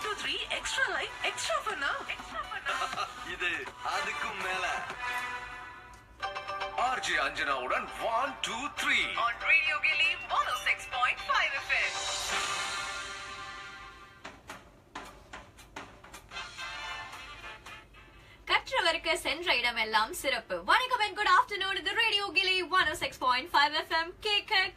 2 3 extra life extra fun இது அதுக்கும் மேல RJ அஞ்சனாவுடன் 1 2 3 on Radio Gilly 106.5 FM. கற்றவருக்கு சென்ற இடமெல்லாம் சிறப்பு. வணக்கம் and good afternoon. இது ரேடியோ கிளி 106.5 FM.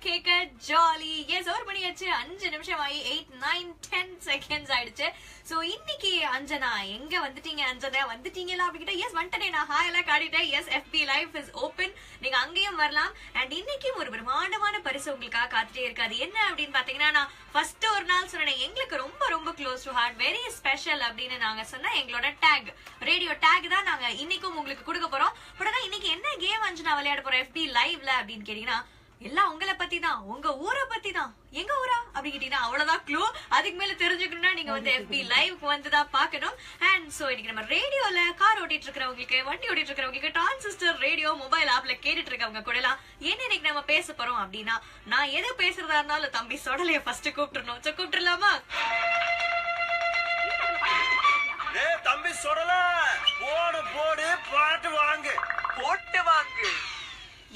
கேக்க ஜாலி. எஸ், ஒரு மணி ஆச்சு, 5 நிமிஷம் ஆகி 8 9 10 செகண்ட்ஸ் ஆயிடுச்சு. சோ இன்னைக்கு அஞ்சனா எங்க வந்துட்டீங்க? அஞ்சனா வந்துட்டீங்களா அப்படிங்கிட்ட எஸ் வந்துட்டேன். நான் ஹாய் எல்லாம் காட்டிட்டேன். Yes, FB live is open. நீங்க அங்கேயும் வரலாம். அண்ட் இன்னைக்கும் ஒரு பிரம்மாண்டமான பரிசு உங்களுக்காக காத்துட்டே இருக்காது. என்ன அப்படின்னு பாத்தீங்கன்னா, நான் ஃபர்ஸ்ட் ஒரு நாள் சொன்னேன் எங்களுக்கு ரொம்ப ரொம்ப close to heart, very special அப்படின்னு நாங்க சொன்னா எங்களோட டேக், ரேடியோ டேக் தான் நாங்க இன்னைக்கும் உங்களுக்கு கொடுக்க போறோம். பட் ஆனா இன்னைக்கு என்ன கேம் அஞ்சனா விளையாட போறோம் FB லைவ்ல அப்படின்னு கேட்டீங்கன்னா, எல்லாம் உங்களை பத்தி தான், உங்க ஊரை பத்தி தான். எங்க ஊரா அப்படி கேட்டீங்கன்னா அவ்வளவுதான் க்ளூ. அதுக்கு மேல தெரிஞ்சுக்கணும்னா நீங்க வந்து FB லைவ்க்கு வந்துதான் பாக்கணும். அண்ட் சோ இன்னைக்கு நம்ம ரேடியோல கார் ஓட்டிட்டு இருக்கிறவங்களுக்கு, வண்டி ஓட்டிட்டு இருக்கிறவங்களுக்கு, டிரான்சிஸ்டர் ரேடியோ மொபைல் ஆப்ல கேட்டுட்டு இருக்கவங்க கூட எல்லாம் என்ன இன்னைக்கு நம்ம பேச போறோம் அப்படின்னா, நான் எது பேசுறதா இருந்தாலும் தம்பி சொடலைய ஃபர்ஸ்ட் கூப்பிட்டுறணும். சோ கூப்பிட்டுலாமா? தம்பி சொல்லல, போடு பாட்டு வாங்கு, போட்டு வாங்கு.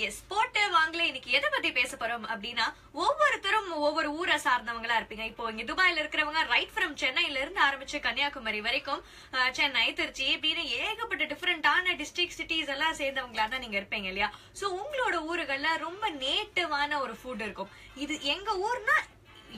எஸ், போட்டு வாங்கல. இன்னைக்கு எதை பத்தி பேச போறோம் அப்படின்னா, ஒவ்வொருத்தரும் ஒவ்வொரு ஊரை சார்ந்தவங்களா இருப்பீங்க. இப்போ இங்க துபாயில இருக்கிறவங்க ரைட் ஃப்ரம் சென்னையில இருந்து ஆரம்பிச்சு கன்னியாகுமரி வரைக்கும், சென்னை, திருச்சி இப்படின்னு ஏகப்பட்ட டிஃபரெண்டான டிஸ்ட்ரிக்ட் சிட்டிஸ் எல்லாம் சேர்ந்தவங்களா தான் நீங்க இருப்பீங்க இல்லையா? சோ உங்களோட ஊர்கள்ல ரொம்ப நேட்டிவான ஒரு ஃபுட் இருக்கும். இது எங்க ஊர்னா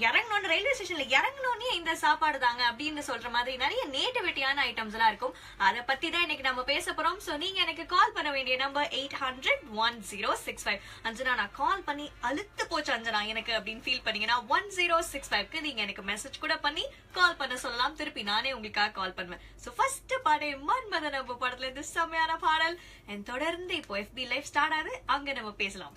இறங்கணும், ரயில்வே ஸ்டேஷன்ல இறங்கணும்னே இந்த சாப்பாடு தாங்க அப்படின்னு சொல்ற மாதிரி நிறைய நேட்டிவிட்டியான ஐட்டம்ஸ் எல்லாம் இருக்கும். அதை பத்தி தான் இன்னைக்கு நம்ம பேச போறோம். சோ நீங்க எனக்கு கால் பண்ண வேண்டிய நம்பர் 800-1065. அஞ்சனா நான் கால் பண்ணி அழுத்து போச்சு அஞ்சனா எனக்கு அப்படின்னு ஃபீல் பண்ணீங்கன்னா 1065க்கு நீங்க எனக்கு மெசேஜ் கூட பண்ணி கால் பண்ண சொல்லலாம். திருப்பி நானே உங்களுக்காக கால் பண்ணுவேன். சோ ஃபர்ஸ்ட் பாடே மன்மதன் நம்ம படத்துல இருந்து செம்மையான பாடல். தொடர்ந்து இப்போ FB லைவ் ஸ்டார்ட் ஆகுது, அங்க நம்ம பேசலாம்.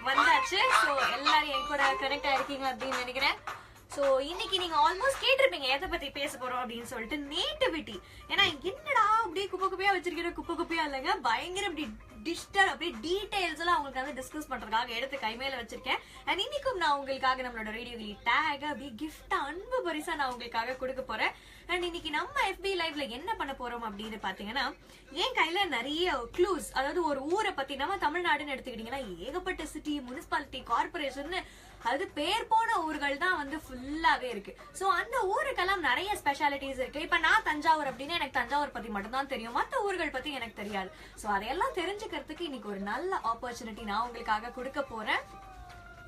வந்தாச்சு. சோ எல்லாரும் என் கூட கனெக்ட் ஆயிருக்கீங்க அப்படின்னு நினைக்கிறேன். சோ இன்னைக்கு நீங்க ஆல்மோஸ்ட் கேட்டிருப்பீங்க எதை பத்தி பேச போறோம் அப்படின்னு சொல்லிட்டு, நேட்டிவிட்டி. ஏன்னா என்னடா அப்படியே குப்பை குப்பையா வச்சிருக்கிற, குப்பை குப்பையா இல்லைங்க, பயங்கர அப்படி டிஜிட்டல் அப்படியே டீடைல்ஸ் எல்லாம் உங்களுக்கு வந்து டிஸ்கஸ் பண்றதுக்காக எடுத்து கைமேல வச்சிருக்கேன். அண்ட் இன்னைக்கும் நான் உங்களுக்காக நம்மளோட ரேடியோ டேக் அப்படியே கிஃப்ட் அன்பு பரிசா நான் உங்களுக்காக கொடுக்க போறேன். அண்ட் இன்னைக்கு நம்ம FB லைவ்ல என்ன பண்ண போறோம் அப்படின்னு பாத்தீங்கன்னா, என் கையில நிறைய க்ளூஸ், அதாவது ஒரு ஊரை பத்தி, நம்ம தமிழ்நாடுன்னு எடுத்துக்கிட்டீங்கன்னா ஏகப்பட்ட சிட்டி, முனிசிபாலிட்டி, கார்பரேஷன், அது பேர் போன ஊர்கள் தான் வந்து ஃபுல்லாவே இருக்கு. சோ அந்த ஊருக்கெல்லாம் நிறைய ஸ்பெஷாலிட்டிஸ் இருக்கு. இப்ப நான் தஞ்சாவூர் அப்படின்னா எனக்கு தஞ்சாவூர் பத்தி மட்டும் தான் தெரியும், மத்த ஊர்கள் பத்தி எனக்கு தெரியாது. சோ அதையெல்லாம் தெரிஞ்சுக்கிறதுக்கு இன்னைக்கு ஒரு நல்ல ஆப்பர்ச்சுனிட்டி நான் உங்களுக்காக கொடுக்க போறேன்.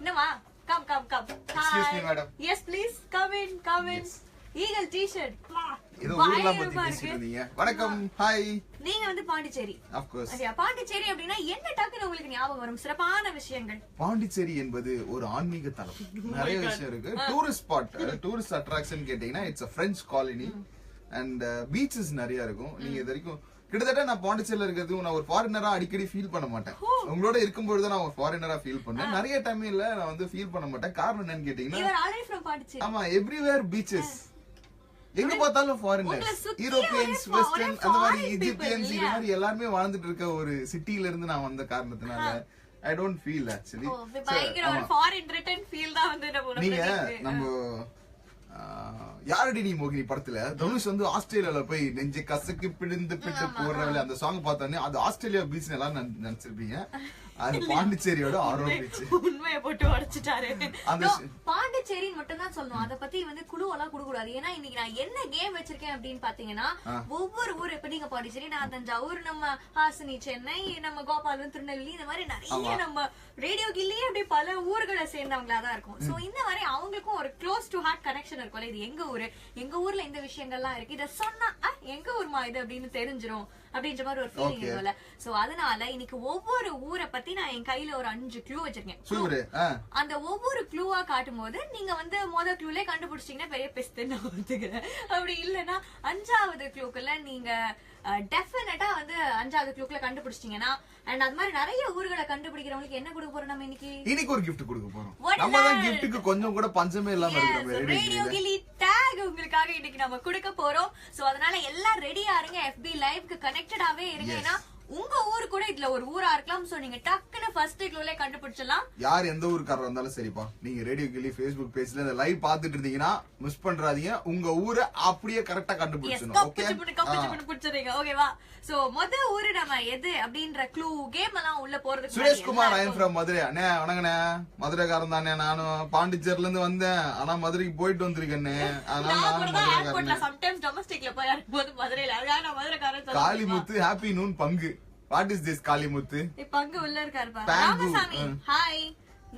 என்னவா? Come come come. Excuse me, madam. Yes, please. Come in, come in. Eagle t-shirt. இது ஊர்லாம் பத்தி பேசிட்டு இருந்தீங்க. வணக்கம், ஹாய். நீங்க வந்து பாண்டிச்சேரி. Of course. சரியா? பாண்டிச்சேரி அப்படின்னா என்ன டக்குன்னு உங்களுக்கு ஞாபகம் வரும்? சிறப்பான விஷயங்கள். பாண்டிச்சேரி என்பது ஒரு ஆன்மீக தலம். நிறைய விஷயம் இருக்கு. டூரிஸ்ட் ஸ்பாட், டூரிஸ்ட் அட்ராக்ஷன் கேட்டீங்கன்னா it's a French colony and beaches நிறைய இருக்கும். நீங்க இது வரைக்கும் கிட்டத்தட்ட நான் பாண்டிச்சேரியில இருக்கிறது நான் ஒரு ஃபாரினரா அடிக்கடி ஃபீல் பண்ண மாட்டேன். உங்களோட இருக்கும்போது தான் நான் ஒரு ஃபாரினரா ஃபீல் பண்ணேன். நிறைய டைம் இல்ல நான் வந்து ஃபீல் பண்ண மாட்டேன். காரணம் என்னன்னு கேட்டீங்கன்னா, ஆமா, எவ்ரிவேர் பீச்சஸ், எங்க பார்த்தாலும் ஃபாரினர்ஸ், யூரோப்பியன்ஸ், வெஸ்டர்ன், அந்த மாதிரி இஜிப்தியன்ஸ், இது மாதிரி எல்லாருமே வாழ்ந்துட்டு இருக்க ஒரு சிட்டில இருந்து நான் வந்த காரணத்தினால I don't feel actually. நீங்க நம்ம யாரடி நீ மோகினி படத்துல தனுஷ் வந்து ஆஸ்திரேலியால போய் நெஞ்சு கசக்கு பிடிந்து பிட்டு போடுறவள அந்த சாங் பார்த்தோன்னே அது ஆஸ்திரேலியா பீச் எல்லாம் நினைச்சிருப்பீங்க. அது பாண்டிச்சேரியோட ஆரோபிச்சு உண்மையை போட்டு உடைச்சிட்டாரு. பாண்டிச்சேரி மட்டும் தான் சொல்லணும். அத பத்தி வந்து குழுவெல்லாம் கொடுக்க கூடாது. ஏன்னா இன்னைக்கு நான் என்ன கேம் வச்சிருக்கேன் அப்படின்னு பாத்தீங்கன்னா, ஒவ்வொரு ஊர், இப்ப நீங்க பாண்டிச்சேரி, நான் தஞ்சாவூர், நம்ம ஹாசினி சென்னை, நம்ம கோபாலம் திருநெல்வேலி, இந்த மாதிரி நிறைய நம்ம ரேடியோ கில்லியே அப்படி பல ஊர்களை சேர்ந்தவங்களா தான் இருக்கும். சோ இந்த மாதிரி அவங்களுக்கும் ஒரு க்ளோஸ் டு ஹார்ட் கனெக்ஷன் இருக்கும்ல. இது எங்க ஊரு, எங்க ஊர்ல இந்த விஷயங்கள்லாம் இருக்கு, இத சொன்னா எங்க ஊர்மா இது அப்படின்னு தெரிஞ்சிரும் அப்படின்ற மாதிரி ஒரு ஃபீலிங் இருக்கும்ல. சோ அதனால இன்னைக்கு ஒவ்வொரு ஊரை பத்தி நான் என் கையில ஒரு 5 க்ளூ வச்சிருக்கேன். அந்த ஒவ்வொரு க்ளூவா காட்டும் போது நீங்க வந்து மொதல் க்ளூலே கண்டுபிடிச்சிட்டீங்கன்னா பெரிய பெஸ்ட் நான் ஒத்துக்கிறேன். அப்படி இல்லைன்னா 5வது க்ளூக்குள்ள நீங்க டெஃபினட்டா வந்து 5வது க்ளூக்ல கண்டுபிடிச்சிட்டீங்கன்னா, அண்ட் அது மாதிரி நிறைய ஊர்களை கண்டுபிடிக்கிறவங்களுக்கு என்ன கொடுக்க போறோம் நம்ம இன்னைக்கு ஒரு gift கொடுக்க போறோம். நம்ம தான் giftக்கு கொஞ்சம் கூட பஞ்சமே இல்லாம இருக்கிறோம். ரேடியோ கிளி டேக் உங்களுக்காக இன்னைக்கு நம்ம கொடுக்க போறோம். சோ அதனால எல்லாம் ரெடியா இருங்க, FB லைவ்க்கு கனெக்டடாவே இருங்க. ஏன்னா உங்க ஊரு கூட இதுல ஒரு ஊரா இருக்கலாம். சோ நீங்க டக்குன்னு ஃபர்ஸ்ட் க்ளூல கண்டுபிடிச்சலாம். யார் எந்த ஊருக்காரர் இருந்தாலும் சரிப்பா, நீங்க ரேடியோ கிளி ஃபேஸ்புக் பேஜ்ல இந்த லைவ் பாத்துட்டு இருந்தீங்கன்னா மிஸ் பண்றாதீங்க. உங்க ஊரை அப்படியே கரெக்டா கண்டுபிடிச்சணும். ஓகே, கண்டுபிடிச்சிருங்க. ஓகேவா? சோ முத ஊரு நம்ம எது அப்படின்ற க்ளூ கேம் எல்லாம் உள்ள போறதுக்கு Sureshkumar, I am from Madurai. அண்ணே வணங்கண்ணே, மதுரைக்காரன் தானே. நானும் பாண்டிச்சேரில இருந்து வந்தேன், ஆனா மதுரைக்கு போயிட்டு வந்திருக்கேன்னு. அதனால நான் மதுரைக்காரன். சம்டைம்ஸ் டொமஸ்டிக்ல போய் இருக்கும்போது மதுரையில நான் மதுரைக்காரன். காளிமுத்து ஹாப்பி நூன் பங்கு. What is this Kalimuthu? பங்கு உள்ள இருக்காரு பாரு. ராமசாமி ஹாய்.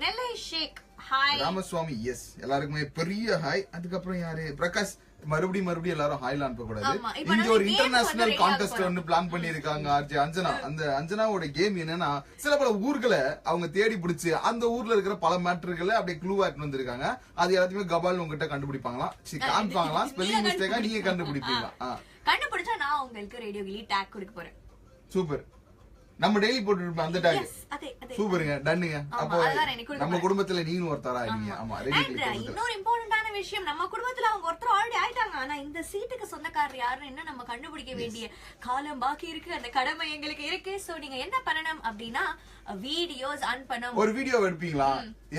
நெல்லை ஷேக் ஹாய். ராமசுவாமி எஸ், எல்லாருக்குமே பெரிய ஹாய். அதுக்கப்புறம் யாரு? பிரகாஷ். மறுபடியும் எல்லாரும் ஹாய்ல அனுப்ப கூடாது. இங்க ஒரு இன்டர்நேஷனல் கான்டெஸ்ட் ஒன்னு பிளான் பண்ணி இருக்காங்க ஆர்ஜே அஞ்சனா. அந்த அஞ்சனாவோட கேம் என்னன்னா, சில பல ஊர்களை அவங்க தேடி பிடிச்சு அந்த ஊர்ல இருக்கிற பல மேட்டர்களை அப்படியே க்ளூ ஆட் வந்திருக்காங்க. அது எல்லாத்தையுமே கபால் உங்ககிட்ட கண்டுபிடிப்பாங்களாம், காமிப்பாங்களாம். ஸ்பெல்லிங் மிஸ்டேக்கா நீங்க கண்டுபிடிப்பீங்களா? கண்டுபிடிச்சா நான் உங்களுக்கு ரேடியோ கிளி டேக் கொடுக்க போறேன். சூப்பர். நம்ம டெய்லி போட்டு இருப்போம் அந்த டாக். சூப்பருங்க, டன்னுங்க. அப்போ நம்ம குடும்பத்துல நீங்க ஒருத்தரா இருக்கீங்க. ஆமா, இன்னொரு இம்பார்ட்டன்டான விஷயம், நம்ம குடும்பத்துல அவங்க ஒருத்தர் ஆல்ரெடி ஆயிட்டாங்க. ஆனா இந்த சீட்டுக்கு சொந்தக்காரர் யாருன்னு இன்னும் நம்ம கண்டுபிடிக்க வேண்டிய காலம் பாக்கி இருக்கு. அந்த கடமை எங்களுக்கு இருக்கு. சோ நீங்க என்ன பண்ணணும் அப்படின்னா, வீடியோஸ் ஆன் பண்ணணும். ஒரு வீடியோ எடுப்பீங்களா?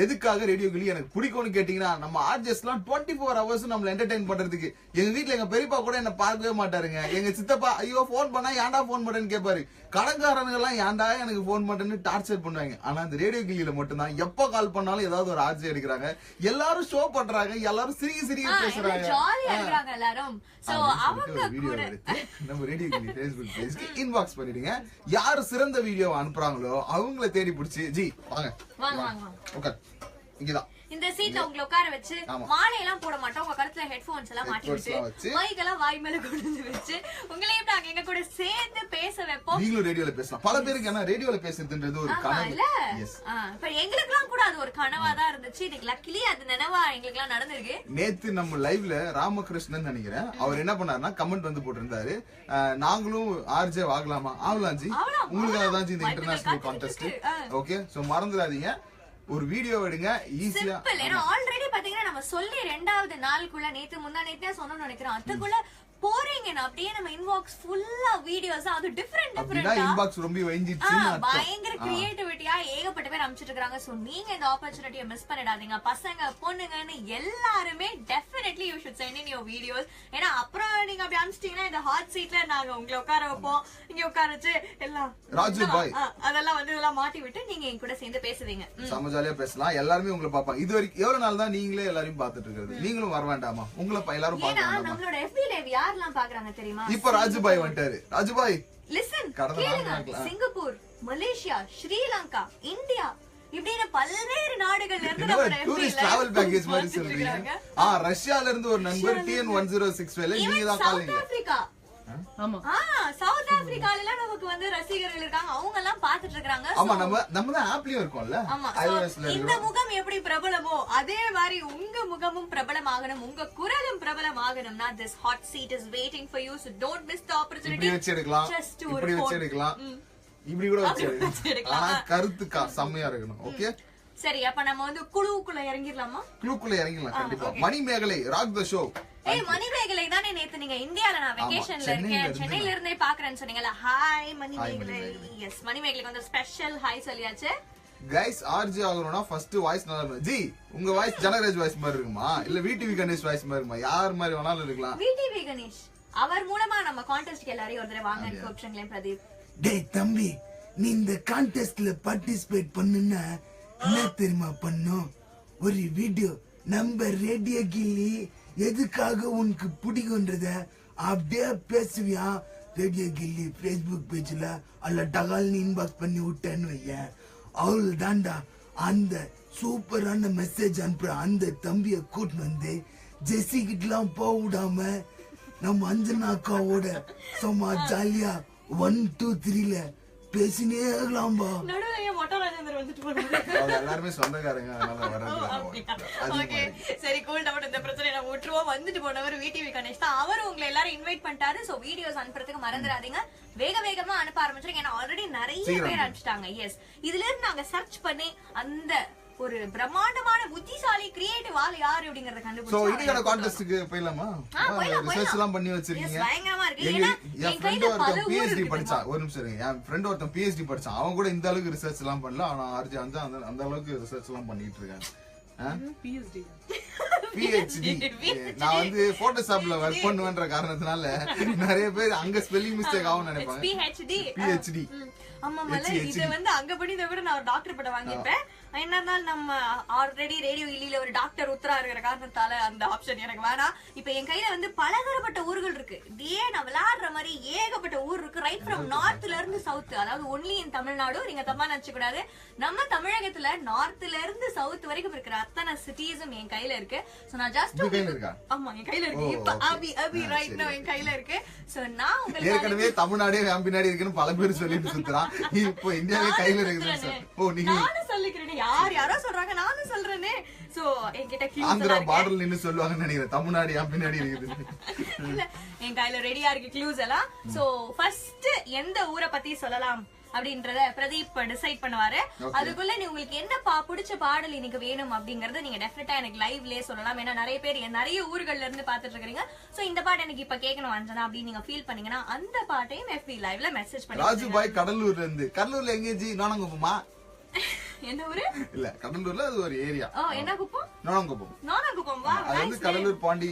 எதுக்காக ரேடியோ கிளி எனக்கு பிடிக்கும்னு கேட்டீங்கன்னா, நம்ம ஆர்ஜிஎஸ்லாம் 24 hours நம்மள என்டர்டெயின் பண்றதுக்கு. எங்க வீட்டுல எங்க பெரியப்பா கூட என்ன பார்க்கவே மாட்டாருங்க. எங்க சித்தப்பா ஐயோ போன் பண்ணா ஏன்டா போன் பண்றேன்னு கேட்பாரு. கடன்காரனுங்க எல்லாம் ஏன்டா எனக்கு போன் பண்றேன்னு டார்ச்சர் பண்ணுவாங்க. ஆனா இந்த ரேடியோ கிளியில மட்டும்தான் எப்ப கால் பண்ணாலும் ஏதாவது ஒரு ஆர்ஜி எடுக்கிறாங்க. எல்லாரும் ஷோ பண்றாங்க, எல்லாரும் சிரிக்க பேசுறாங்க, ஜாலியா இருக்காங்க எல்லாரும். சோ அவங்க வீடியோ எடுத்து நம்ம ரேடியோ கிளி ஃபேஸ்புக் பேஜ்க்கு இன்பாக்ஸ் பண்ணிடுங்க. யாரு சிறந்த வீடியோ அனுப்புறாங்களோ அவங்கள தேடி பிடிச்சி ஜி வாங்க ஓகே இங்கதான் இந்த சீட்ல உங்களை உட்கார வச்சு மாலை எல்லாம் போட மாட்டோம். உங்க கழுத்துல ஹெட்போன்ஸ் எல்லாம் மாட்டி விட்டு மைக் எல்லாம் வாய் மேல கொண்டு வச்சு உங்களையும் நாங்க எங்க கூட சேர்ந்து பேச வைப்போம். நீங்களும் ரேடியோல பேசலாம். பல பேருக்கு என்ன ரேடியோல பேசுறதுன்றது ஒரு கனவு இல்ல. இப்ப எங்களுக்கு எல்லாம் கூட அது ஒரு கனவா தான் இருந்துச்சு. இன்னைக்கு லக்கிலி அது நினைவா எங்களுக்கு எல்லாம் நடந்திருக்கு. நேத்து நம்ம லைவ்ல ராமகிருஷ்ணன் நினைக்கிறேன், அவர் என்ன பண்ணாருன்னா கமெண்ட் வந்து போட்டிருந்தாரு, நாங்களும் ஆர்ஜே ஆகலாமா? ஆகலாம் ஜி, உங்களுக்காக தான் ஜி இந்த இன்டர்நேஷனல் கான்டெஸ்ட். ஓகே, சோ மறந்துடாதீங்க, ஒரு வீடியோ எடுங்க ஈஸியா. ஆல்ரெடி பாத்தீங்கன்னா நம்ம சொல்லி 2வது நாளுக்குள்ள நேத்து முந்தா நேத்தே சொன்னோம்னு நினைக்கிறேன். அதுக்குள்ள போறீங்க அப்படியே நம்ம இன்பாக்ஸ் ஃபுல்லா வீடியோஸ், அது டிஃபரெண்டா இன்பாக்ஸ் ரொம்ப வெஞ்சிச்சு. பயங்கர கிரியேட்டிவிட்டியா ஏகப்பட்ட பேர் அனுப்பிச்சிட்டு இருக்காங்க. சோ நீங்க இந்த ஆப்பர்ச்சுனிட்டியை மிஸ் பண்ணிடாதீங்க. பசங்க பொண்ணுங்கன்னு எல்லாருமே definitely you should send in your videos. ஏன்னா அப்புறம் நீங்க அப்படி அனுப்பிச்சிட்டீங்கன்னா இந்த ஹாட் சீட்ல நாங்க உங்களை உட்கார வைப்போம். இங்க உட்கார வச்சு எல்லாம் ராஜு பாய் அதெல்லாம் வந்து இதெல்லாம் மாட்டி விட்டு நீங்க என் கூட சேர்ந்து பேசுவீங்க. செம ஜாலியா பேசலாம். எல்லாருமே உங்களை பாப்பாங்க. இது வரைக்கும் எவ்வளவு நாள் தான் நீங்களே எல்லாரையும் பாத்துட்டு இருக்கிறது? நீங்களும் வர வேண்டாமா? உங்களை எல்லாரும் பாக்க வேண்டாமா? நம்மளோட FB லைவ் யாரெல்லாம் பாக்குறாங்க தெரியுமா? இப்ப ராஜுபாய் வந்துட்டாரு. ராஜுபாய் லிசன், கேளுங்க. சிங்கப்பூர், மலேசியா, ஸ்ரீலங்கா, இந்தியா இப்படின்னு பல்வேறு நாடுகள்ல இருந்து நம்ம டூரிஸ்ட் டிராவல் பேக்கேஜ் மாதிரி சொல்றீங்க. ரஷ்யால இருந்து ஒரு நண்பர் TN1065 நீங்க தான் காலிங்க. ஆப்பிரிக்கா, ஆமா சவுத் ஆப்பிரிக்கால எல்லாம் நமக்கு வந்து ரசிகர்கள் இருக்காங்க. அவங்க எல்லாம் பாத்துட்டு இருக்காங்க. ஆமா, நம்ம தான் ஆப்லயும் இருக்கோம்ல. இந்த முகம் எப்படி பிரபலமோ அதே மாதிரி உங்க முகமும் பிரபலமாகணும், உங்க குரலும் பிரபலமாகணும்னா this hot seat is waiting for you, so don't miss the opportunity. இப்படி வச்சு எடுக்கலாம், இப்படி வச்சு எடுக்கலாம், இப்படி கூட வச்சு எடுக்கலாம். ஆனா கருத்து செம்மையா இருக்கணும். ஓகே சரி, அப்ப நம்ம வந்து குழுக்குள்ள இறங்கிடலாமா? குழுக்குள்ள இறங்கிடலாம் கண்டிப்பா. Manimegalai rock the show. Manimegalai தானே நேத்து நீங்க இந்தியால நான் வெகேஷன்ல இருக்கேன், சென்னையில இருந்தே பாக்குறேன்னு சொன்னீங்கல்ல. ஹாய் மணிமேகலை. எஸ், மணிமேகலைக்கு வந்து ஸ்பெஷல் ஹாய் சொல்லியாச்சு. கைஸ், ஆர்ஜி ஆகணும்னா ஃபர்ஸ்ட் வாய்ஸ் நல்லா இருக்கணும். ஜி, உங்க வாய்ஸ் ஜனகராஜ் வாய்ஸ் மாதிரி இருக்குமா இல்ல விடிவி கணேஷ் வாய்ஸ் மாதிரி இருக்குமா? யார் மாதிரி வேணாலும் இருக்கலாம். விடிவி கணேஷ் அவர் மூலமா நம்ம கான்டெஸ்ட்க்கு எல்லாரையும் ஒரு தடவை வாங்க கூப்பிடுங்களேன். பிரதீப், டேய் தம்பி, நீ இந்த கான்டெஸ்ட்ல பார்ட்டிசிபேட் பண்ணுனா என்ன தெரியுமா பண்ணும்? ஒரு வீடியோ நம்ம ரேடியோ கிளி எதுக்காக உனக்கு பிடிக்கும்ன்றத அப்படியே பேசுவியா ரேடியோ கில்லி ஃபேஸ்புக் பேஜ்ல அல்ல டகால்னு இன்பாக்ஸ் பண்ணி விட்டேன்னு வையேன், அவள் தாண்டா அந்த சூப்பரான மெசேஜ் அனுப்புற அந்த தம்பிய கூட்டு வந்து ஜெஸ்ஸி கிட்டலாம் போக விடாம நம்ம அஞ்சனா அக்காவோட சும்மா ஜாலியா 1 2 3ல பேசினே இருக்கலாம்பா. எல்லாருமே சொந்தக்காரங்க, அதனால வரது. சரி, கூல் டவுன். இந்த பிரச்சனை நம்ம விட்டுருவோம். வந்துட்டு போனவர் விடிவி கணேஷ் தான். அவரும் உங்களை எல்லாரும் இன்வைட் பண்ணிட்டாரு. சோ வீடியோஸ் அனுப்புறதுக்கு மறந்துடாதீங்க. வேகமா அனுப்ப ஆரம்பிச்சிருங்க. ஏன்னா ஆல்ரெடி நிறைய பேர் அனுப்பிச்சிட்டாங்க. எஸ், இதுல இருந்து நாங்க சர்ச் பண்ணி அந்த ஒரு பிரம்மாண்டமான புத்திசாலி கிரியேட்டிவ் ஆள் யாரு அப்படிங்கறத சோ கண்டுபிடிச்சா இன்னைக்கான கான்டெஸ்ட்க்கு போயிடலாமா? ரிசர்ச் எல்லாம் பண்ணி வச்சிருக்கீங்க. பயங்கரமா இருக்கு. என் என் ஃப்ரெண்ட் கையில பல ஒருத்தன் ஊர் PhD இருக்கு படிச்சான். ஒரு நிமிஷம் இருங்க. என் ஃப்ரெண்ட் ஒருத்தன் PhD படிச்சான். அவன் கூட இந்த அளவுக்கு ரிசர்ச் எல்லாம் பண்ணல. ஆனா ஆர்ஜி அந்த அளவுக்கு ரிசர்ச் எல்லாம் பண்ணிட்டு இருக்காங்க. PhD. நான் வந்து போட்டோஷாப்ல ஒர்க் பண்ணுவேன்ற காரணத்தினால நிறைய பேர் அங்க ஸ்பெல்லிங் மிஸ்டேக் ஆகும் நினைப்பாங்க. PhD. ஆமா இத வந்து அங்க பண்ணிதை விட நான் ஒரு டாக்டர் பட்டம் வாங்கிப்பேன். என்ன இருந்தாலும் நம்ம ஆல்ரெடி ரேடியோ இல்லில ஒரு டாக்டர் உத்தரா இருக்கிற காரணத்தால அந்த ஆப்ஷன் எனக்கு வேணாம். இப்ப என் கையில வந்து பலதரப்பட்ட ஊர்கள் இருக்கு. இதே நான் விளையாடுற மாதிரி ஏகப்பட்ட ஊர் இருக்கு. ரைட் ஃப்ரம் நார்த்ல இருந்து சவுத், அதாவது ஒன்லி இன் தமிழ்நாடு. நீங்க தப்பா நினைச்சு கூடாது. நம்ம தமிழகத்துல நார்த்ல இருந்து சவுத் வரைக்கும் இருக்கிற அத்தனை சிட்டிஸும் என் கையில இருக்கு. சோ நான் ஜஸ்ட் ஆமா என் கையில இருக்கு. இப்ப அபி ரைட் நவ என் கையில இருக்கு. சோ நான் உங்களுக்கு ஏற்கனவே தமிழ்நாடே பின்னாடி இருக்குன்னு பல பேர் சொல்லிட்டு சுத்துறான். இப்போ இந்தியாவே கையில இருக்குது சார். ஓ நீங்க நானும் சொல்லிக்கிறேன். யாரோ சொல்றாங்க, நானும் சொல்றேனே. சோ என்கிட்ட ஆந்திரா பார்டர்ல நின்னு சொல்லுவாங்கன்னு நினைக்கிறேன். தமிழ்நாடு பின்னாடி இருக்குது. இல்ல என் கையில ரெடியா இருக்கு க்ளூஸ் எல்லாம். சோ ஃபர்ஸ்ட் எந்த ஊரை பத்தி சொல்லலாம் அப்படின்றத பிரதீப் டிசைட் பண்ணுவாரு. அதுக்குள்ள நீ உங்களுக்கு என்ன பிடிச்ச பாடல் இன்னைக்கு வேணும் அப்படிங்கறத நீங்க டெஃபினட்டா எனக்கு லைவ்லயே சொல்லலாம். ஏன்னா நிறைய பேர் நிறைய ஊர்கள்ல இருந்து பாத்துட்டு இருக்கீங்க. சோ இந்த பாட்டு எனக்கு இப்ப கேட்கணும் அஞ்சனா அப்படின்னு நீங்க ஃபீல் பண்ணீங்கன்னா அந்த பாட்டையும் FB லைவ்ல மெசேஜ் பண்ணி. ராஜுபாய் கடலூர்ல இருந்து. கடலூர்ல எங்கேஜி? நோனங்குப்பமா? என்ன ஊரு? இல்ல கடலூர்ல அது ஒரு ஏரியா. என்ன குப்பம்? நோனங்குப்பம். நோனங்குப்பம் வா. அது வந்து கடலூர் பாண்டி.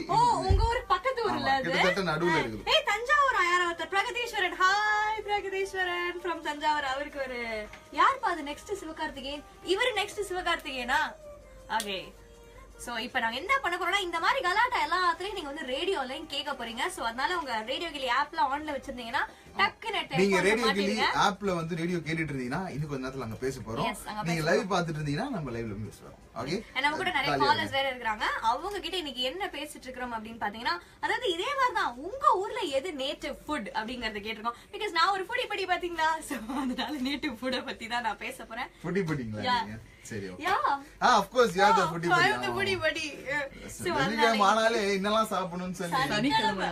உங்க ஊரு பக்கத்து ஊர்ல அது. கிட்டத்தட்ட நடுவுல இருக்குது. ஏய் தஞ்சாவூர் யாராவது பிரகதீஸ்வரன். Hi Pragatheeswaran from Thanjavur. அவருக்கு ஒரு யார் பாது நெக்ஸ்ட் சிவகார்த்திகேயன். இவரு நெக்ஸ்ட் சிவகார்த்திகேயனா? ஓகே. சோ இப்போ நாங்க என்ன பண்ண போறோம்னா இந்த மாதிரி கலாட்டா எல்லாத்துலயும் நீங்க வந்து ரேடியோலயும் கேட்க போறீங்க. சோ அதனால உங்க ரேடியோ கிளி ஆப்ல ஆன்ல வச்சிருந்தீங்கன்னா டக்குனு நீங்க ரேடியோ கிளி ஆப்ல வந்து ரேடியோ கேட்டுட்டு இருந்தீங்கன்னா இன்னும் கொஞ்ச நேரத்துல அங்க பேச போறோம். நீங்க லைவ் பாத்துட்டு இருந்தீங்கன்னா நம்ம லைவ்ல பேசுவோம். ஓகே. நம்ம கூட நிறைய காலர்ஸ் வேற இருக்காங்க. அவங்க கிட்ட இன்னைக்கு என்ன பேசிட்டு இருக்கோம் அப்படின்னு பாத்தீங்கன்னா, அதாவது இதே மாதிரி தான் உங்க ஊர்ல எது நேட்டிவ் ஃபுட் அப்படிங்கறத கேட்டிருக்கோம். பிகாஸ் நான் ஒரு ஃபுடி படி பாத்தீங்களா, சோ அதனால நேட்டிவ் ஃபுட் பத்தி தான் நான் பேச போறேன். ஃபுடி படிங்களா நீங்க? சரி okay. Yeah of course you are the foodie buddy. I'm the foodie buddy. So வெள்ளிக்கிழமை ஆனாலே என்னெல்லாம் சாப்பிடணும்னு சொல்லி சனிக்கிழமை.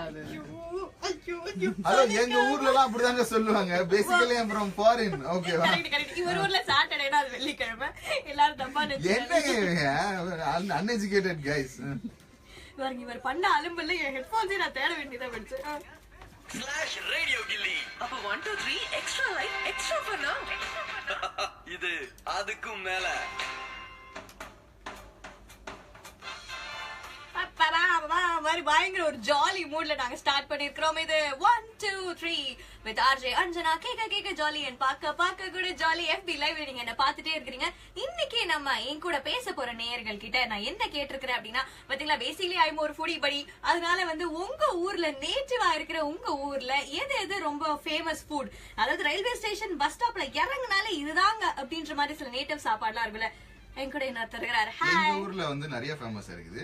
அத எங்க ஊர்ல எல்லாம் அப்படிதாங்க சொல்லுவாங்க. Basically I am from foreign. ஓகேவா? கரெக்ட். இவர் ஊர்ல சாட்டர்டேனா அது வெள்ளிக்கிழமை. எல்லாரும் தப்பா என்னங்க அன்எஜுகேட்டட் கைஸ். இவர் பண்ண அலும்பல்ல என் ஹெட்போன்ஸே நான் தேட வேண்டியதா போச்சு. /ரேடியோ கில்லி. அப்ப 1 2 3 எக்ஸ்ட்ரா லைஃப் எக்ஸ்ட்ரா ஃபன்னா. இது அதுக்கும் மேல. மாதிரி பயங்கர ஒரு ஜாலி மூட்ல நாங்க ஸ்டார்ட் பண்ணிருக்கிறோம். இது 1 2 3 வித் RJ அஞ்சனா. கேக்க ஜாலி அண்ட் பார்க்க கூட ஜாலி. FB லைவ் நீங்க என்ன பாத்துட்டே இருக்கீங்க. இன்னைக்கு நம்ம என் கூட பேச போற நேயர்கள் கிட்ட நான் என்ன கேட்டிருக்கிறேன் அப்படின்னா, பாத்தீங்களா பேசிக்கலி ஐம் ஒரு ஃபுடி படி. அதனால வந்து உங்க ஊர்ல நேட்டிவா இருக்கிற உங்க ஊர்ல எது ரொம்ப ஃபேமஸ் ஃபுட், அதாவது ரயில்வே ஸ்டேஷன் பஸ் ஸ்டாப்ல இறங்குனாலே இதுதாங்க அப்படின்ற மாதிரி சில நேட்டிவ் சாப்பாடுலாம் இருக்குல்ல. என் கூட என்ன தருகிறாரு. எங்க ஊர்ல வந்து நிறைய ஃபேமஸ் இருக்குது.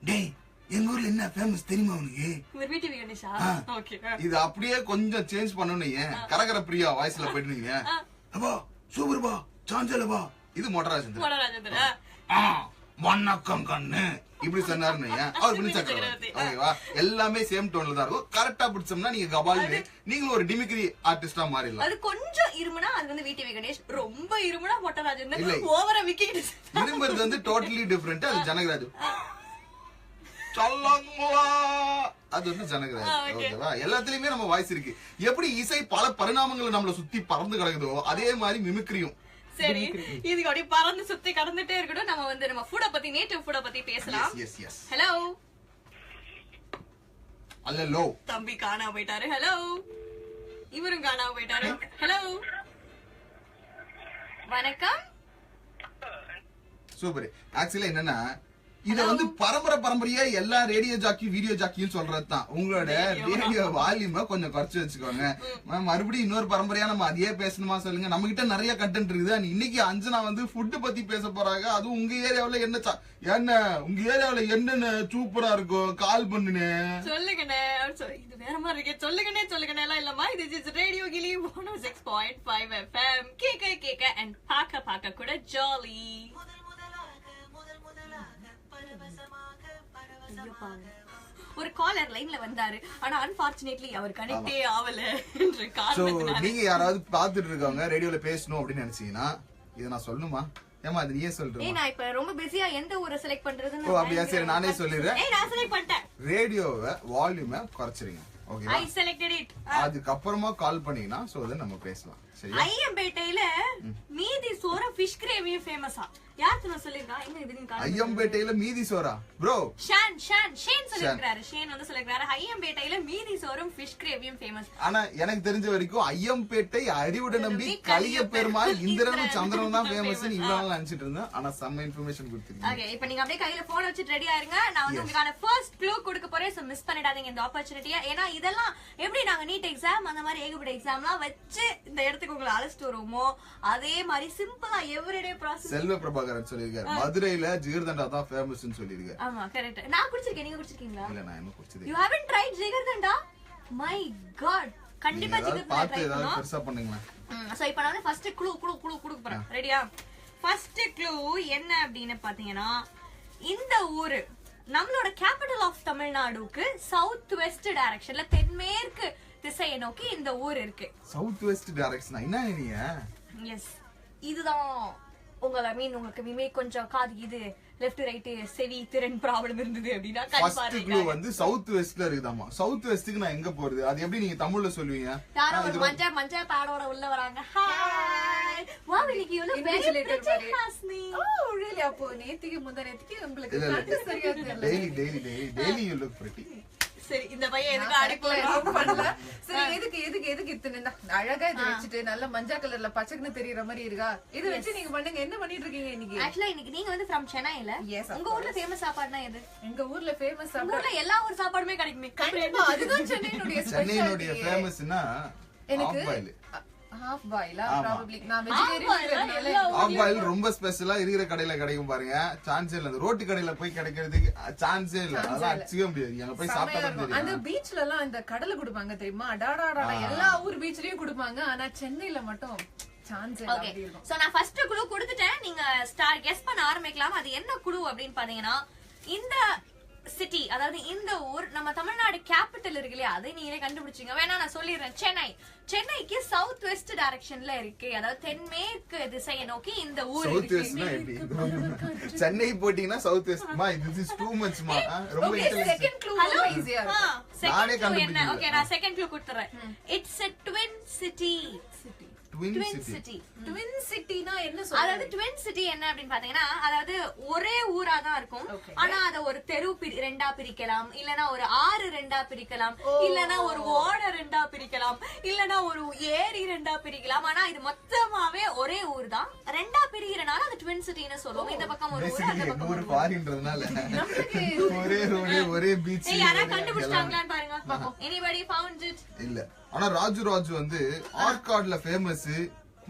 டேய் எங்க ஊர்ல என்ன ஃபேமஸ் தெரியுமா உனக்கு? இவர் வீட்டு கணேஷா. ஓகே. இது அப்படியே கொஞ்சம் சேஞ்ச் பண்ணனும். கரகர பிரியா வாய்ஸ்ல போயிடுவீங்க. அப்பா சூப்பர் பா சாஞ்சல பா. இது மொட்டராஜேந்திரன். மொட்டராஜேந்திரன் வணக்கம் கண்ணு இப்படி சொன்னாருன்னு அவர் பிடிச்ச ஓகேவா? எல்லாமே சேம் டோன்ல தான் இருக்கும். கரெக்டா பிடிச்சோம்னா நீங்க கபால்னு நீங்களும் ஒரு டிமிக்ரி ஆர்டிஸ்டா மாறிடலாம். அது கொஞ்சம் இருமுனா அது வந்து வீட்டு கணேஷ், ரொம்ப இருமுனா மொட்டராஜேந்திரன், ஓவரா விக்கெட். இரும்புறது வந்து டோட்டலி டிஃபரெண்ட். அது ஜனகராஜ் சொல்லங்களா, அது வந்து ஜனகராஜ். ஓகேவா? எல்லாத்துலயுமே நம்ம வாய்ஸ் இருக்கு. எப்படி இசை பல பரிணாமங்கள் நம்மள சுத்தி பறந்து கிடக்குதோ அதே மாதிரி மிமிக்ரியும். சரி, இதுக்கு அப்படியே பறந்து சுத்தி கடந்துட்டே இருக்கட்டும். நம்ம வந்து நம்ம ஃபுட பத்தி, நேட்டிவ் ஃபுட பத்தி பேசலாம். Hello hello. தம்பி காணாம போயிட்டாரு. ஹலோ. இவரும் காணாம போயிட்டாரு. ஹலோ வணக்கம். சூப்பர். ஆக்சுவலா என்னன்னா இத வந்து பரம்பரையா எல்லா ரேடியோ ஜாக்கி வீடியோ ஜாக்கியும் சொல்றதுதான். உங்களோட ரேடியோ வால்யூமை கொஞ்சம் குறைச்சு வச்சுக்கோங்க. மறுபடியும் இன்னொரு பரம்பரையா நம்ம அதையே பேசணுமா சொல்லுங்க. நம்ம கிட்ட நிறைய கண்டென்ட் இருக்குது. இன்னைக்கு அஞ்சனா வந்து ஃபுட் பத்தி பேச போறாங்க. அதுவும் உங்க ஏரியாவுல என்ன உங்க ஏரியாவுல என்னென்ன சூப்பரா இருக்கும் கால் பண்ணுனே சொல்லுங்கண்ணே. இது வேற மாதிரி இருக்கே. சொல்லுங்கண்ணே எல்லாம் இல்லம்மா. இது ரேடியோ கிளி 106.5 FM. கேக்க அண்ட் பாக்க கூட ஜாலி. ஒரு காலர் லைன்ல வந்தாரு. ஆனா அன்பார்ச்சுனேட்லி அவர் கனெக்டே ஆவல என்ற காரணத்தினால. நீங்க யாராவது பாத்துட்டு இருக்காங்க ரேடியோல பேசணும் அப்படின்னு நினைச்சீங்கன்னா இத நான் சொல்லுமா, ஏமா அது நீயே சொல்றேன். நான் இப்ப ரொம்ப பிஸியா எந்த ஊரை செலக்ட் பண்றதுன்னு. ஓ அப்படியா, சரி நானே சொல்லிடுறேன். நான் செலக்ட் பண்ணிட்டேன். ரேடியோவை வால்யூமை குறைச்சிருங்க. ஓகேவா? I selected it. அதுக்கப்புறமா கால் பண்ணீங்கன்னா சோ அதை நம்ம பேசலாம். சரியா? ஐயம்பேட்டையில மீதி சோற ஃபிஷ் கிரேவி ஃபேமஸா? யாருன்னு சொல்லிருக்கா? எங்க இதுன்னு கால். ஐயம்பேட்டையில மீதி சோறா ப்ரோ? ஷேன் சொல்லிருக்காரு. ஷேன் வந்து சொல்லிருக்காரு ஐயம்பேட்டையில மீதி சோறும் ஃபிஷ் கிரேவியும் ஃபேமஸ். ஆனா எனக்கு தெரிஞ்ச வரைக்கும் ஐயம்பேட்டை அறிவுட நம்பி கலிய பெருமாள் இந்திரனும் சந்திரனும் தான் ஃபேமஸ் இவ்வளவு நினைச்சிட்டு இருந்தேன். ஆனா செம்ம இன்ஃபர்மேஷன் கொடுத்துருக்கீங்க. ஓகே, இப்போ நீங்க அப்படியே கையில போன் வச்சிட்டு ரெடியா இருங்க. நான் வந்து உங்களுக்கான ஃபர்ஸ்ட் க்ளூ கொடுக்க போறேன். சோ மிஸ் பண்ணிடாதீங்க இந்த ஆப்பர்ச்சுனிட்டியை. ஏன்னா இதெல்லாம் எப்படி நாங்க நீட் எக்ஸாம் அந்த மாதிரி ஏகப்பட்ட எக்ஸாம்லாம் வச்சு இந்த இடத்துக்கு உங்களை அழைச்சிட்டு வருவோமோ அதே மாதிரி சிம்பிளா எவ்ரிடே ப்ராசஸ். செல்வ பிரபாகரன் சொல்லிருக்காரு மதுரையில ஜிகர்தண்டா தான் ஃபேமஸ்னு சொல்லிருக்காரு. ஆமா கரெக்ட். நான் குடிச்சிருக்கேன். நீங்க குடிச்சிருக்கீங்களா? இல்ல நான் இன்னும் குடிச்சதே. You haven't tried jigarthanda? My god, கண்டிப்பா ஜிகர்தண்டா ட்ரை பாத்து ஏதாவது பண்ணனும். பெருசா பண்ணுங்க. சோ இப்போ நான் ஃபர்ஸ்ட் க்ளூ கொடுக்க போறேன். ரெடியா? ஃபர்ஸ்ட் க்ளூ என்ன அப்படினு பாத்தீங்கன்னா இந்த ஊரு நம்மளோட கேபிட்டல் ஆஃப் தமிழ்நாடுக்கு சவுத் வெஸ்ட் டைரக்ஷன்ல தென்மேற்கு திசையை நோக்கி இந்த ஊர் இருக்கு. சவுத் வெஸ்ட் டைரக்ஷனா? என்ன நீங்க? எஸ், இதுதான் உங்களை உங்களுக்கு மிமே கொஞ்சம் காது இது லெஃப்ட் ரைட் செவி திறன் ப்ராப்ளம் இருந்தது அப்படின்னா ஃபர்ஸ்ட் க்ளூ வந்து சவுத் வெஸ்ட்ல இருக்குதாமா. சவுத் வெஸ்ட்க்கு நான் எங்க போறது? அது எப்படி நீங்க தமிழ்ல சொல்லுவீங்க? யாரோ ஒரு மஞ்ச பேடோட உள்ள வராங்க. ஹாய் வாவ், இன்னைக்கு you look very pretty Hasni. Oh, really? அப்போ நேத்திக்கு முந்தானேத்திக்கு உங்களுக்கு கண்டு சரியா தெரியல. Daily you look pretty. சரி, இந்த பையன் எதுக்கு எதுவும் பண்ணல. சரி, எதுக்கு இத்தனை அழகா இதை வச்சுட்டு நல்ல மஞ்சள் கலர்ல பச்சைக்குன்னு தெரியற மாதிரி இருக்கா? இது வச்சு நீங்க பண்ணுங்க. என்ன பண்ணிட்டு இருக்கீங்க இன்னைக்கு? ஆக்சுவலா இன்னைக்கு நீங்க வந்து ஃப்ரம் சென்னைல. Yes, of உங்க ஊர்ல ஃபேமஸ் சாப்பாடுனா எது? எங்க ஊர்ல ஃபேமஸ் உங்க ஊர்ல எல்லா ஊர் சாப்பாடுமே கிடைக்குமே. கண்டிப்பா அதுதான் சென்னையினுடைய சென்னையினுடைய ஸ்பெஷாலிட்டி. ஃபேமஸ்னா எனக்கு ஆஃப் பாயில். half boil ஆமா. probably நான் Half boil vegetarian. Half boil ரொம்ப ஸ்பெஷலா இருக்கிற கடையில கிடைக்கும் பாருங்க. சான்ஸே இல்ல. அந்த ரோட்டு கடையில போய் கிடைக்கிறதுக்கு சான்ஸே இல்ல. அதெல்லாம் அடிச்சுக்க முடியாது. அங்க போய் சாப்பிட்டா தான் அந்த தெரியும். பீச்ல எல்லாம் இந்த கடலை கொடுப்பாங்க தெரியுமா? அடாடாடா எல்லா ஊர் பீச்லயும் கொடுப்பாங்க. ஆனா சென்னையில மட்டும் சான்ஸ் இல்ல. ஓகே, அப்படி இருக்கும். சோ நான் ஃபர்ஸ்ட் க்ளூ கொடுத்துட்டேன். நீங்க ஸ்டார் கெஸ் பண்ண ஆரம்பிக்கலாம். அது என்ன க்ளூ அப்படினு பாத்தீங்கன்னா இந்த சிட்டி, அதாவது இந்த ஊர் நம்ம தமிழ்நாடு கேபிட்டல் இருக்கு இல்லையா, அதை நீங்களே கண்டுபிடிச்சீங்க. வேணா நான் சொல்லிடுறேன். சென்னைக்கு சவுத் வெஸ்ட் டைரக்ஷன்ல இருக்கு. அதாவது தென்மேற்கு திசையை நோக்கி இந்த ஊர் சவுத் இருக்கு. வெஸ்ட்னா எப்படி? சென்னை போட்டீங்கன்னா சவுத் வெஸ்ட்மா. this is too much மா. ரொம்ப Okay, இன்டெலிஜென்ட். second clue ஹலோ, ரொம்ப ஈஸியா இருக்கும். செகண்ட் நானே க்ளூ என்ன? கண்டுபிடிக்கிறேன். ஓகே, நான் செகண்ட் க்ளூ கொடுத்துறேன். It's a twin city. Twin Twin city. city. Twin சிட்டினா என்ன அதாவது சொல்றது? ட்வின் சிட்டி என்ன அப்படின்னு பாத்தீங்கன்னா, அதாவது ஒரே ஊரா தான் இருக்கும். Okay. ஆனா அத ஒரு தெரு ரெண்டா பிரிக்கலாம், இல்லனா ஒரு ஆறு ரெண்டா பிரிக்கலாம், இல்லனா ஒரு ஓடை ரெண்டா பிரிக்கலாம், இல்லனா ஒரு ஏரி ரெண்டா பிரிக்கலாம். ஆனா இது மொத்தமாவே ஒரே ஊர் தான். ரெண்டா பிரிக்கிறனால அது ட்வின் சிட்டின்னு சொல்லுவோம். இந்த பக்கம் ஒரு ஊர், Basically, அந்த எங்க பக்கம் ஊர் ஒரு ஊர். ஃபாரின்றதுனால ஒரே ரோடு ஒரே பீச். ஏய், யாரா கண்டுபிடிச்சாங்களான்னு பாருங்க பாப்போம். Anybody found it? இல்ல. ஆனா ராஜு வந்து ஆர்காட்ல ஃபேமஸ்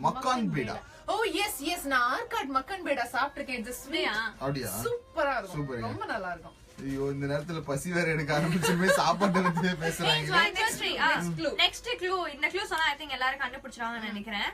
மக்கான் பீடா. ஓ எஸ் எஸ், நான் ஆர்காட் மக்கன் பேடா சாப்பிட்டிருக்கேன். இது அப்படியா? அப்படியா? சூப்பரா இருக்கும். சூப்பருங்க. ரொம்ப நல்லா இருக்கும். ஐயோ இந்த நேரத்துல பசி வேற எடுக்க ஆரம்பிச்சுமே சாப்பாட்டை பத்தி பேசுறாங்க. Next clue. இந்த க்ளூ சொன்னா ஐ திங்க் எல்லாரும் கண்டுபிடிச்சிருவாங்கன்னு நினைக்கிறேன்.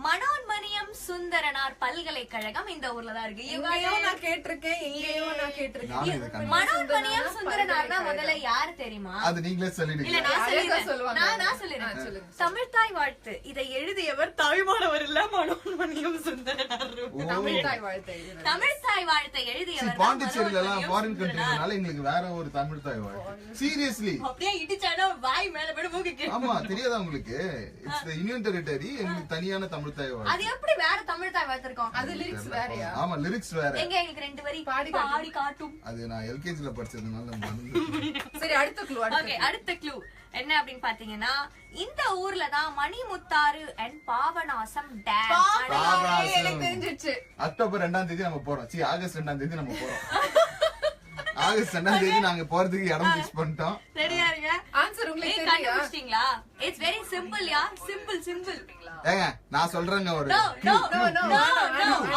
மனோன்மணியம் சுந்தரனார் பல்கலைக்கழகம் இந்த ஊர்ல தான் இருக்கு. எங்கேயோ நான் கேட்டிருக்கேன், எங்கேயோ நான் நானும் இதை கேட்டிருக்கேன். கண்டேன். மனோன்மணியம் சுந்தரனார்னா முதல்ல யாரு தெரியுமா? அது நீங்களே இல்ல சொல்லிடுங்க. நான் அழகா சொல்லிடுறேன். சொல்லுவாங்க. நான் சொல்லிடுறேன். சொல்லுங்க. தமிழ்தாய் வாழ்த்து இதை எழுதியவர் தாய்மானவர் இல்ல மனோன்மணியம் சுந்தரனார். தமிழ் தாய் வாழ்த்து எழுதுனது. தமிழ்தாய் வாழ்த்தை See, எழுதியவர் பாண்டிச்சேரியில எல்லாம் ஃபாரின் கண்ட்ரினால எங்களுக்கு வேற ஒரு தமிழ் தாய் வாழ்த்து. சீரியஸ்லி. அப்படியே இடிச்சானா வாய் மேல போய் மூக்கு. ஆமா தெரியாதா உங்களுக்கு? It's the union territory. எங்களுக்கு தனியான தமிழ் தாய் வாழ்த்து. அது எப்படி வேற தமிழ்தாய் வாழ்த்து இருக்கும்? அது லிரிக்ஸ் வேறயா? ஆமா லிரிக்ஸ் வேற. எங்க எங்களுக்கு ரெண்டு வரி பாடி பாடி காட்டும். அது நான் எல்கேஜில படிச்சதுனால மறந்து. சரி, அடுத்த க்ளூ. ஓகே, அடுத்த க்ளூ என்ன அப்படின்னு பாத்தீங்கன்னா, இந்த ஊர்ல தான் மணிமுத்தாறு அண்ட் பாபநாசம் டேம். பாபநாசம். எனக்கு தெரிஞ்சிச்சு. அக்டோபர் 2ஆம் தேதி நம்ம போறோம். ஆகஸ்ட் 2ஆம் தேதி நம்ம போறோம். ஆகஸ்ட் 2ஆம் தேதி நாங்க போறதுக்கு இடம் ஃபிக்ஸ் பண்ணிட்டோம். ரெடியா இருங்க. ஆன்சர் உங்களுக்கு ஏய், தெரியா? கண்டுபிடிச்சிட்டீங்களா? It's very simple yeah. Simple. ஏங்க நான் சொல்றேங்க ஒரு No. no.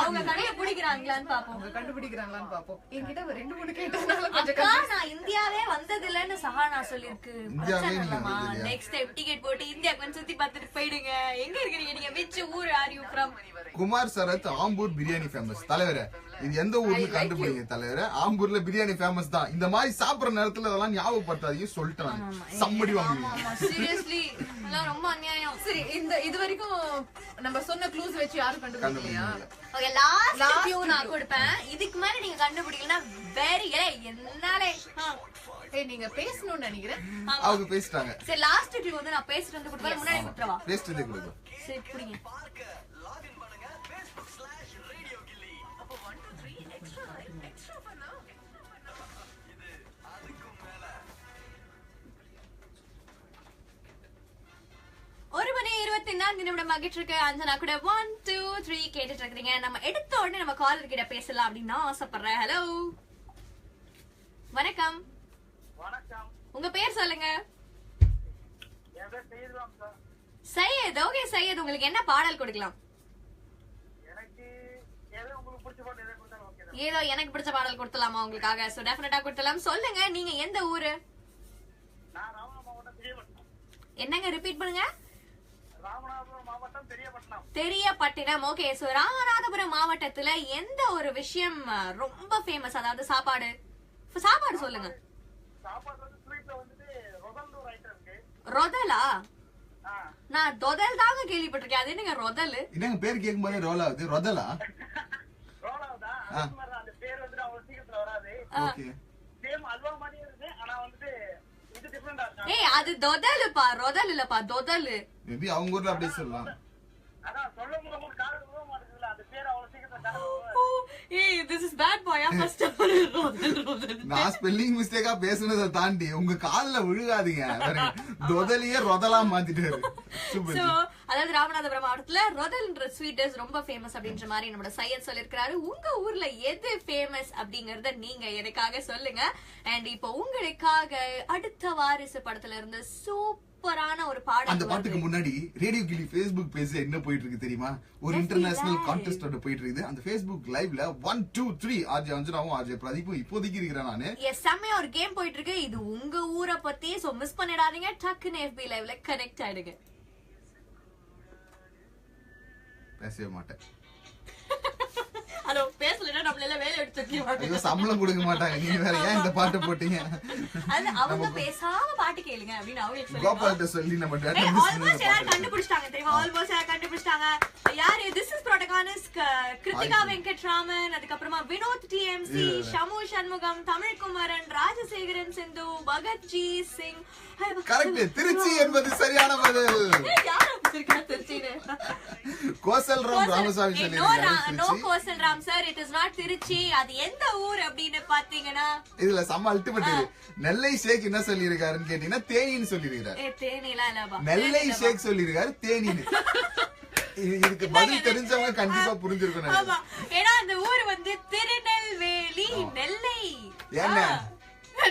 அவங்க கடையை பிடிக்கிறாங்களான்னு பாப்போம். அவங்க கண்டுபிடிக்கிறாங்களான்னு பாப்போம். என்கிட்ட ஒரு 2-3 கேட்டனால கொஞ்சம் அக்கா, நான் இந்தியாவே வந்ததில்லன்னு சஹானா சொல்லிருக்கு. இந்தியாவே நீங்க வந்ததில்லையா? நெக்ஸ்ட் டைம் டிக்கெட் போட்டு இந்தியாக்கு வந்து சுத்தி பார்த்துட்டு போயிடுங்க. எங்க இருக்கீங்க நீங்க? which ஊர் are you from? Kumar Sarath Ambur biryani famous. தலைவரே இது எந்த ஊர்னு கண்டுபிடிங்க தலைவரே. ஆம்பூர்ல பிரியாணி ஃபேமஸ் தான். இந்த மாதிரி சாப்பிடுற நேரத்துல அதெல்லாம் ஞாபகப்படுத்தாதீங்க சொல்லிட்டாங்க. சம்மடி வாங்குவீங்க. சீரியஸ்லி இதெல்லாம் ரொம்ப அநியாயம். சரி, இது வரைக்கும் வரைக்கும் நம்ம சொன்ன க்ளூஸ் வச்சு யாரும் கண்டுபிடிக்கலையா? ஓகே, லாஸ்ட் Last க்ளூ நான் clue. கொடுப்பேன். இதுக்கு மேல நீங்க கண்டுபிடிக்கலனா வெரி என்னாலே ஏய் நீங்க பேசணும்னு நினைக்கிறேன். அவங்க பேசிட்டாங்க. சரி, லாஸ்ட் க்ளூ வந்து நான் பேசிட்டு வந்து கொடுப்பேன். முன்னாடி விட்டுறவா? பேஸ்ட் இதே கொடுங்க. சரி, புடிங்க. லாகின் பண்ணுங்க facebook.com/radio gilly. அப்ப 1 2 3 extra பண்ணா இது அதுக்கும் மேல. 1:24 ஆகிட்டு இருக்கு. அஞ்சனா கூட 1 2 3 கேட்டுட்டு இருக்கீங்க. நம்ம எடுத்த உடனே நம்ம காலர் கிட்ட பேசலாம் அப்படின்னு நான் ஆசைப்படுறேன். ஹலோ, வணக்கம். வணக்கம், உங்க பேர் சொல்லுங்க. என் பேர் செய்யலாம் சார். சையத். ஓகே சையத், உங்களுக்கு என்ன பாடல் கொடுக்கலாம்? எனக்கு ஏதோ உங்களுக்கு பிடிச்ச பாட்டு எதை கொடுத்தாலும் ஓகே தான். ஏதோ எனக்கு பிடிச்ச பாடல் கொடுத்தலாமா உங்களுக்காக? சோ டெஃபினட்டா கொடுத்தலாம். சொல்லுங்க, நீங்க எந்த ஊரு? நான் ராமநாதபுரம் மாவட்டம் பெரியபட்டினம். என்னங்க ரிப்பீட் பண்ணுங்க. ராமநாதபுரம் மாவட்டம் பெரியபட்டினம். தெரியப்பட்டினம். ஓகே, சோ ராமநாதபுரம் மாவட்டத்துல எந்த ஒரு விஷயம் ரொம்ப ஃபேமஸ்? அதாவது சாப்பாடு சொல்லுங்க. சாப்பாடு வந்து ஸ்வீட்ல வந்துட்டு ரொதல்னு ஒரு ஐட்டம் இருக்கு. ரொதலா? ஆ, நான் தொதல் தாங்க கேள்விப்பட்டிருக்கேன். அது என்னங்க ரொதல்? என்னங்க பேர் கேட்கும் போதே ரோல் ஆகுது. ரொதலா? ரோலாவுதா? அது மாதிரி தான். அந்த பேர் வந்துட்டு அவ்வளவு சீக்கிரத்துல வராது. ஓகே. சேம் அல்வா மாதிரியே இருக்கு, ஆனா வந்துட்டு இது டிஃபரெண்டா இருக்கு. ஏய், அது தொதலுப்பா, ரொதல் இல்லப்பா, தொதலு. மேபி அவங்க ஊர்ல அப்படியே சொல்லலாம். அதான் சொல்ல முடியாம காரணம் விட மாட்டேங்குதுல்ல, அந்த பேர் அவ்வளவு சீக்கிரத்துல காரணம் ஏய், this is bad boy. First ரொதல். நான் ஸ்பெல்லிங் மிஸ்டேக்கா பேசுனதை தாண்டி உங்க கால்ல விழுகாதீங்க. தொதலியே ரொதலா மாத்திட்டாரு. சூப்பர். So, அதாவது ராமநாதபுரம் மாவட்டத்துல ரொதல்ன்ற ஸ்வீட் இஸ் ரொம்ப ஃபேமஸ் அப்படின்ற மாதிரி நம்மளோட சையத் சொல்லிருக்காரு. உங்க ஊர்ல எது ஃபேமஸ் அப்படிங்கறத நீங்க எனக்காக சொல்லுங்க. அண்ட் இப்போ உங்களுக்காக அடுத்த வாரிசு படத்துல இருந்து சூப்பரான ஒரு அந்த பாடல் பாட்டுக்கு முன்னாடி ரேடியோ கிளி Facebook பேஜ் என்ன போயிட்டு இருக்கு தெரியுமா? ஒரு இன்டர்நேஷனல் கான்டெஸ்ட் போயிட்டு இருக்குது. அந்த Facebook லைவ்ல 1 2 3 ஆர்ஜே அஞ்சனாவும் ஆர்ஜே பிரதீப்பும் இப்போதைக்கு இருக்கிறேன் நானு. செம்மையா ஒரு கேம் போயிட்டு இருக்கு. இது உங்க ஊரை பத்தி. சோ மிஸ் பண்ணிடாதீங்க. டக்குன்னு FB லைவ்ல கனெக்ட் ஆயிடுங்க. பேசவே மாட்டேன். ஹலோ, பேசலன்னா நம்மள எல்லாம் வேலை எடுத்து தூக்கிடுவாங்க. ஐயோ, சம்பளம் கொடுக்க மாட்டாங்க. நீங்க வேற ஏன் இந்த பாட்டு போட்டீங்க? அது அவங்க பேசாம பாட்டு கேளுங்க அப்படின்னு அவங்களுக்கு சொல்லுங்க. கோபால்கிட்ட சொல்லி நம்ம டேட்டா ஏய், மிஸ் almost எல்லாரும் கண்டுபிடிச்சிட்டாங்க தெரியுமா? Almost எல்லாரும் கண்டுபிடிச்சிட்டாங்க. யாரு? This is protagonist Kiruthika Venkatraman, அதுக்கப்புறமா வினோத் TMC, ஷமு சண்முகம், தமிழ்குமரன், ராஜசேகரன் சிந்து, பகத்ஜி சிங். கரெக்ட். திருச்சி என்பது சரியான பதில். யாரு வச்சிருக்கா திருச்சின்னு? கோசல்ராம் ராமசாமி நோ சொல்லிருக்காரு. Kosalram sir, it is not Trichy. அது எந்த ஊர் அப்படின்னு பாத்தீங்கன்னா, இதுல செம்ம அல்டிமேட். நெல்லை ஷேக் என்ன சொல்லிருக்காருன்னு கேட்டீங்கன்னா தேனின்னு சொல்லிருக்காரு. தேனிலாம் இல்லப்பா. நெல்லை ஷேக் சொல்லிருக்காரு தேனின்னு. இதுக்கு பதில் தெரிஞ்சவங்க கண்டிப்பா புரிஞ்சிருக்கணும். ஆமா, ஏன்னா அந்த ஊர் வந்து திருநெல்வேலி, நெல்லை. என்ன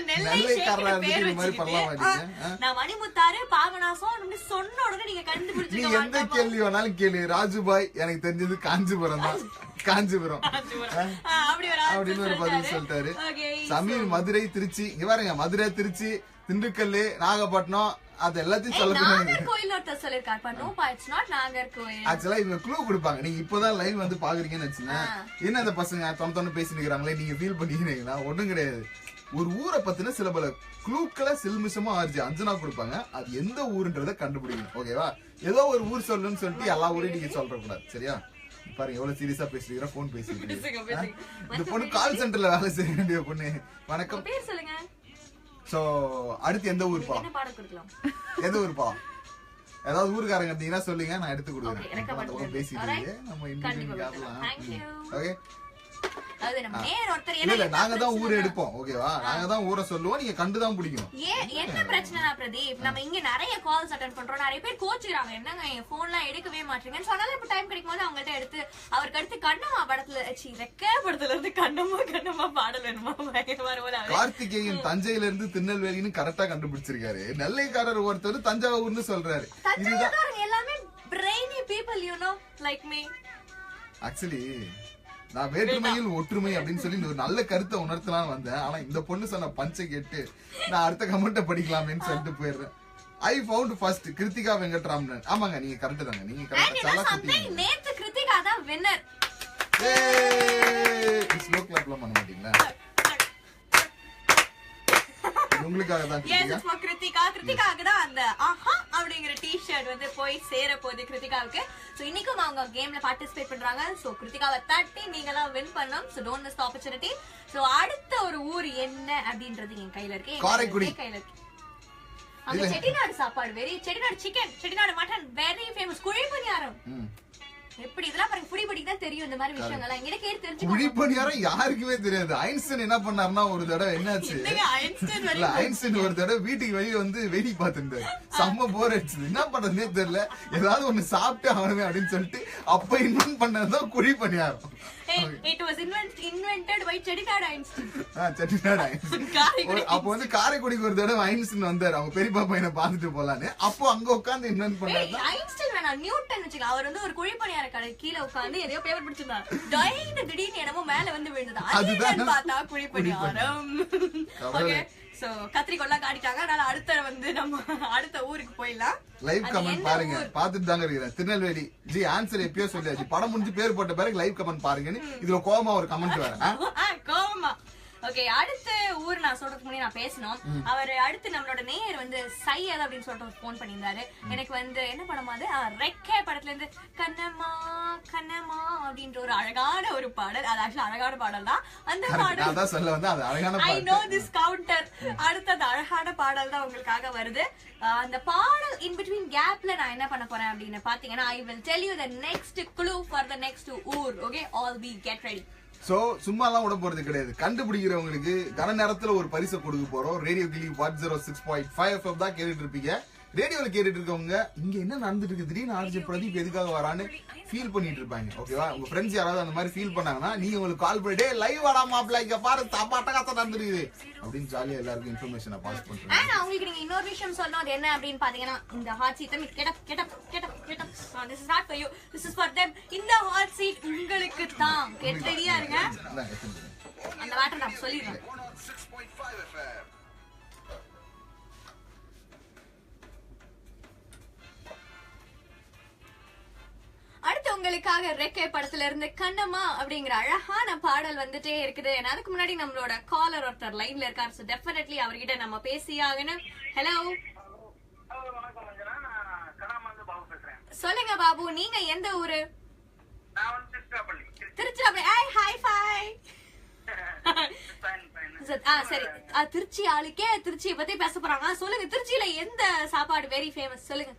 நெல்லை நெல்லைக்காரரா ஷேக்னு பேர் இருந்துட்டு இந்த மாதிரி பண்ணலாம் வச்சுக்கிட்டு, மாட்டீங்க? நான் மணிமுத்தாறு பாபநாசம் அப்படின்னு சொன்ன உடனே நீங்க நீ கண்டுபிடிச்சிருக்க எந்த மாட்டோமா? கேள்வி வேணாலும் கேளு. ராஜுபாய் எனக்கு தெரிஞ்சது காஞ்சிபுரம் தான். காஞ்சிபுரம் அப்படி ஒரு அப்படின்னு ஒரு பதில் சொல்லிட்டாரு. Okay, சமீர் மதுரை திருச்சி. இங்க பாருங்க, மதுரை திருச்சி திண்டுக்கல் நாகப்பட்டினம் அது எல்லாத்தையும் சொல்லக்கூடாது. நாகர்கோயில் ஒருத்தர் சொல்லிருக்காரு. But no, it's not Nagercoil. ஆக்சுவலா இவங்க க்ளூ கொடுப்பாங்க. நீங்க இப்பதான் லைவ் வந்து பாக்குறீங்கன்னு வச்சுங்க, என்ன அந்த பசங்க தொண்ணு பேசி நிக்கிறாங்களே நீங்க ஃபீல் பண்ணிக்கிறீங்களா? ஒண்ணும் கிடையாது. ஒரு ஊரை பத்தின சில பல க்ளூக்களை சில்மிஷமா ஆர்ஜி அஞ்சனா கொடுப்பாங்க. அது எந்த ஊருன்றத கண்டுபிடிக்கணும். ஓகேவா? ஏதோ ஒரு ஊர் சொல்லணும்னு சொல்லிட்டு எல்லா ஊரையும் நீங்க சொல்ற கூடாது. சரியா? பாருங்க எவ்வளவு சீரியஸா பேசுறீங்க. போன் பேசுறீங்க. இந்த பொண்ணு கால் சென்டர்ல வேலை செய்ய வேண்டிய பொண்ணு. வணக்கம். பேர் சொல்லுங்க. சோ அடுத்து எந்த ஊர் போலாம்? என்ன பாடம் கொடுக்கலாம்? எந்த ஊர் போலாம்? ஏதாவது ஊருக்காரங்க இருந்தீங்கன்னா சொல்லுங்க, நான் எடுத்து Okay, எனக்கு கொடுக்குறேன். பேசிட்டு நம்ம இண்டிவிஜுவல் கேட்கலாம். Thank you. ஓகே. அது நம்ம நேர் ஒருத்தர் இல்ல என்ன நாங்க தான் ஊர் எடுப்போம். ஓகேவா? நாங்க தான் ஊரை சொல்லுவோம். நீங்க கண்டுதான் பிடிக்கணும். என்ன பிரச்சனைனா பிரதீப், நம்ம இங்க நிறைய கால்ஸ் அட்டெண்ட் பண்றோம். நிறைய பேர் கோச்சுறாங்க, என்னங்க என் போன்லாம் எடுக்கவே மாட்டீங்கன்னு சொன்னாலும் இப்ப டைம் கிடைக்கும் போது அவங்கள்ட்ட எடுத்து அவருக்கு அடுத்து கண்ணம்மா படத்துல ரெக்க படத்துல இருந்து கண்ணம்மா பாடல் வேணுமா பயங்கரமா கார்த்திகேயன் தஞ்சையில இருந்து திருநெல்வேலின்னு கரெக்டா கண்டுபிடிச்சிருக்காரு. நெல்லைக்காரர் ஒருத்தர் தஞ்சாவூர்னு சொல்றாரு. இதுதான் தஞ்சாவூர் எல்லாமே brainy people, you know, like me. Actually நான் வேற்றுமையில் ஒற்றுமை அப்படின்னு சொல்லி ஒரு நல்ல கருத்தை உணர்த்தலாம் வந்தேன். ஆனா இந்த பொண்ணு சொன்ன பஞ்சை கேட்டு நான் அடுத்த கமெண்ட்டை படிக்கலாமேன்னு சொல்லிட்டு போயிடுறேன். I found first Krithika Venkatraman. ஆமாங்க, நீங்க கரெக்ட் தாங்க. நீங்க And correct. you know something, நேத்து கிருத்திகா தான் winner. ஸ்லோ கிளாப்லாம் பண்ண மாட்டீங்களா? உங்களுக்காக தான் Yes, Kiruthika. it's for Kritika. கிருத்திகாவுக்கு தான் அந்த ஆஹா அப்படிங்கிற டி-ஷர்ட் வந்து போய் சேர போகுது கிருத்திகாவுக்கு. சோ இன்னைக்கும் அவங்க கேம்ல பார்ட்டிசிபேட் பண்றாங்க. சோ கிருத்திகாவை தட்டி நீங்க எல்லாம் வின் பண்ணணும். So don't miss the opportunity. So அடுத்த ஒரு ஊர் என்ன அப்படின்றது என் கையில இருக்கு. காரைக்குடி. கையில இருக்கு. அங்க செட்டிநாடு சாப்பாடு Chettinad chicken, Chettinad mutton very famous. Kuzhipaniyaram எப்படி இதெல்லாம் பாருங்க, புடிபடிக்கு தான் தெரியும் இந்த மாதிரி விஷயங்கள்லாம். எங்கிட்ட கேட்டு தெரிஞ்சுக்கோங்க. குழிப்பணியாரம் யாருக்குமே தெரியாது. ஐன்ஸ்டைன் என்ன பண்ணாருன்னா ஒரு தடவை என்னாச்சு, ஐன்ஸ்டைன் ஒரு தடவை வீட்டுக்கு வெளியே வந்து வேடிக்கை பார்த்துருந்தாரு. செம்ம போர் அடிச்சது, என்ன பண்றதுன்னே தெரியல, ஏதாவது ஒண்ணு சாப்பிட்டு ஆகணுமே அப்படின்னு சொல்லிட்டு அப்ப இன்வென்ட் பண்ணதுதான் kuzhipaniyaram. It was invented by Chettinad Einstein. Chettinad Einstein. அப்ப வந்து காரைக்குடிக்கு ஒரு தடவை ஐன்ஸ்டைன் வந்தாரு, அவங்க பெரியப்பா பையனை பாத்துட்டு போலான்னு. அப்போ அங்க உட்கார்ந்து இன்வென்ட் பண்ணாரு. ஐன்ஸ்டைன் வேணாம், நியூட்டன் வச்சுக்கலாம். அவர் வந்து ஒரு குழிப்பணியார கடை கீழே உட்கார்ந்து எதையோ பேப்பர் பிடிச்சிருந்தாரு. திடீர்னு என்னமோ மேல வந்து விழுந்தது. அதுதான் பார்த்தா குழிப்பணியாரம். Okay, so கத்திரிக்கோல்லாம் காட்டிட்டாங்க. அதனால நம்ம அடுத்த ஊருக்கு போயிடலாம். லைவ் கமெண்ட் பாருங்க, பாத்துட்டு தாங்க இருக்கிறேன். திருநெல்வேலி ஜி ஆன்சர் எப்பயோ சொல்லியாச்சு. படம் முடிஞ்சு பேர் போட்ட பிறகு லைவ் கமெண்ட் பாருங்கன்னு இதுல கோவமா ஒரு கமெண்ட் வேற. கோவமா. ஓகே, அடுத்த ஊர் நான் சொல்றதுக்கு முன்னாடி நான் பேசணும். அவர் அடுத்து நம்மளோட நேயர் வந்து சையத் அப்படின்னு சொல்லிட்டு போன் பண்ணியிருந்தாரு. எனக்கு வந்து என்ன படமா அது, ரெக்கே படத்துல இருந்து கண்ணம்மா கண்ணம்மா அப்படின்ற ஒரு அழகான ஒரு பாடல். அது ஆக்சுவலா அழகான பாடல் தான். அந்த பாடல் சொல்ல வந்து அது அழகான ஐ நோ திஸ் கவுண்டர். அடுத்தது அழகான பாடல் தான் உங்களுக்காக வருது. அந்த பாடல் இன் பிட்வீன் கேப்ல நான் என்ன பண்ண போறேன் அப்படின்னு பாத்தீங்கன்னா, I will tell you the next clue for the next ஊர். Okay, all be get ready. So சும்மா எல்லாம் விட போறது கிடையாது. கண்டுபிடிக்கிறவங்களுக்கு கன நேரத்துல ஒரு பரிசை கொடுக்க போறோம். ரேடியோ கிளி 106.5 FM தான் கேட்டுட்டு இருப்பீங்க. ரேடியோல கேட்டுட்டு இருக்கவங்க இங்க என்ன நடந்துட்டு இருக்கு, திடீர்னு ஆர்ஜி பிரதீப் எதுக்காக வரான்னு ஃபீல் பண்ணிட்டு இருப்பாங்க. ஓகேவா, உங்க ஃப்ரெண்ட்ஸ் யாராவது அந்த மாதிரி ஃபீல் பண்ணாங்கன்னா நீங்க உங்களுக்கு கால் பண்ணிட்டு லைவ் வாடா மாப்ள இங்க பாரு தப்பாட்டகாத்த நடந்துருக்குது அப்படின்னு ஜாலியா எல்லாருக்கும் இன்ஃபர்மேஷனை பாஸ் பண்றேன். ஆனா உங்களுக்கு நீங்க இன்னொரு விஷயம் சொல்லணும். அது என்ன அப்படின்னு பாத்தீங்கன்னா, இந்த hot seat this is not for you, this is for them. இந்த ஹாட் சீட் உங்களுக்கு தான். கெட் ரெடியா இருங்க. அந்த வாட்டர் நான் சொல்லிடுறேன். 106.5 FM. அடுத்து உங்களுக்காக ரெக்கே படத்துல இருந்து கண்ணம்மா அப்படிங்கிற அழகான பாடல் வந்துட்டே இருக்குது. அதுக்கு முன்னாடி நம்மளோட காலர் ஒருத்தர் லைன்ல இருக்காரு. சோ டெஃபினெட்லி அவர்கிட்ட நம்ம பேசியாகணும். ஹலோ, வணக்கம் ரஞ்சனா, நான் கடாமந்து பாபு பேசுறேன். சொல்லுங்க பாபு, நீங்க எந்த ஊரு? நான் வந்து திருச்சிராப்பள்ளி. திருச்சிராப்பள்ளி. ஏய் ஹை ஃபை. சரி, திருச்சி ஆளுக்கே திருச்சியை பத்தி பேச போறாங்க. சொல்லுங்க, திருச்சியில எந்த சாப்பாடு வெரி ஃபேமஸ் சொல்லுங்க.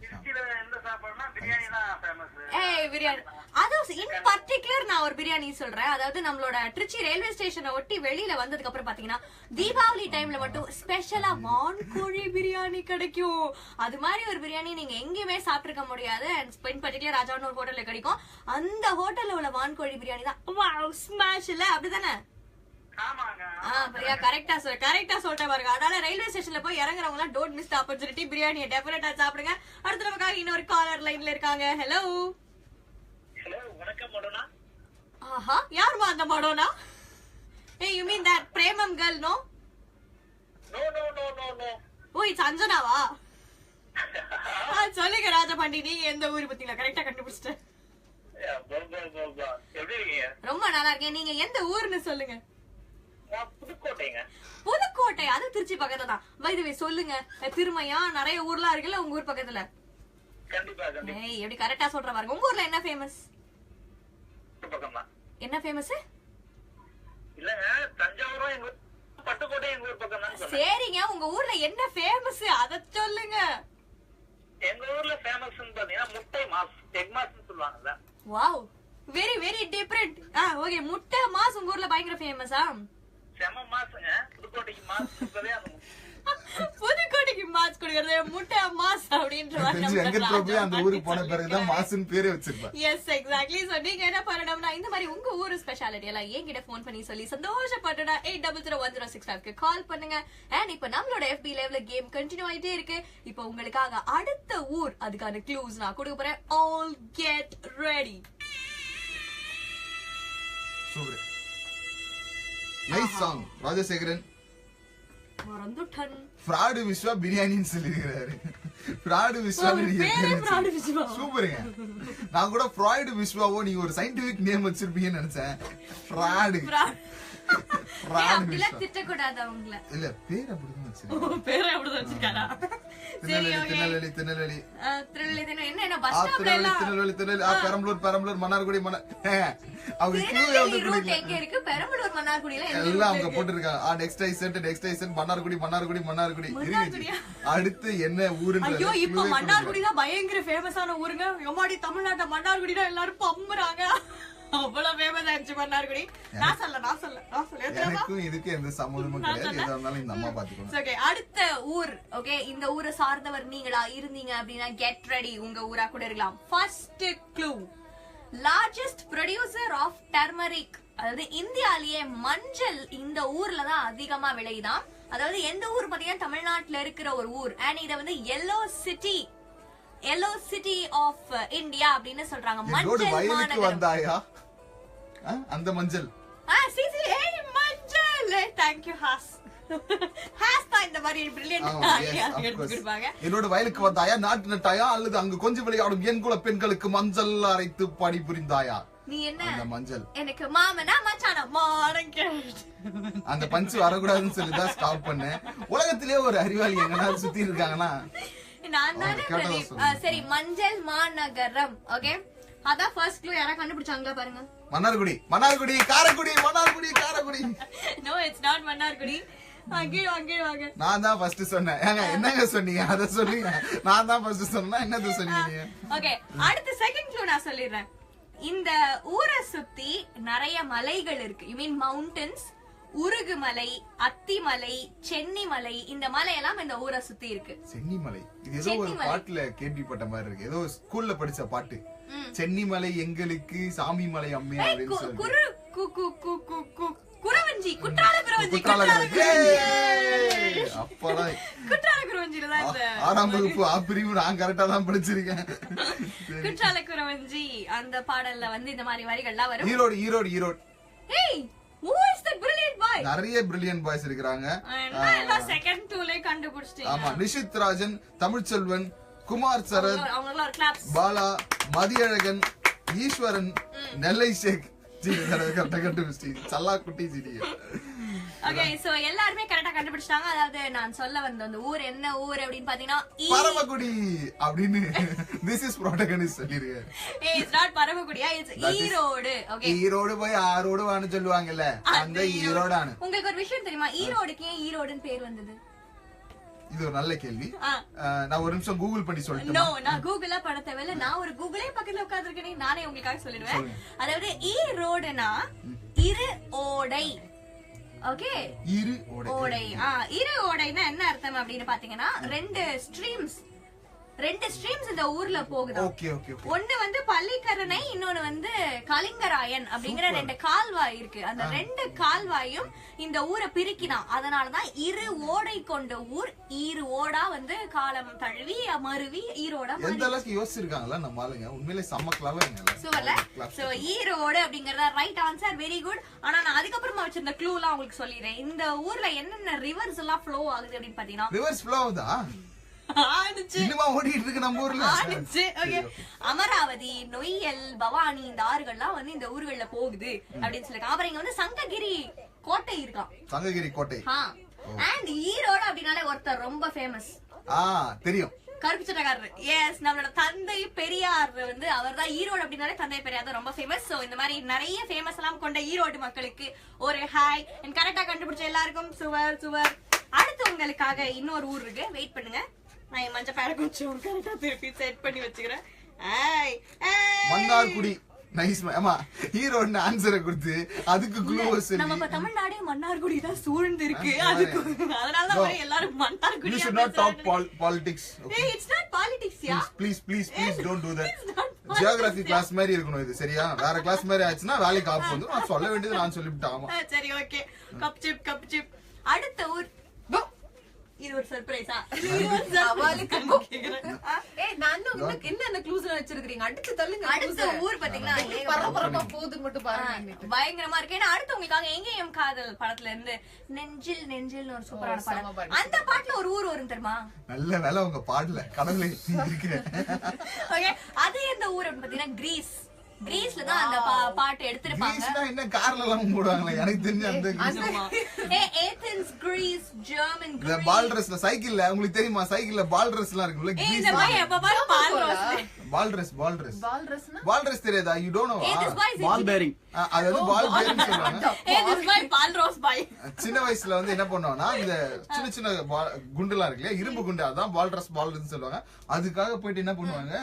திருச்சியில எந்த சாப்பாடுனா பிரியாணி தான் ஃபேமஸ். ஏய் பிரியாணி. அதாவது இன் பர்டிகுலர் நான் ஒரு பிரியாணி சொல்றேன். அதாவது நம்மளோட திருச்சி ரயில்வே ஸ்டேஷனை ஒட்டி வெளியில வந்ததுக்கு அப்புறம் பாத்தீங்கன்னா, தீபாவளி டைம்ல மட்டும் ஸ்பெஷலா வான்கோழி பிரியாணி கிடைக்கும். அது மாதிரி ஒரு பிரியாணி நீங்க எங்கேயுமே சாப்பிட்டிருக்க முடியாது. அண்ட் இன் பர்டிகுலர் ராஜான்னு ஒரு ஹோட்டல்ல கிடைக்கும். அந்த ஹோட்டல்ல உள்ள வான்கோழி பிரியாணி தான் ஸ்மாஷ் இல்ல, அப்படிதானே? கரெக்டா சொல்லிட்டேன் பாருங்க. அதனால ரயில்வே ஸ்டேஷன்ல போய் இறங்குறவங்க எல்லாம் டோன்ட் மிஸ் தி ஆப்பர்ச்சுனிட்டி. பிரியாணியை டெஃபினட்டா சாப்பிடுங்க. அடுத்து நமக்காக இன்னொரு காலர் லைன்ல இருக்காங்க. ஹலோ. ஹலோ, வணக்கம் மடோனா. ஆஹா, யாருமா அந்த மடோனா? ஏய், you mean that Premam girl? No no. Oh, it's அஞ்சனாவா? சொல்லுங்க ராஜபாண்டி, நீங்க எந்த ஊரு பத்திங்களா? கரெக்டா கண்டுபிடிச்சிட்டேன். எப்படி இருக்கீங்க? ரொம்ப நல்லா இருக்கேன். நீங்க எந்த ஊர்னு சொல்லுங்க. புதுக்கோட்டைங்க. புதுக்கோட்டை, அது திருச்சி பக்கத்துல தான். பை தி வே சொல்லுங்க, திருமையா நிறைய ஊர்லாம் இருக்குல்ல உங்க ஊர் பக்கத்துல? கண்டிப்பா. ஏய், எப்படி கரெக்டா சொல்ற பாருங்க. உங்க ஊர்ல என்ன ஃபேமஸ்? பக்கம் தான். என்ன ஃபேமஸ்? இல்லங்க, தஞ்சாவூரும் எங்க பட்டுக்கோட்டை எங்க ஊர் பக்கம் தான். சரிங்க, உங்க ஊர்ல என்ன ஃபேமஸ் அத சொல்லுங்க. எங்க ஊர்ல ஃபேமஸ் பாத்தீங்கன்னா முட்டை மாஸ், எக் மாஸ்னு சொல்லுவாங்கல்ல. Wow, very very different. Okay, முட்டை மாஸ் உங்க ஊர்ல பயங்கர ஃபேமஸா? செம மாசுங்க. புதுக்கோட்டைக்கு மாஸ் கொடுக்கறதே அந்த புதுக்கோட்டைக்கு மாஸ் கொடுக்கறது முட்டை மாஸ் அப்படின்ற அந்த ஊருக்கு போன பிறகுதான் மாஸ்னு பேரே வச்சிருப்பாங்க. S, exactly. சோ நீங்க என்ன பண்ணணும்னா, இந்த மாதிரி உங்க ஊரு ஸ்பெஷாலிட்டி எல்லாம் என்கிட்ட போன் பண்ணி சொல்லி சந்தோஷப்பட்டுனா 800106 கால் பண்ணுங்க. அண்ட் இப்ப நம்மளோட FB லைவ்ல கேம் கண்டினியூ ஆயிட்டே இருக்கு. இப்ப உங்களுக்காக அடுத்த ஊர், அதுக்கான க்ளூஸ் நான் கொடுக்க போறேன். All get ready. Super, nice song. Rajasekaran மறந்துட்டன். ஃப்ராடு விஸ்வா பிரியாணின்னு சொல்லிருக்காரு. ஃப்ராடு விஸ்வா சூப்பருங்க. நான் கூட ஃப்ராய்டு விஸ்வாவோ நீங்க ஒரு சயின்டிபிக் நேம் வச்சிருப்பீங்கன்னு நினைச்சேன். ஃப்ராடு அப்படிலாம் திட்டக்கூடாது அவங்கள. இல்ல பேர் அப்படிதான் வச்சிருக்கேன். பேரை அப்படிதான் வச்சிருக்காரா? சரி, ஓகே. திருநெல்வேலி திருநெல்வேலி என்ன பஸ் ஸ்டாப்ல எல்லாம் திருநெல்வேலி பெரம்பலூர் மன்னார்குடி அவங்க திருநெல்வேலி ரூட் எங்க இருக்கு? பெரம்பலூர் மன்னார்குடியில எல்லாம் அவங்க போட்டுருக்காங்க. நெக்ஸ்ட் ஐசன்ட் மன்னார்குடி இருங்க. அடுத்து என்ன ஊருன்னு ஐயோ, இப்ப மன்னார்குடி தான் பயங்கர ஃபேமஸான ஊருங்க. எம்மாடி தமிழ்நாட்டுல மன்னார்குடி தான் எல்லாரும் பம்புறாங்க. அவ்வளவு ஃபேமஸ் ஆயிடுச்சு மன்னார்குடி. நான் சொல்ல எனக்கும் இதுக்கு எந்த சம்மந்தமும் கிடையாது. எதா இருந்தாலும் இந்த அம்மா பாத்துக்கணும். ஓகே, அடுத்த ஊர். ஓகே, இந்த ஊரை சார்ந்தவர் நீங்களா இருந்தீங்க அப்படின்னா கெட் ரெடி, உங்க ஊரா கூட இருக்கலாம். First clue, largest producer of turmeric. அதாவது இந்தியாலேயே மஞ்சள் இந்த ஊர்ல தான் அதிகமா விளையுதாம். அதாவது எந்த ஊர் பாத்தீங்கன்னா தமிழ்நாட்டுல இருக்கிற ஒரு ஊர். அண்ட் இத வந்து yellow city ஆஃப் இந்தியா அப்படின்னு சொல்றாங்க. மஞ்சள் வயலுக்கு வந்தாயா அந்த மஞ்சள். மஞ்சள். Thank you has. ஹாஸ் தான் இந்த மாதிரி பிரில்லியன்ட் ஐடியா எடுத்து கொடுப்பாங்க. என்னோட வயலுக்கு வந்தாயா, நாட்டு நட்டாயா, அல்லது அங்கு கொஞ்சம் விளையாடும் என் குல பெண்களுக்கு மஞ்சள் அரைத்து பணி புரிந்தாயா? நீ என்ன அந்த மஞ்சள் எனக்கு மாமனா மச்சானா மாறங்க. அந்த பஞ்சு வரக்கூடாதுன்னு சொல்லிதான் ஸ்டாப் பண்ணேன். உலகத்திலே ஒரு அறிவாளி எங்கன்னா சுத்தி இருக்காங்கன்னா நான் தானே பிரதீப். சரி, மஞ்சள் மாநகரம். ஓகே, அதான் ஃபர்ஸ்ட் க்ளூ. யாரா கண்டுபிடிச்சாங்களா பாருங்க. Mannargudi Karaikudi. No, it's not Mannargudi. அங்கே வாங்க. நான் தான் ஃபர்ஸ்ட் சொன்னேன். என்னங்க சொன்னீங்க? அத சொல்லுங்க. நான் தான் ஃபர்ஸ்ட் சொன்னா என்னது சொன்னீங்க? ஓகே, அடுத்த செகண்ட் க்ளூ நான் சொல்லிடுறேன். இந்த ஊரை சுத்தி நிறைய மலைகள் இருக்கு. You mean mountains. Urugumalai, Athimalai, Chennimalai, இந்த மலையெல்லாம் இந்த ஊரை சுத்தி இருக்கு. சென்னிமலை இது ஏதோ ஒரு பாட்டுல கேள்விப்பட்ட மாதிரி இருக்கு. ஏதோ ஸ்கூல்ல படிச்ச பாட்டு. சென்னிமலை எங்களுக்கு சாமி மலை அம்மே அப்படின்னு சொல்லி குறவஞ்சி, குற்றால குறவஞ்சி. அப்படா குற்றால குறவஞ்சில தான் இந்த 6ஆம் வகுப்பு பிரிவு நான் கரெக்டா தான் படிச்சிருக்கேன். குற்றால குறவஞ்சி அந்த பாடல்ல வந்து இந்த மாதிரி வரிகள்லாம் வரும். ஈரோடு. ஏய், who is that brilliant boy? நிறைய பிரில்லியன்ட் பாய்ஸ் இருக்காங்க. எல்லாம் செகண்ட் டூலே கண்டுபிடிச்சிட்டீங்க. ஆமா, நிஷித் ராஜன், தமிழ்ச்செல்வன், குமார் சரத், அவங்கள ஒரு கிளாப்ஸ். பாலா, மதியழகன், ஈஸ்வரன், நெல்லை ஷேக். ஓகே, சோ எல்லாருமே கரெக்ட்டா கண்டுபிடிச்சாங்க. அதாவது நான் சொல்ல வந்த அந்த ஊர் என்ன ஊர் அப்படின்னு பாத்தீங்கன்னா பரமக்குடி அப்படின்னு this is protagonist சொல்லிருக்காரு. இட்ஸ் நாட் பரமக்குடியா, இட்ஸ் ஈரோடு. ஓகே, ஈரோடு போய் ஆரோடு வான்னு சொல்லுவாங்கல்ல, அந்த ஈரோடானு. உங்களுக்கு ஒரு விஷயம் தெரியுமா? ஈரோடுக்கு ஏன் ஈரோடுன்னு பேர் வந்தது? இது ஒரு நல்ல கேள்வி. நான் ஒரு நிமிஷம் கூகுள் பண்ணி சொல்லிட்டேன். நோ, நான் கூகுளா பண்ண தேவையில்ல. நான் ஒரு கூகுளே பக்கத்துல உட்கார்ந்திருக்கேன். நானே உங்களுக்காக சொல்லிடுவேன். அதாவது ஈரோடுனா இரு ஓடை. ஓகே, இரு ஓடை. இரு ஓடைனா என்ன அர்த்தம் அப்படின்னு பாத்தீங்கன்னா ரெண்டு ஸ்ட்ரீம்ஸ் இந்த ஊர்ல போகுது. ஒண்ணு வந்து பள்ளிக்கரணை, இன்னொன்னு வந்து கலிங்கராயன் அப்படிங்கிற 2 கால்வாய் இருக்கு. அந்த 2 கால்வாயும் இந்த ஊரை பிரிக்கிதான். அதனாலதான் இரு ஓடை கொண்ட ஊர் ஈரு ஓடா வந்து காலம் தழுவி மருவி ஈரோடா. எந்த அளவுக்கு யோசிச்சிருக்காங்களா நம்ம ஆளுங்க, உண்மையிலே சம்மக்கலாவே. சோ ஈரோடு அப்படிங்கறத ரைட் ஆன்சர். Very good. ஆனா நான் அதுக்கப்புறமா வச்சிருந்த க்ளூ எல்லாம் உங்களுக்கு சொல்லிடுறேன். இந்த ஊர்ல என்னென்ன ரிவர்ஸ் எல்லாம் ஃப்ளோ ஆகுது அப்படின்னு பாத்தீங்கன்னா, ரிவர்ஸ் ஃப்ளோ ஆகுதா? அமராவதி, நொய்யல், பவானி இந்த ஆறுகள்லாம் வந்து இந்த ஊர்கள்ல போகுது அப்படின்னு சொல்லிருக்காங்க. அப்புறம் இங்க வந்து சங்ககிரி கோட்டை இருக்கான். சங்ககிரி கோட்டை. அண்ட் ஈரோடு அப்படின்னாலே ஒருத்தர் ரொம்ப ஃபேமஸ். தெரியும், கருப்பு சட்டக்காரர். எஸ், நம்மளோட தந்தை பெரியார் வந்து அவர் தான். ஈரோடு அப்படின்னாலே தந்தை பெரியார் தான் ரொம்ப ஃபேமஸ். சோ இந்த மாதிரி நிறைய ஃபேமஸ் எல்லாம் கொண்ட ஈரோடு மக்களுக்கு ஒரு ஹாய். கரெக்டா கண்டுபிடிச்ச எல்லாருக்கும் சுவர். அடுத்து உங்களுக்காக இன்னொரு ஊர் இருக்கு, வெயிட் பண்ணுங்க. நான் என் மஞ்சள் பேர கொஞ்சம் கரெக்டா திருப்பி செட் பண்ணி வச்சுக்கிறேன். மன்னார்குடி. நைஸ். ஆமா, ஈரோடு ஆன்சரை கொடுத்து அதுக்கு க்ளூஸ். நம்ம தமிழ்நாடே மன்னார்குடி தான் சூழ்ந்து இருக்கு. அதுக்கு அதனால தான் எல்லாரும் Mannargudi. You should not talk politics. Hey, it's not politics, yeah. Please don't do that. Geography class மாதிரி இருக்கணும் இது, சரியா? வேற கிளாஸ் மாதிரி ஆச்சுன்னா வேலைக்கு ஆஃப் வந்து நான் சொல்ல வேண்டியது நான் சொல்லிவிட்டாமா. சரி, ஓகே. Cup chip. அடுத்த ஊர். இது ஒரு சர்ப்ரைஸா? என்ன க்ளூஸ் வச்சிருக்கீங்க? அடிச்சு தள்ளுங்க. அடுத்த ஊர் பாத்தீங்கன்னா பரபரப்பா போகுது மட்டும் பாருங்க. பயங்கரமா இருக்கு. ஏன்னா அடுத்து உங்களுக்காக எங்கேயும் காதல் படத்துல இருந்து நெஞ்சில் ஒரு சூப்பரான படம். அந்த பாட்டுல ஒரு ஊர் வரும் தெரியுமா? நல்ல வேலை உங்க பாடல கடவுளே இருக்கு. ஓகே, அது எந்த ஊர் அப்படின்னு பாத்தீங்கன்னா கிரீஸ். கிரீஸ்ல தான் அந்த பாட்டு எடுத்திருப்பாங்க. கிரீஸ்னா என்ன கார்ல எல்லாம் போடுவாங்களே எனக்கு தெரிஞ்ச அந்த ஏதென்ஸ், கிரீஸ், ஜெர்மன், இந்த பால் ட்ரெஸ்ல சைக்கிள்ல உங்களுக்கு தெரியுமா சைக்கிள்ல பால் ட்ரெஸ் எல்லாம் இருக்குல்ல இந்த கிரீஸ் மாதிரி எப்ப பாரு பால் ரோஸ். பால் ட்ரெஸ் பால்ரஸ்னா பால் ட்ரெஸ் தெரியாதா you don't know ball bearing. அது வந்து பால் பேரிங் சொல்றாங்க. this boy ball rose boy. சின்ன வயசுல வந்து என்ன பண்ணுவாங்கன்னா இந்த சின்ன சின்ன குண்டுலாம் இருக்கு இல்லையா இரும்பு குண்டு அதான் பால் ட்ரெஸ் பால் சொல்லுவாங்க. அதுக்காக போயிட்டு என்ன பண்ணுவாங்க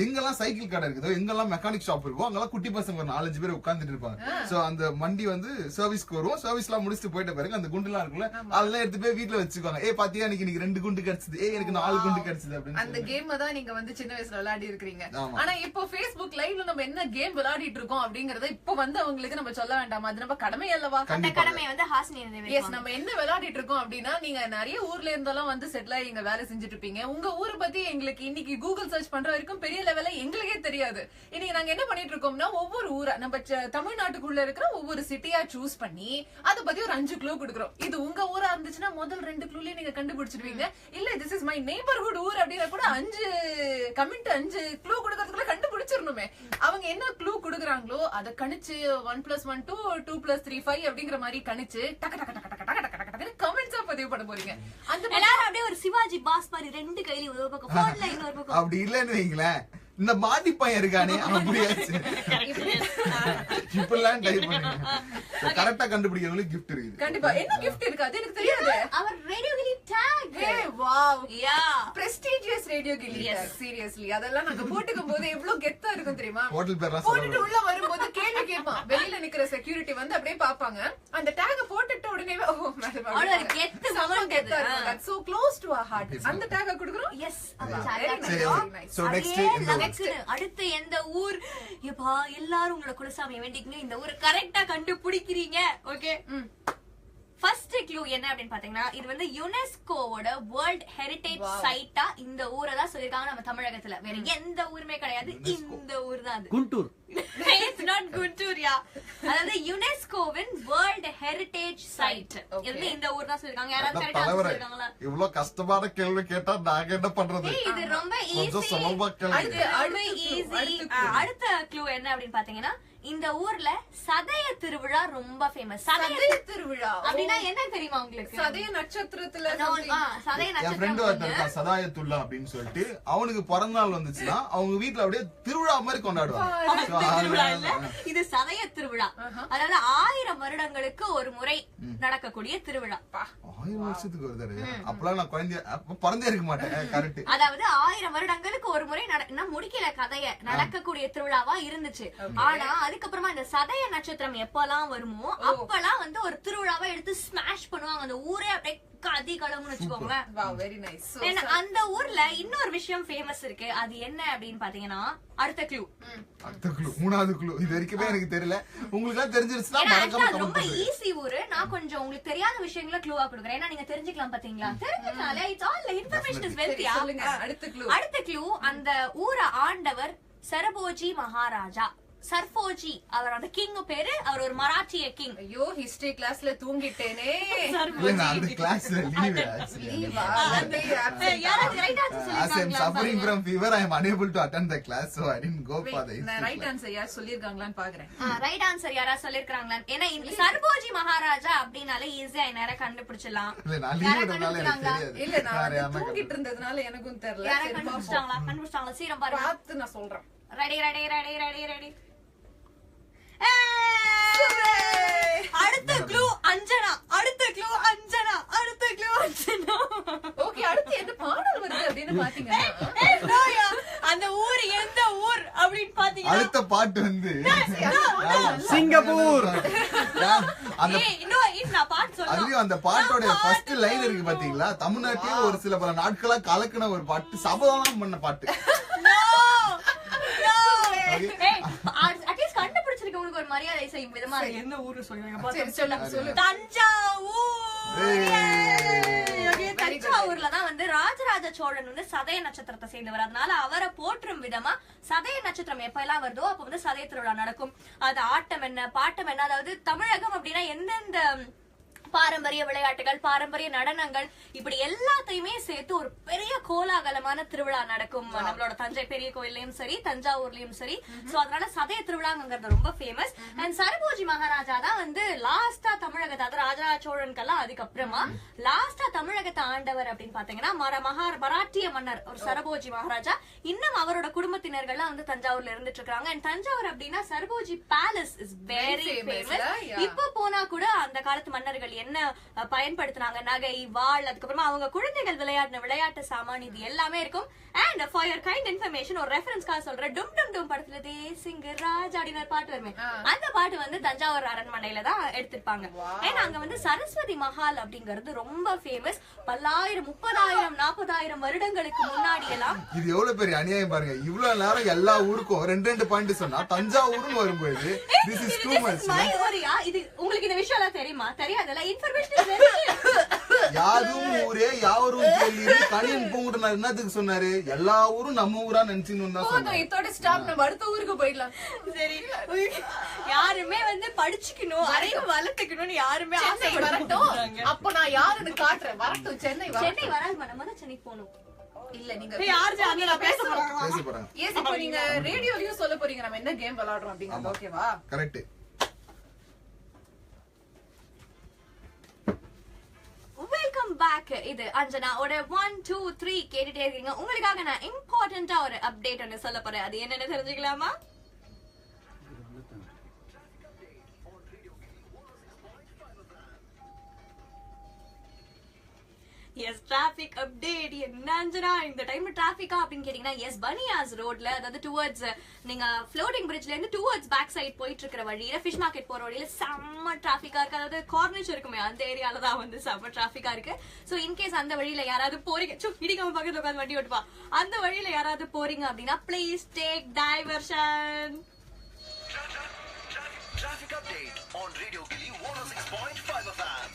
எங்கெல்லாம் சைக்கிள் கடை இருக்குதோ எங்கெல்லாம் மெக்கானிக் ஷாப் இருக்கோ அங்கெல்லாம் குட்டி பசங்க ஒரு 4-5 பேர் உட்கார்ந்துட்டு இருப்பாங்க. சோ அந்த வண்டி வந்து சர்வீஸ்க்கு வரும். சர்வீஸ் எல்லாம் முடிச்சுட்டு போயிட்ட பிறகு அந்த குண்டுலாம் இருக்குல்ல அதெல்லாம் எடுத்து போய் வீட்டுல வச்சுக்குவாங்க. பாத்தியா எனக்கு 2 குண்டு கிடைச்சது, எனக்கு 4 குண்டு கிடைச்சது அப்படின்னு அந்த கேம் தான் நீங்க வந்து சின்ன வயசுல விளையாடி இருக்கீங்க. ஆமா. ஆனா இப்போ Facebook லைவ்ல நம்ம என்ன கேம் விளையாடிட்டு இருக்கோம் அப்படிங்கறத இப்போ வந்து அவங்களுக்கு நம்ம சொல்ல வேண்டாமா? அது நம்ம கடமை அல்லவா? அந்த கடமை வந்து ஹாசினி எஸ், நிறைவேற்றுவாங்க. நம்ம என்ன விளையாடிட்டு இருக்கோம் அப்படின்னா நீங்க நிறைய ஊர்ல இருந்தெல்லாம் வந்து செட்டில் ஆகி இங்க வேலை செஞ்சுட்டு இருப்பீங்க. உங்க ஊரை பத்தி எங்களுக்கு இன்னைக்கு கூகுள் சர்ச் பண்ற வரைக்கும் பெரிய லெவல்ல எங்களுக்கே தெரியாது. இன்னைக்கு நாங்க என்ன பண்ணிட்டு இருக்கோம்னா ஒவ்வொரு ஊரா நம்ம தமிழ்நாட்டுக்குள்ள இருக்கிற ஒவ்வொரு சிட்டியா சூஸ் பண்ணி அதை பத்தி ஒரு 5 க்ளூ கொடுக்குறோம். இது உங்க ஊரா இருந்துச்சுன்னா முதல் 2 க்ளூலயே நீங்க கண்டுபிடிச்சிருவீங்க. இல்ல திஸ் இஸ் மை நெய்பர்ஹுட் ஊர் அப்படின்னா கூட 5 க்ளூ கொடுக்கறதுக்குள்ள கண்டுபிடிச்சிடணுமே. அவங்க என்ன க்ளூ கொடுக்குறாங்களோ அதை கணிச்சு 1 + 1 2 2 + 3 5 அப்படிங்கிற மாதிரி கணிச்சு டக்கு டக்கு டக்கு டக்கு டக்கு டக்கு டக்கு கமெண்ட்ஸா பதிவு பண்ண போறீங்க. அந்த எல்லாரும் அப்படியே ஒரு சிவாஜி பாஸ் மாதிரி 2 கையில ஒரு பக்கம் போன்ல இன்னொரு பக்கம். அப்படி இல்லன்னு வைங்களேன் இந்த மாடி பையன் இருக்கானே அப்படியாச்சு இப்பெல்லாம் டைப் பண்ணுங்க. கரெக்டா கண்டுபிடிக்கிறவங்களுக்கு கிஃப்ட் இருக்குது. கண்டிப்பா என்ன கிஃப்ட் இருக்கு அது எனக்கு தெரியாது. அவர் radio Killi talk. Hey wow yeah prestigious radio Killi. Seriously அதெல்லாம் நாங்க போட்டுக்கும் போது எவ்வளவு கெத்தா இருக்கும் தெரியுமா? ஹோட்டல் பேர்லாம் போட்டுட்டு சொல்லுவாங்க. உள்ள வரும்போது கேள்வி கேட்பான். வெளியில நிக்கிற செக்யூரிட்டி வந்து அப்படியே பாப்பாங்க. அந்த டேக போட்டுட்ட உடனே ஓ மேடம் அவ்வளவு ஒரு கெத்து moment கெத்தா அது. இருக்கும். That's so close to our heart. அந்த டேக குடுக்குறோம். எஸ் சரி, so next அடுத்து எந்த ஊர்? எப்பா எல்லாரும் உங்களை குலசாமியை வேண்டிக்கங்க, இந்த ஊரை கரெக்டா கண்டுபிடிக்கிறீங்க. ஓகே, ஃபர்ஸ்ட் க்ளூ என்ன அப்படின்னு பாத்தீங்கன்னா இது வந்து யுனெஸ்கோவோட வேர்ல்ட் ஹெரிடேஜ் சைட்டா இந்த ஊரை தான் சொல்லிருக்காங்க நம்ம தமிழகத்துல. வேற எந்த ஊருமே கிடையாது, இந்த ஊர் தான் அது. Guntur. It's not Guntur, yeah. அதாவது யுனெஸ்கோவின் வேர்ல்ட் ஹெரிடேஜ் சைட் இது இந்த ஊர் தான் சொல்லிருக்காங்க. யாராவது கரெக்டா சொல்லிருக்காங்களா? இவ்வளவு கஷ்டமான கேள்வி கேட்டா நாங்க என்ன பண்றது? இது ரொம்ப கொஞ்சம் ஈஸி. சுலபமா கேளுங்க. அடுத்த க்ளூ என்ன அப்படின்னு பாத்தீங்கன்னா இந்த ஊர்ல சதய திருவிழா ரொம்ப ஃபேமஸ். சதய திருவிழா அப்படின்னா என்ன தெரியுமா உங்களுக்கு? சதய நட்சத்திரத்துல சதய என் ஃப்ரெண்ட் ஒருத்தர் இருக்கான் சதாயத்துல்லா அப்படின்னு சொல்லிட்டு அவனுக்கு பிறந்த நாள் வந்துச்சுன்னா அவங்க வீட்டுல அப்படியே திருவிழா மாதிரி கொண்டாடுவாங்க. So, திருவிழா இல்ல, இது சதய திருவிழா. அதாவது 1000 வருடங்களுக்கு ஒரு முறை நடக்கக்கூடிய திருவிழா. 1000 வருஷத்துக்கு ஒரு தடவை அப்பெல்லாம் நான் பிறந்தே இருக்க மாட்டேன். கரெக்ட். அதாவது 1000 வருடங்களுக்கு ஒரு முறை முடிக்கல கதைய நடக்கக்கூடிய திருவிழாவா இருந்துச்சு. ஆனா அதுக்கப்புறமா இந்த சதய நட்சத்திரம் எப்பெல்லாம் வருமோ அப்பெல்லாம் வந்து ஒரு திருவிழாவை எடுத்து ஸ்மாஷ் பண்ணுவாங்க. அந்த ஊரே அப்படியே கதி கலம்னு வச்சுக்கோங்க. Very nice. அந்த ஊர்ல இன்னொரு விஷயம் ஃபேமஸ் இருக்கு. அது என்ன அப்படின்னு பாத்தீங்கன்னா அடுத்த க்ளூ. மூணாவது க்ளூ இது வரைக்குமே எனக்கு தெரியல. உங்களுக்கு தெரிஞ்சிருச்சுன்னா மறக்காம கமெண்ட் ரொம்ப பண்ணுங்க. ஈஸி ஊரு. நான் கொஞ்சம் உங்களுக்கு தெரியாத விஷயங்களை க்ளூவா கொடுக்குறேன். ஏன்னா நீங்க தெரிஞ்சுக்கலாம் பாத்தீங்களா? தெரிஞ்சுக்கலாம்ல. It's all information is wealth. சொல்லுங்க அடுத்த க்ளூ. அந்த ஊரை ஆண்டவர் சரபோஜி மகாராஜா. சர்போஜி அவர் அந்த கிங் பேரு. அவர் ஒரு மராட்டிய கிங். ஐயோ ஹிஸ்டரி கிளாஸ்ல தூங்கிட்டேனே. இல்ல நான் அந்த கிளாஸ்ல லீவ் லீவா? யாராவது right answer As I am suffering from fever, I am unable to attend the class, so I didn't go for the நான் ரைட் ஆன்சர் யார் சொல்லிருக்காங்களான்னு பாக்குறேன். ரைட் ஆன்சர் யாரா சொல்லிருக்காங்களா? ஏன்னா இந்த சர்போஜி மகாராஜா அப்படினாலே ஈஸியா நேரா கண்டுபிடிச்சிடலாம். இல்ல நான் லீவ் எடுத்தனால எனக்கு தெரியாது. இல்ல நான் தூங்கிட்டு இருந்ததுனால எனக்கும் தெரியல. யாரா கண்டுபிடிச்சாங்களா? சீரம் பாருங்க. பார்த்து நான் சொல்றேன். ரெடி. அடுத்த க்ளூ அஞ்சனா. ஓகே அடுத்து என்ன பாடல் வருது அப்படின்னு பாத்தீங்கன்னா அந்த ஊர் எந்த ஊர் அப்படின்னு பாத்தீங்கன்னா அடுத்த பாட்டு வந்து சிங்கப்பூர். அந்த நான் பாட்டு சொல்றேன். அதுலயும் அந்த பாட்டோட ஃபர்ஸ்ட் லைன் இருக்கு பாத்தீங்களா? தமிழ்நாட்டிலே ஒரு சில பல நாட்களா கலக்கின ஒரு பாட்டு, சபதம் பண்ண பாட்டு. அட்லீஸ்ட் கண்டுபிடிச்சிருக்கவங்களுக்கு ஒரு மரியாதை செய்யும் விதமா என்ன ஊரு சொல்லுங்க. தஞ்சாவூர். தஞ்சாவூர்ல தான் வந்து ராஜராஜ சோழன் வந்து சதய நட்சத்திரத்தை சேர்ந்தவர். அதனால அவரை போற்றும் விதமா சதய நட்சத்திரம் எப்ப எல்லாம் வருதோ அப்ப வந்து சதய திருவிழா நடக்கும். அது ஆட்டம் என்ன பாட்டம் என்ன, அதாவது தமிழகம் அப்படின்னா எந்தெந்த பாரம்பரிய விளையாட்டுகள், பாரம்பரிய நடனங்கள், இப்படி எல்லாத்தையுமே சேர்த்து ஒரு பெரிய கோலாகலமான திருவிழா நடக்கும் நம்மளோட தஞ்சை பெரிய கோயிலையும் சரி, தஞ்சாவூர்லயும் சரி. சோ அதனால சதய திருவிழாங்கிறது ரொம்ப ஃபேமஸ். அண்ட் சரபோஜி மகாராஜா தான் வந்து லாஸ்டா தமிழகத்தை, அதாவது ராஜராஜ சோழனுக்கெல்லாம் அதுக்கப்புறமா லாஸ்டா தமிழகத்தை ஆண்டவர் அப்படின்னு பாத்தீங்கன்னா மராட்டிய மன்னர் ஒரு சரபோஜி மகாராஜா. இன்னும் அவரோட குடும்பத்தினர்கள்லாம் வந்து தஞ்சாவூர்ல இருந்துட்டு இருக்காங்க. அண்ட் தஞ்சாவூர் அப்படின்னா Serfoji palace is very famous. இப்ப போனா கூட அந்த காலத்து மன்னர்கள் என்ன பயன்படுத்தினாங்க, நகை, வாள், அதுக்கப்புறமா அவங்க குழந்தைகள் விளையாடின விளையாட்டு சாமான், இது எல்லாமே இருக்கும். And for your kind information ஒரு ரெஃபரன்ஸ்க்காக சொல்றேன், டும் டும் டும் படத்துல தேசிங்க ராஜ் அப்படின்னு ஒரு பாட்டு வருமே, அந்த பாட்டு வந்து தஞ்சாவூர் அரண்மனையில தான் எடுத்திருப்பாங்க. ஏன்னா அங்க வந்து சரஸ்வதி மஹால் அப்படிங்கிறது ரொம்ப ஃபேமஸ். பல்லாயிரம், 30,000, 40,000 வருடங்களுக்கு முன்னாடி எல்லாம். இது எவ்வளவு பெரிய அநியாயம் பாருங்க. இவ்வளவு நேரம் எல்லா ஊருக்கும் 2 பாயிண்ட் சொன்னா தஞ்சாவூர்னு வரும்போது this is too much. இது உங்களுக்கு இந்த விஷயம் எல்லாம் தெரியுமா? தெரியாதுல்ல. இன்ஃபர்மேஷன் யாரும் ஊரே யாவரும் கேள்வி கணியன் பூங்குட்டு என்னத்துக்கு சொன்னாரு? எல்லா ஊரும் நம்ம ஊரா நினைச்சுன்னு தான் சொன்னாரு. இதோட ஸ்டாப், நம்ம அடுத்த ஊருக்கு போயிடலாம். சரி, யாருமே வந்து படிச்சுக்கணும், அறிவு வளர்த்துக்கணும்னு யாருமே வரட்டும். அப்ப நான் யாருன்னு காட்டுறேன். வரட்டும், சென்னை வராது. நம்ம தான் சென்னைக்கு போகணும். இல்ல நீங்க பேச போறாங்க. பேச போறாங்க. எஸ், இப்போ நீங்க ரேடியோலயும் சொல்ல போறீங்க நம்ம என்ன கேம் விளையாடுறோம் அப்படிங்கிறது. ஓகேவா? கரெக்ட். Welcome back. இது அஞ்சனாவோட 1 2 3 கேட்டுட்டே இருக்கீங்க. உங்களுக்காக நான் இம்பார்ட்டன்டா ஒரு அப்டேட் ஒன்னு சொல்ல போறேன். அது என்னன்னு தெரிஞ்சுக்கலாமா? S, traffic update. என்னஞ்சனா இந்த டைம் டிராபிக்கா அப்படின்னு கேட்டீங்கன்னா, எஸ், பனியாஸ் ரோட்ல, அதாவது டுவர்ட்ஸ் நீங்க ஃப்ளோட்டிங் பிரிட்ஜ்ல இருந்து டுவர்ட்ஸ் பேக் சைட் போயிட்டு இருக்கிற வழியில, ஃபிஷ் மார்க்கெட் போற வழியில செம்ம டிராபிக்கா இருக்கு. அதாவது கார்னிச் இருக்குமே, அந்த ஏரியால தான் வந்து செம்ம டிராபிக்கா இருக்கு. சோ இன்கேஸ் அந்த வழியில யாராவது போறீங்க, இடிக்காம பக்கத்துல உட்காந்து வண்டி ஓட்டுவா, அந்த வழியில யாராவது போறீங்க அப்படின்னா please take diversion. Traffic update on Radio Gilly 106.5 FM.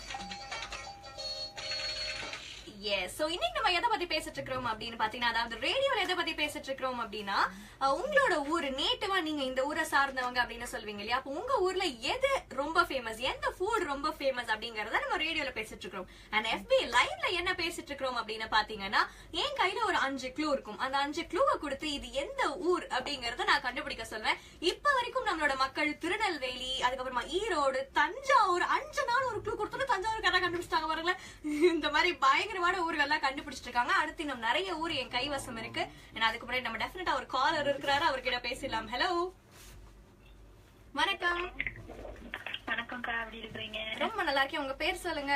Yes. So இன்னைக்கு நம்ம எதை பத்தி பேசிட்டு இருக்கோம் அப்படின்னு பாத்தீங்கன்னா, அதாவது ரேடியோல எதை பத்தி பேசிட்டு இருக்கோம் அப்படின்னா, உங்களோட ஊரு நேட்டிவா நீங்க இந்த ஊரை சார்ந்தவங்க அப்படின்னு சொல்வீங்க இல்லையா? அப்ப உங்க ஊர்ல எது ரொம்ப ஃபேமஸ், எந்த ஃபுட் ரொம்ப ஃபேமஸ் அப்படிங்கறத நம்ம ரேடியோல பேசிட்டு இருக்கோம். அண்ட் FB லைவ்ல என்ன பேசிட்டு இருக்கோம் அப்படின்னு பாத்தீங்கன்னா, என் கையில ஒரு 5 க்ளூ இருக்கும். அந்த 5 க்ளூவை கொடுத்து இது எந்த ஊர் அப்படிங்கறத நான் கண்டுபிடிக்க சொல்வேன். இப்ப வரைக்கும் நம்மளோட மக்கள் திருநெல்வேலி, அதுக்கப்புறமா ஈரோடு, தஞ்சாவூர், 5 நாள் ஒரு க்ளூ கொடுத்தோம், தஞ்சாவூர் கரெக்டா கண்டுபிடிச்சிட்டாங்க பாருங்களேன். இந்த மாதிரி பயங்கரமான ஊர்கள்லாம் கண்டுபிடிச்சிட்டு இருக்காங்க. அடுத்து இன்னும் நிறைய ஊர் என் கைவசம் இருக்கு. அதுக்கு முன்னாடி நம்ம டெஃபினட்டா ஒரு காலர் இருக்கிறாரு, அவர்கிட்ட பேசலாம். ஹலோ, வணக்கம். வணக்கம்க்கா, எப்படி இருக்கீங்க? ரொம்ப நல்லா இருக்கேன். உங்க பேர் சொல்லுங்க.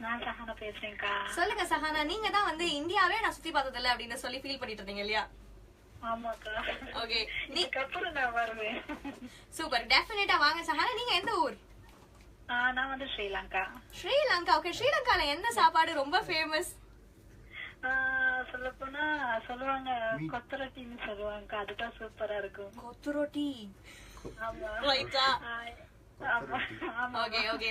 நான் சஹானா பேசுறேன்க்கா. சொல்லுங்க சஹானா, நீங்க தான் வந்து இந்தியாவே நான் சுத்தி பார்த்தது இல்ல அப்படின்னு சொல்லி ஃபீல் பண்ணிட்டு இருந்தீங்க இல்லையா? ஆமாக்கா. ஓகே, இதுக்கப்புறம் நான் வருவேன். சூப்பர், டெஃபினட்டா வாங்க சஹானா. நீங்க எந்த ஊர்? நான் வந்து ஸ்ரீலங்கா. ஸ்ரீலங்கா. ஓகே, ஸ்ரீலங்கால என்ன சாப்பாடு ரொம்ப ஃபேமஸ்? சொல்ல போனா சொல்லுவாங்க கொத்து ரொட்டின்னு சொல்லுவாங்க, அதுதான் சூப்பரா இருக்கும். கொத்து ரொட்டி. ஆமா, ரைட்டா? Okay okay,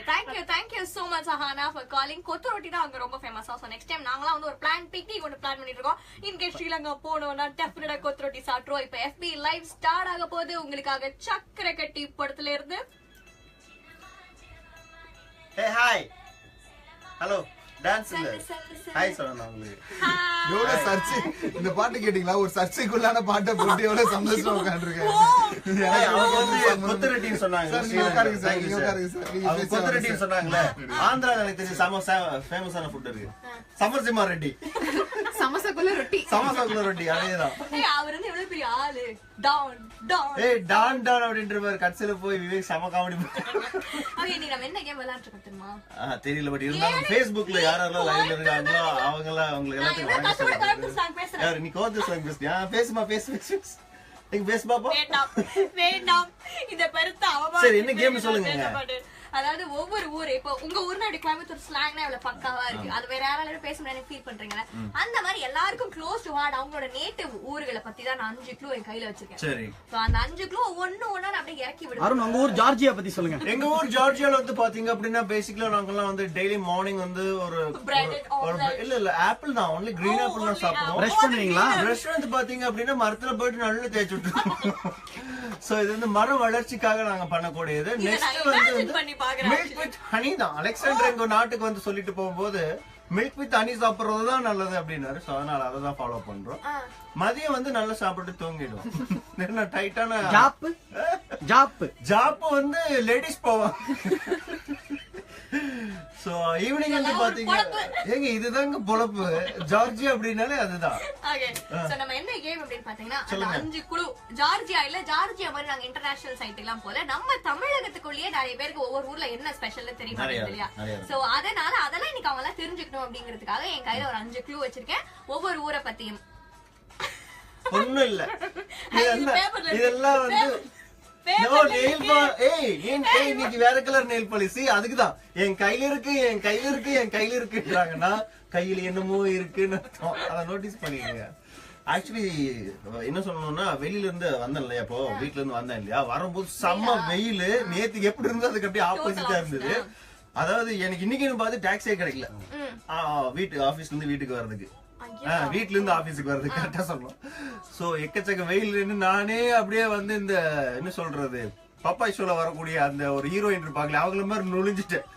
thank you so much Sahana for calling. கொத்து ரொட்டி தான் அங்க ரொம்ப ஃபேமஸ். சோ நெக்ஸ்ட் டைம் நாங்கலாம் வந்து ஒரு பிக்னிக் ஒன்னு பிளான் பண்ணிட்டு இருக்கோம். இன்கேஸ் ஸ்ரீலங்கா போனோம்னா டெஃபினட்டா கொத்து ரொட்டி சாப்பிடுவோம். இப்ப FB லைவ் ஸ்டார்ட் ஆக போகுது. உங்களுக்காக சக்கரை கட்டி படத்துல இருந்து. Hey, hi. Hello. டான்ஸ் இல்ல. ஹாய் சொல்லணும் உங்களுக்கு. எவ்வளவு சர்ச்சை இந்த பாட்டு கேட்டீங்களா? ஒரு சர்ச்சைக்குள்ளான பாட்டை போட்டு எவ்வளவு சந்தோஷமா உட்கார்ந்திருக்கேன். அவங்க வந்து கொத்தரட்டின்னு சொன்னாங்க. கொத்தரட்டின்னு சொன்னாங்கல்ல. ஆந்திரால எனக்கு தெரிஞ்ச ஃபேமஸான ஃபுட் இருக்கு. சமர்ஜிமா ரெட்டி. சமோசாக்குள்ள ரொட்டி. சமோசாக்குள்ள ரொட்டி அதேதான். அவர் வந்து எவ்வளவு பெரிய ஆளு. Don don. ஏய் டான் டான் அப்படின்ற மாதிரி கட்சில போய் விவேக் சம காமெடி. ஓகே, நீ நம்ம என்ன கேம் விளையாடுறோம் தெரியுமா? தெரியல, பட் இருந்தாலும் Facebookல யாரெல்லாம் லைவ்ல இருக்காங்களோ அவங்க எல்லாம் உங்களுக்கு எல்லாத்தையும் யாரு நீ கோத்து சாங் பேசுறியா? பேசுமா பேசு. நீங்க பேசு பாப்பா. வேண்டாம் இந்த பெருத்த அவமானம். சரி, என்ன கேம் சொல்லுங்க. அதாவது ஒவ்வொரு ஊர், இப்போ உங்க ஊர்ல கோயம்புத்தூர் ஸ்லாங்னா எவ்வளவு பக்காவா இருக்கு, அது வேற யாராலும் பேச முடியாது ஃபீல் பண்றீங்களா? அந்த மாதிரி எல்லாருக்கும் க்ளோஸ் டு ஹார்ட் அவங்களோட நேட்டிவ் ஊர்களை பத்தி தான் நான் 5 க்ளூ என் கையில வச்சிருக்கேன். சரி, சோ அந்த 5 க்ளூ ஒண்ணு அப்படியே இறக்கி விடுங்க. அருண், உங்க ஊர் ஜார்ஜியா பத்தி சொல்லுங்க. எங்க ஊர் ஜார்ஜியால வந்து பாத்தீங்க அப்படின்னா பேசிக்கலா நாங்கெல்லாம் வந்து டெய்லி மார்னிங் வந்து ஒரு இல்ல ஆப்பிள் தான், ஒன்லி கிரீன் ஆப்பிள் தான் சாப்பிடுவோம். பிரஷ் பண்ணுவீங்களா? பிரஷ் வந்து பாத்தீங்க அப்படின்னா மரத்துல போயிட்டு நல்லா தேய்ச்சி விட்டுருவோம். சோ இது வந்து மர வளர்ச்சிக்காக நாங்க பண்ணக்கூடியது. நெக்ஸ்ட் வந்து பண்ணி பாக்குறேன். மில்க் வித் ஹனி தான். அலெக்சாண்டர் எங்க நாட்டுக்கு வந்து சொல்லிட்டு போகும்போது மில்க் வித் ஹனி சாப்பிடுறது தான் நல்லது அப்படின்னாரு. சோ அதனால அதை தான் ஃபாலோ பண்றோம். மதியம் வந்து நல்லா சாப்பிட்டு தூங்கிடுவோம். என்ன டைட்டான ஜாப் வந்து லேடிஸ் போவாங்க. சோ ஈவினிங் வந்து பாத்தீங்க ஏங்க இதுதாங்க பொழப்பு. ஜார்ஜியா அப்படின்னாலே அதுதான். ஓகே சோ நம்ம என்ன கேம் அப்படினு பாத்தீங்கன்னா அந்த 5 குழு ஜார்ஜியா இல்ல ஜார்ஜியா மாதிரி நாங்க இன்டர்நேஷனல் சைட் எல்லாம் போல நம்ம தமிழகத்துக்குள்ளேயே நிறைய பேருக்கு ஒவ்வொரு ஊர்ல என்ன ஸ்பெஷல்னு தெரியும் இல்லையா? சோ அதனால அதெல்லாம் இன்னைக்கு அவங்க எல்லாம் தெரிஞ்சுக்கணும் அப்படிங்கிறதுக்காக என் கையில ஒரு 5 க்ளூ வச்சிருக்கேன் ஒவ்வொரு ஊரை பத்தியும். ஒண்ணும் இல்ல இதெல்லாம் வந்து இன்னைக்கு வேற கலர் நெயில் பாலிசி அதுக்குதான் என் கையில இருக்குன்றாங்கன்னா கையில என்னமோ இருக்குன்னு அர்த்தம். அதை நோட்டீஸ் பண்ணிருங்க. ஆக்சுவலி என்ன சொல்லணும்னா வெளியில இருந்து வந்தேன் இல்லையா, இப்போ வீட்டுல இருந்து வந்தேன் இல்லையா, வரும்போது செம்ம வெயில். நேத்துக்கு எப்படி இருந்தது அதுக்கு அப்படியே ஆப்போசிட்டா இருந்தது. அதாவது எனக்கு இன்னைக்கு பார்த்து டாக்ஸியே கிடைக்கல வீட்டுக்கு ஆபீஸ்ல இருந்து வீட்டுக்கு வர்றதுக்கு. வீட்டுல இருந்து ஆபீஸுக்கு வர்றது கரெக்டா சொல்லணும். சோ எக்கச்சக்க வெயில் நானே அப்படியே வந்து இந்த என்ன சொல்றது பப்பாய் ஷோல வரக்கூடிய அந்த ஒரு ஹீரோயின் இருப்பாங்களே அவங்கள மாதிரி நுழைஞ்சிட்டேன்.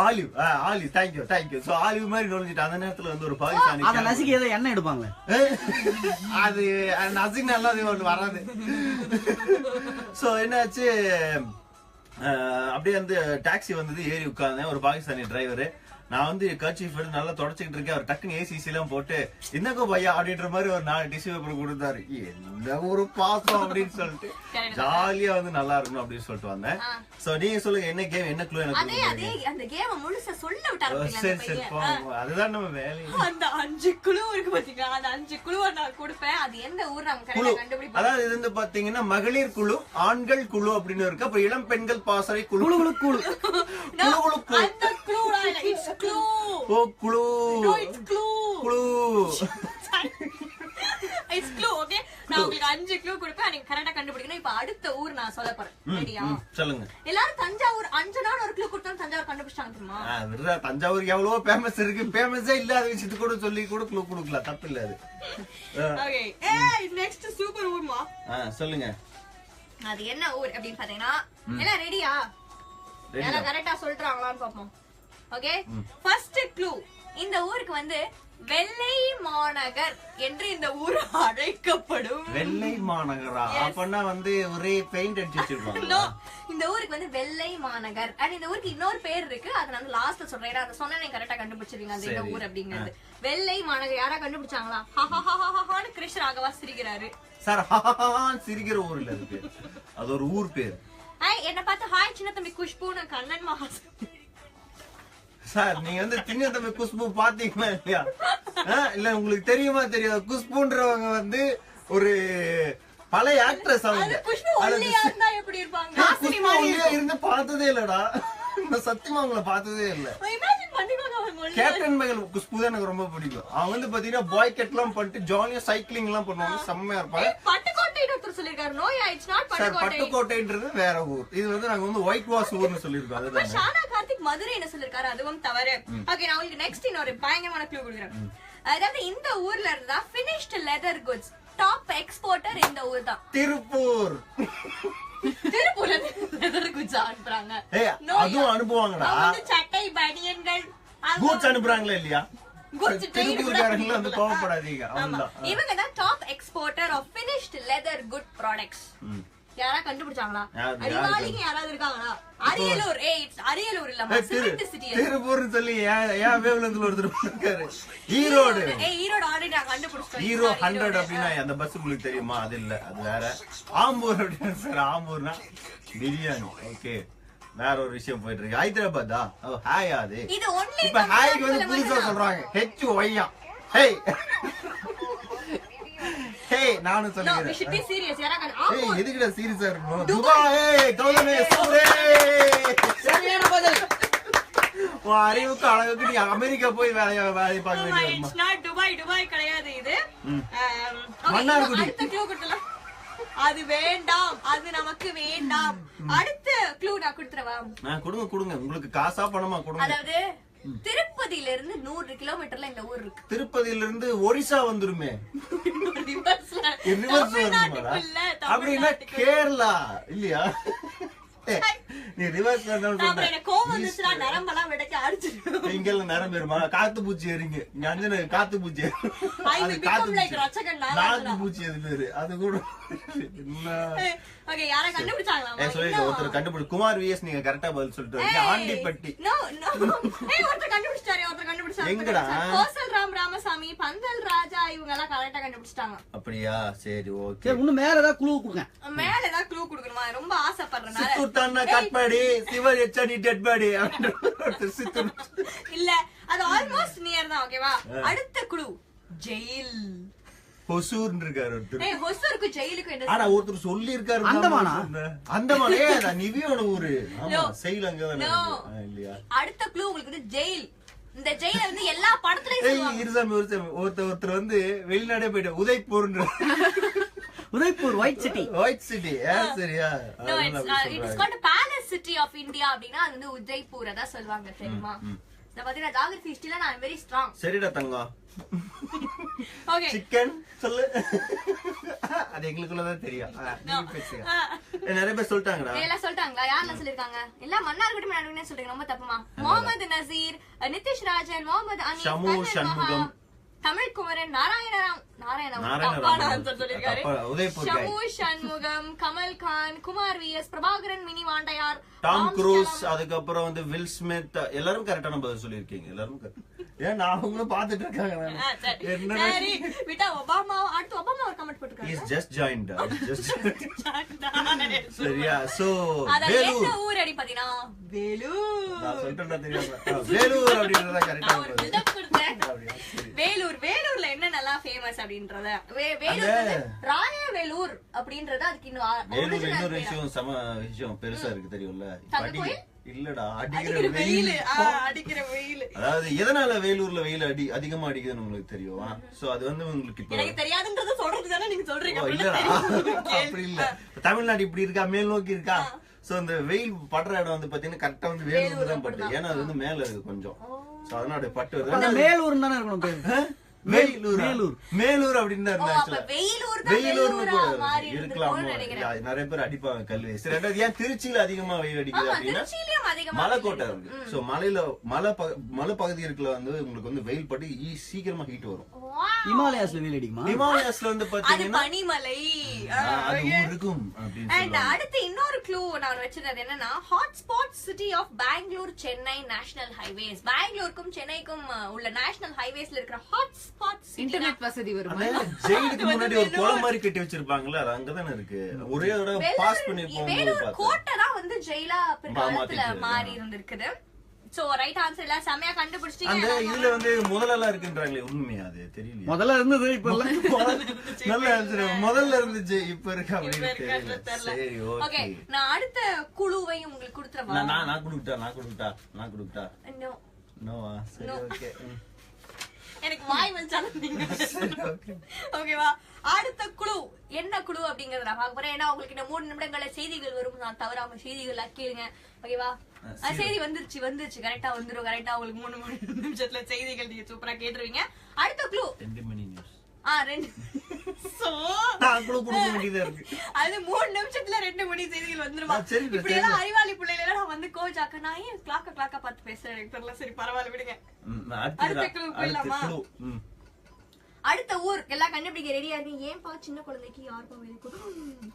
Olive thank you. சோ ஆலிவ் மாதிரி நுழைஞ்சிட்டேன். அந்த நேரத்துல வந்து ஒரு பாகிஸ்தானி நசுக்கு ஏதோ எண்ணெய் எடுப்பாங்க. அது நசுக்கு நல்லா ஒன்று வராது. சோ என்னாச்சு அப்படியே வந்து டாக்ஸி வந்தது, ஏறி உட்கார்ந்தேன். ஒரு பாகிஸ்தானி டிரைவர். நான் வந்து கர்ச்சீஃப் எடுத்து நல்லா தொடச்சிக்கிட்டு இருக்கேன். அவர் டக்குன்னு ஏசிசி எல்லாம் போட்டு என்னக்கோ பையா அப்படின்ற மாதிரி ஒரு 4 டிஷ்யூ பேப்பர் கொடுத்தாரு. என்ன ஒரு பாசம் அப்படின்னு சொல்லிட்டு ஜாலியா வந்து நல்லா இருக்கணும் அப்படின்னு சொல்லிட்டு வந்தேன். சோ நீங்க சொல்லுங்க என்ன கேம் என்ன க்ளூ எனக்கு அந்த கேம் முழுசா சொல்ல விட்டாரு. சரி அதுதான் நம்ம வேலை. அந்த 5 குழு இருக்கு பாத்தீங்களா, அந்த 5 குழுவை நான் கொடுப்பேன். அது எந்த ஊர் நம்ம கரெக்ட்டா கண்டுபிடிப்போம். அதாவது இது வந்து பாத்தீங்கன்னா மகளிர் குழு, ஆண்கள் குழு அப்படின்னு இருக்கு. அப்புறம் இளம் பெண்கள் பாசறை குழு. அந்த குழு it's clue. Oh clue. No it's clue. It's clue. Okay நான் உங்களுக்கு 5 க்ளூ கொடுப்பேன். நீங்க கரெக்ட்டா கண்டுபிடிக்கணும். இப்போ அடுத்த ஊர் நான் சொல்ல போறேன். ரெடியா? சொல்லுங்க. எல்லாரும் தஞ்சாவூர் 5 நாள் ஒரு க்ளூ கொடுத்தா தஞ்சாவூர் கண்டுபிடிச்சாங்க தெரியுமா? விடுறா தஞ்சாவூர் எவ்வளவு ஃபேமஸ் இருக்கு. ஃபேமஸே இல்லாத விஷயத்து கூட சொல்லி கூட க்ளூ கொடுக்கலாம். தப்பு இல்ல அது. ஓகே நெக்ஸ்ட் சூப்பர் ஊர்மா. சொல்லுங்க. அது என்ன ஊர் அப்படினு பாத்தீங்கன்னா எல்லாம் ரெடியா? எல்லாம் கரெக்ட்டா சொல்றாங்களான்னு பாப்போம். Okay first clue. இந்த ஊருக்கு வந்து வெள்ளை மாநகர் என்று இந்த ஊர் அழைக்கப்படும். வெள்ளை மாநகரா? அப்பனா வந்து ஒரே பெயிண்ட் அடிச்சு வச்சிருப்பாங்க. இந்த ஊருக்கு வந்து வெள்ளை மாநகர். அண்ட் இந்த ஊருக்கு இன்னொரு பேர் இருக்கு. அத நான் லாஸ்ட்ல சொல்றேன். அத சொன்னா நீங்க கரெக்ட்டா கண்டுபிடிச்சிருவீங்க அந்த இந்த ஊர் அப்படிங்கிறது. வெள்ளை மாநகர் யாரா கண்டுபிடிச்சாங்களா? ஹஹஹஹஹன்னு கிருஷ் ராகவா சிரிக்கிறாரு. சார் ஹஹஹஹன்னு சிரிக்கிற ஊர் இல்ல அது. அது ஒரு ஊர் பேர். என்ன பார்த்து ஹாய் சின்ன தம்பி குஷ்புன்னு கண்ணன் மகாசன். சார் நீங்க வந்து சின்ன தம்பி குஷ்பு பாத்தீங்களா இல்லையா? இல்ல உங்களுக்கு தெரியுமா தெரியாது? குஷ்புன்றவங்க வந்து ஒரு பழைய ஆக்ட்ரஸ். அவங்க எப்படி இருப்பாங்க இருந்து பார்த்ததே இல்லடா. சத்தியமா அவங்கள பார்த்ததே இல்ல. கேப்டன் மகள் குஷ்பு தான் எனக்கு ரொம்ப பிடிக்கும். அவங்க வந்து பாத்தீங்கன்னா பாய் கட் எல்லாம் பண்ணிட்டு ஜாலியா சைக்கிளிங் எல்லாம் பண்ணுவாங்க. செம்மையா இருப்பாங்க. பட்டுக்கோட்டைன்றது வேற ஊர். இது வந்து நாங்க வந்து ஒயிட் வாஷ் ஊர்னு சொல்லிருக்கோம். அதுதான் ஷானா கார்த்திக் மதுரை என்ன சொல்லிருக்காரு, அதுவும் தவறு. ஓகே நான் உங்களுக்கு நெக்ஸ்ட் இன்னொரு பயங்கரமான க்ளூ கொடுக்குறேன். அதாவது இந்த ஊர்ல இருந்தா finished leather goods top exporter இந்த ஊர் தான். திருப்பூர். திருப்பூர்ல leather goods அனுப்புறாங்க. அதுவும் அனுப்புவாங்கடா. சட்டை பனியன்கள் கூட்ஸ் அனுப்புறாங்களா இல்லையா? திருப்பூர்காரங்கள வந்து கோவப்படாதீங்க. இவங்க தான் top exporter of finished leather good products. யாரா கண்டுபிடிச்சாங்களா? அறிவாளிங்க யாராவது இருக்காங்களா? அரியலூர். அரியலூர் இல்ல சிமெண்ட் சிட்டி. திருப்பூர்னு சொல்லி ஏன் வேவ்லந்துல ஒருத்தர் இருக்காரு. ஈரோடு. ஈரோடு ஆல்ரெடி நான் கண்டுபிடிச்சேன். ஹீரோ 100 அப்படினா அந்த பஸ் உங்களுக்கு தெரியுமா? அது இல்ல, அது வேற. ஆம்பூர் அப்படினா சார் ஆம்பூர்னா பிரியாணி. ஓகே வேற ஒரு விஷயம் போயிட்டு இருக்கு. ஹைதராபாத்தா? ஓ ஹாய். அது இது ஒன்லி இப்ப ஹாய்க்கு வந்து புதுசா சொல்றாங்க HY. ஹே ஹே நானும் சொல்றேன். we should be serious. யாரா ஏய் எதுக்குடா சீரியஸா இருக்கணும்? Dubai கௌதமே sure. சரியான பதில். வா அறிவுக்கு அழகுக்கு நீ அமெரிக்கா போய் வேலை பார்க்க வேண்டியது. It's not துபாய் கிடையாது இது. மன்னார்குடி. அடுத்த க்ளூ கொடுத்தலாம். அது வேண்டாம், அது நமக்கு வேண்டாம். அடுத்த க்ளூ நான் கொடுத்துறவா? கொடுங்க உங்களுக்கு காசா பணமா கொடுங்க. அதாவது திருப்பதியில இருந்து 100 கிலோமீட்டர்ல இந்த ஊர் இருக்கு. திருப்பதியில இருந்து ஒரிசா வந்துருமே. ரிவர்ஸ்ல ரிவர்ஸ் தமிழ்நாட்டுக்கு இல்ல, அப்படின்னா தமிழ்நாட்டுக்கு. கேரளா இல்லையா? நீ ரிவர்ஸ் அப்புறம் எனக்கு கோவம் வந்துச்சுன்னா நரம்பெல்லாம் வெடக்க அடிச்சிடும். இங்கெல்லாம் நரம்பு ஏறுமா? காத்து பூச்சி ஏறிங்க. இங்க அஞ்சன காத்து பூச்சி ஏறும். I will become like Ratchagan நாக்கு நாராயணா. பூச்சி அது பேரு. அது கூட ஓகே, யாரை கண்டுபிடிச்சாங்களா? சொல்லுங்க, ஒருத்தர் கண்டுபிடி. குமார் விஎஸ் நீங்க கரெக்டா பதில் சொல்லிட்டு வரீங்க. ஆண்டிப்பட்டி. No no. ஒருத்தர் கண்டுபிடிச்சாரு, ஒருத்தர் கண்டுபிடிச்சாரு. எங்கடா? கோசல் ராமசாமி, பந்தல் ராஜா இவங்க எல்லாம் கரெக்டா கண்டுபிடிச்சிட்டாங்க. அப்படியா? சரி, ஓகே. சரி, இன்னும் மேல ஏதாவது குழு கொடுங்க. மேல ஏதாவது க்ளூ கொடுக்கணுமா? ரொம்ப ஆசைப்படுறனால. சித்தூர் கட்பாடி, சிவர் எச்சாடி டெட் பாடி. சித்தூர் இல்ல, அது ஆல்மோஸ்ட் நியர் தான். ஓகேவா? அடுத்த க்ளூ ஜெயில். ஹொசூர் இருக்காரு ஒருத்தர். ஹொசூருக்கு ஜெயிலுக்கு என்ன? ஆனா ஒருத்தர் சொல்லி இருக்காரு. அந்தமானா? அந்தமானே அதான் நிவியோட ஊரு. ஆமா, No. செயல் அங்கதான் No. இல்லையா? அடுத்த க்ளூ உங்களுக்கு வந்து ஜெயில். இந்த ஜெயில வந்து எல்லா படத்துலயும் சொல்லுவாங்க. இருசாமி ஒருத்தர் வந்து வெளிநாடே போயிட்டு உதய்பூர்ன்ற Udaipur white city. White city. சரியா? No, it's called Palace City of India அப்படினா அது வந்து உதய்பூர் அத சொல்வாங்க, தெரியுமா? நான் பாத்தீங்க ஜியோகிராஃபி ஹிஸ்டரியில நான் வெரி ஸ்ட்ராங். சரிடா தங்கம். ஓகே, சிக்கன் சொல்லு. அது எங்களுக்குள்ள தான் தெரியும். நீங்க பேசுங்க. நிறைய பேர் சொல்லிட்டாங்கடா. எல்லாம் சொல்லிட்டாங்களா? யாரெல்லாம் சொல்லிருக்காங்க? எல்லாம் மன்னார்குடி மேனே சொல்றீங்க. ரொம்ப தப்புமா. முகமது நசீர், நிதிஷ் ராஜன், முகமது அனீஸ், ஷமு சண்முகம், தமிழ் குமரன், நாராயணராம் சொல்லிருக்காரு. Udaipur Shamu Shanmugam, Kamal Khan, Kumar VS, Prabhakaran, Mini Vandaiyar, Tom Cruise, அதுக்கப்புறம் வந்து வில் ஸ்மித். எல்லாரும் கரெக்டான பதில் சொல்லிருக்கீங்க. எல்லாரும் ஏன் நான் அவங்களும் பாத்துட்டு இருக்காங்க. சரி, விட்டா ஒபாமா. அடுத்து ஒபாமா ஒரு கமெண்ட் போட்டுருக்காரு. Is just joint. சரியா? சோ அத வேலூர். என்ன ஊர் அடி பாத்தீனா? வேலூர். நான் சொல்றேன்டா தெரியாம. வேலூர் அப்படின்றத கரெக்ட்டா நான் ஒரு build-up கொடுத்தேன். வேலூர். வேலூர்ல என்ன நல்லா ஃபேமஸ் அப்படின்றத. வேலூர் வந்து ராயவேலூர் அப்படின்றது அதுக்கு இன்னும் வேலூர் இன்னொரு விஷயம் பெருசா இருக்கு தெரியும்ல? இல்லடா, அடிக்கிற அடிக்கிற வெயில். வெயில். அடிக்கிற வெயில். அதாவது எதனால வேலூர்ல வெயில் அதிகமா அடிக்குதுன்னு உங்களுக்கு தெரியும். சோ அது வந்து உங்களுக்கு இப்ப எனக்கு தெரியாதுன்றத சொல்றதுதானே நீங்க சொல்றீங்க. இல்லடா, அப்படி இல்ல. தமிழ்நாடு இப்படி இருக்கா, மேல் நோக்கி இருக்கா? சோ அந்த வெயில் படுற இடம் வந்து பாத்தீங்கன்னா கரெக்டா வந்து வேலூர் தான் பட்டு. ஏன்னா அது வந்து மேல இருக்கு கொஞ்சம். சோ அதனால பட்டு வருது. மேலூர் தானே இருக்கணும் பேரு. மேலூர் அப்படின்னு தான் இருந்தா வெயிலூர் மாறி இருக்கலாம். நிறைய பேர் அடிப்பாங்க கல்வி. சரி, ரெண்டாவது ஏன் திருச்சியில அதிகமா வெயில் அடிக்குது அப்படின்னா மலைக்கோட்டை இருக்கு. சோ மலை பகுதி இருக்குல வந்து உங்களுக்கு வந்து வெயில் பட்டு சீக்கிரமா ஹீட் வரும். ஹிமாலயாஸ்ல வெயில் அடிக்குமா? ஹிமாலயாஸ்ல வந்து பாத்தீங்கன்னா பனிமலை அது இருக்கும் அப்படின்னு. அடுத்து இன்னொரு க்ளூ நான் வச்சிருந்தது என்னன்னா hotspot city of Bangalore, Chennai national highways. பெங்களூருக்கும் சென்னைக்கும் உள்ள நேஷனல் ஹைவேஸ்ல இருக்கிற ஹாட்ஸ்பாட் இன்டர்நெட் வசதி வருமா? ஜெயிலுக்கு முன்னாடி ஒரு குளம் மாதிரி கட்டி வச்சிருப்பாங்கல்ல, அது அங்கதானே இருக்கு. ஒரே தடவை பாஸ் பண்ணி போகும்போது கோட்டை தான் வந்து ஜெயிலா பிற்காலத்துல மாறி இருந்திருக்குது. சோ ரைட் ஆன்சர் எல்லாம் செமையா கண்டுபிடிச்சிட்டீங்க. அந்த இதுல வந்து முதல்ல இருக்குன்றாங்களே, உண்மையா? அது தெரியல. முதல்ல இருந்தது, இப்ப இல்ல. நல்ல ஆன்சர். முதல்ல இருந்துச்சு, இப்ப இருக்கு அப்படின்னு தெரியல. சரி, ஓகே. நான் அடுத்த குழுவையும் உங்களுக்கு கொடுத்துறேன். நான் கொடுத்துட்டா. நோ. நோவா? சரி, ஓகே. எனக்கு வாய் வச்சாலும் நீங்க ஓகேவா? அடுத்த குழு என்ன குழு அப்படிங்கறத நான் பார்க்க போறேன். ஏன்னா உங்களுக்கு இந்த 3 நிமிடங்கள்ல செய்திகள் வரும். நான் தவறாம செய்திகள் கேளுங்க. ஓகேவா? செய்தி வந்துருச்சு கரெக்டா வந்துரும். கரெக்டா உங்களுக்கு 3 நிமிஷத்துல செய்திகள் நீங்க சூப்பரா கேட்டுருவீங்க. அடுத்த குழு 2 மணி நியூஸ். 2 அது 3 நிமிஷத்துல 2 மணி செய்திகள் வந்துருமா? இப்படி எல்லாம் அறிவாளி பிள்ளைல நான் வந்து கோஜாக்க நான் ஏன் கிளாக்க பார்த்து பேசுறேன் எனக்கு தெரியல. சரி, பரவாயில்ல, விடுங்க. அடுத்த குழு போயிடலாமா? அடுத்த ஊர் எல்லாம் கண்டுபிடிக்க ரெடியா இருக்கு. ஏன்பா சின்ன குழந்தைக்கு யாருப்பா வேலை கொடுக்கும்?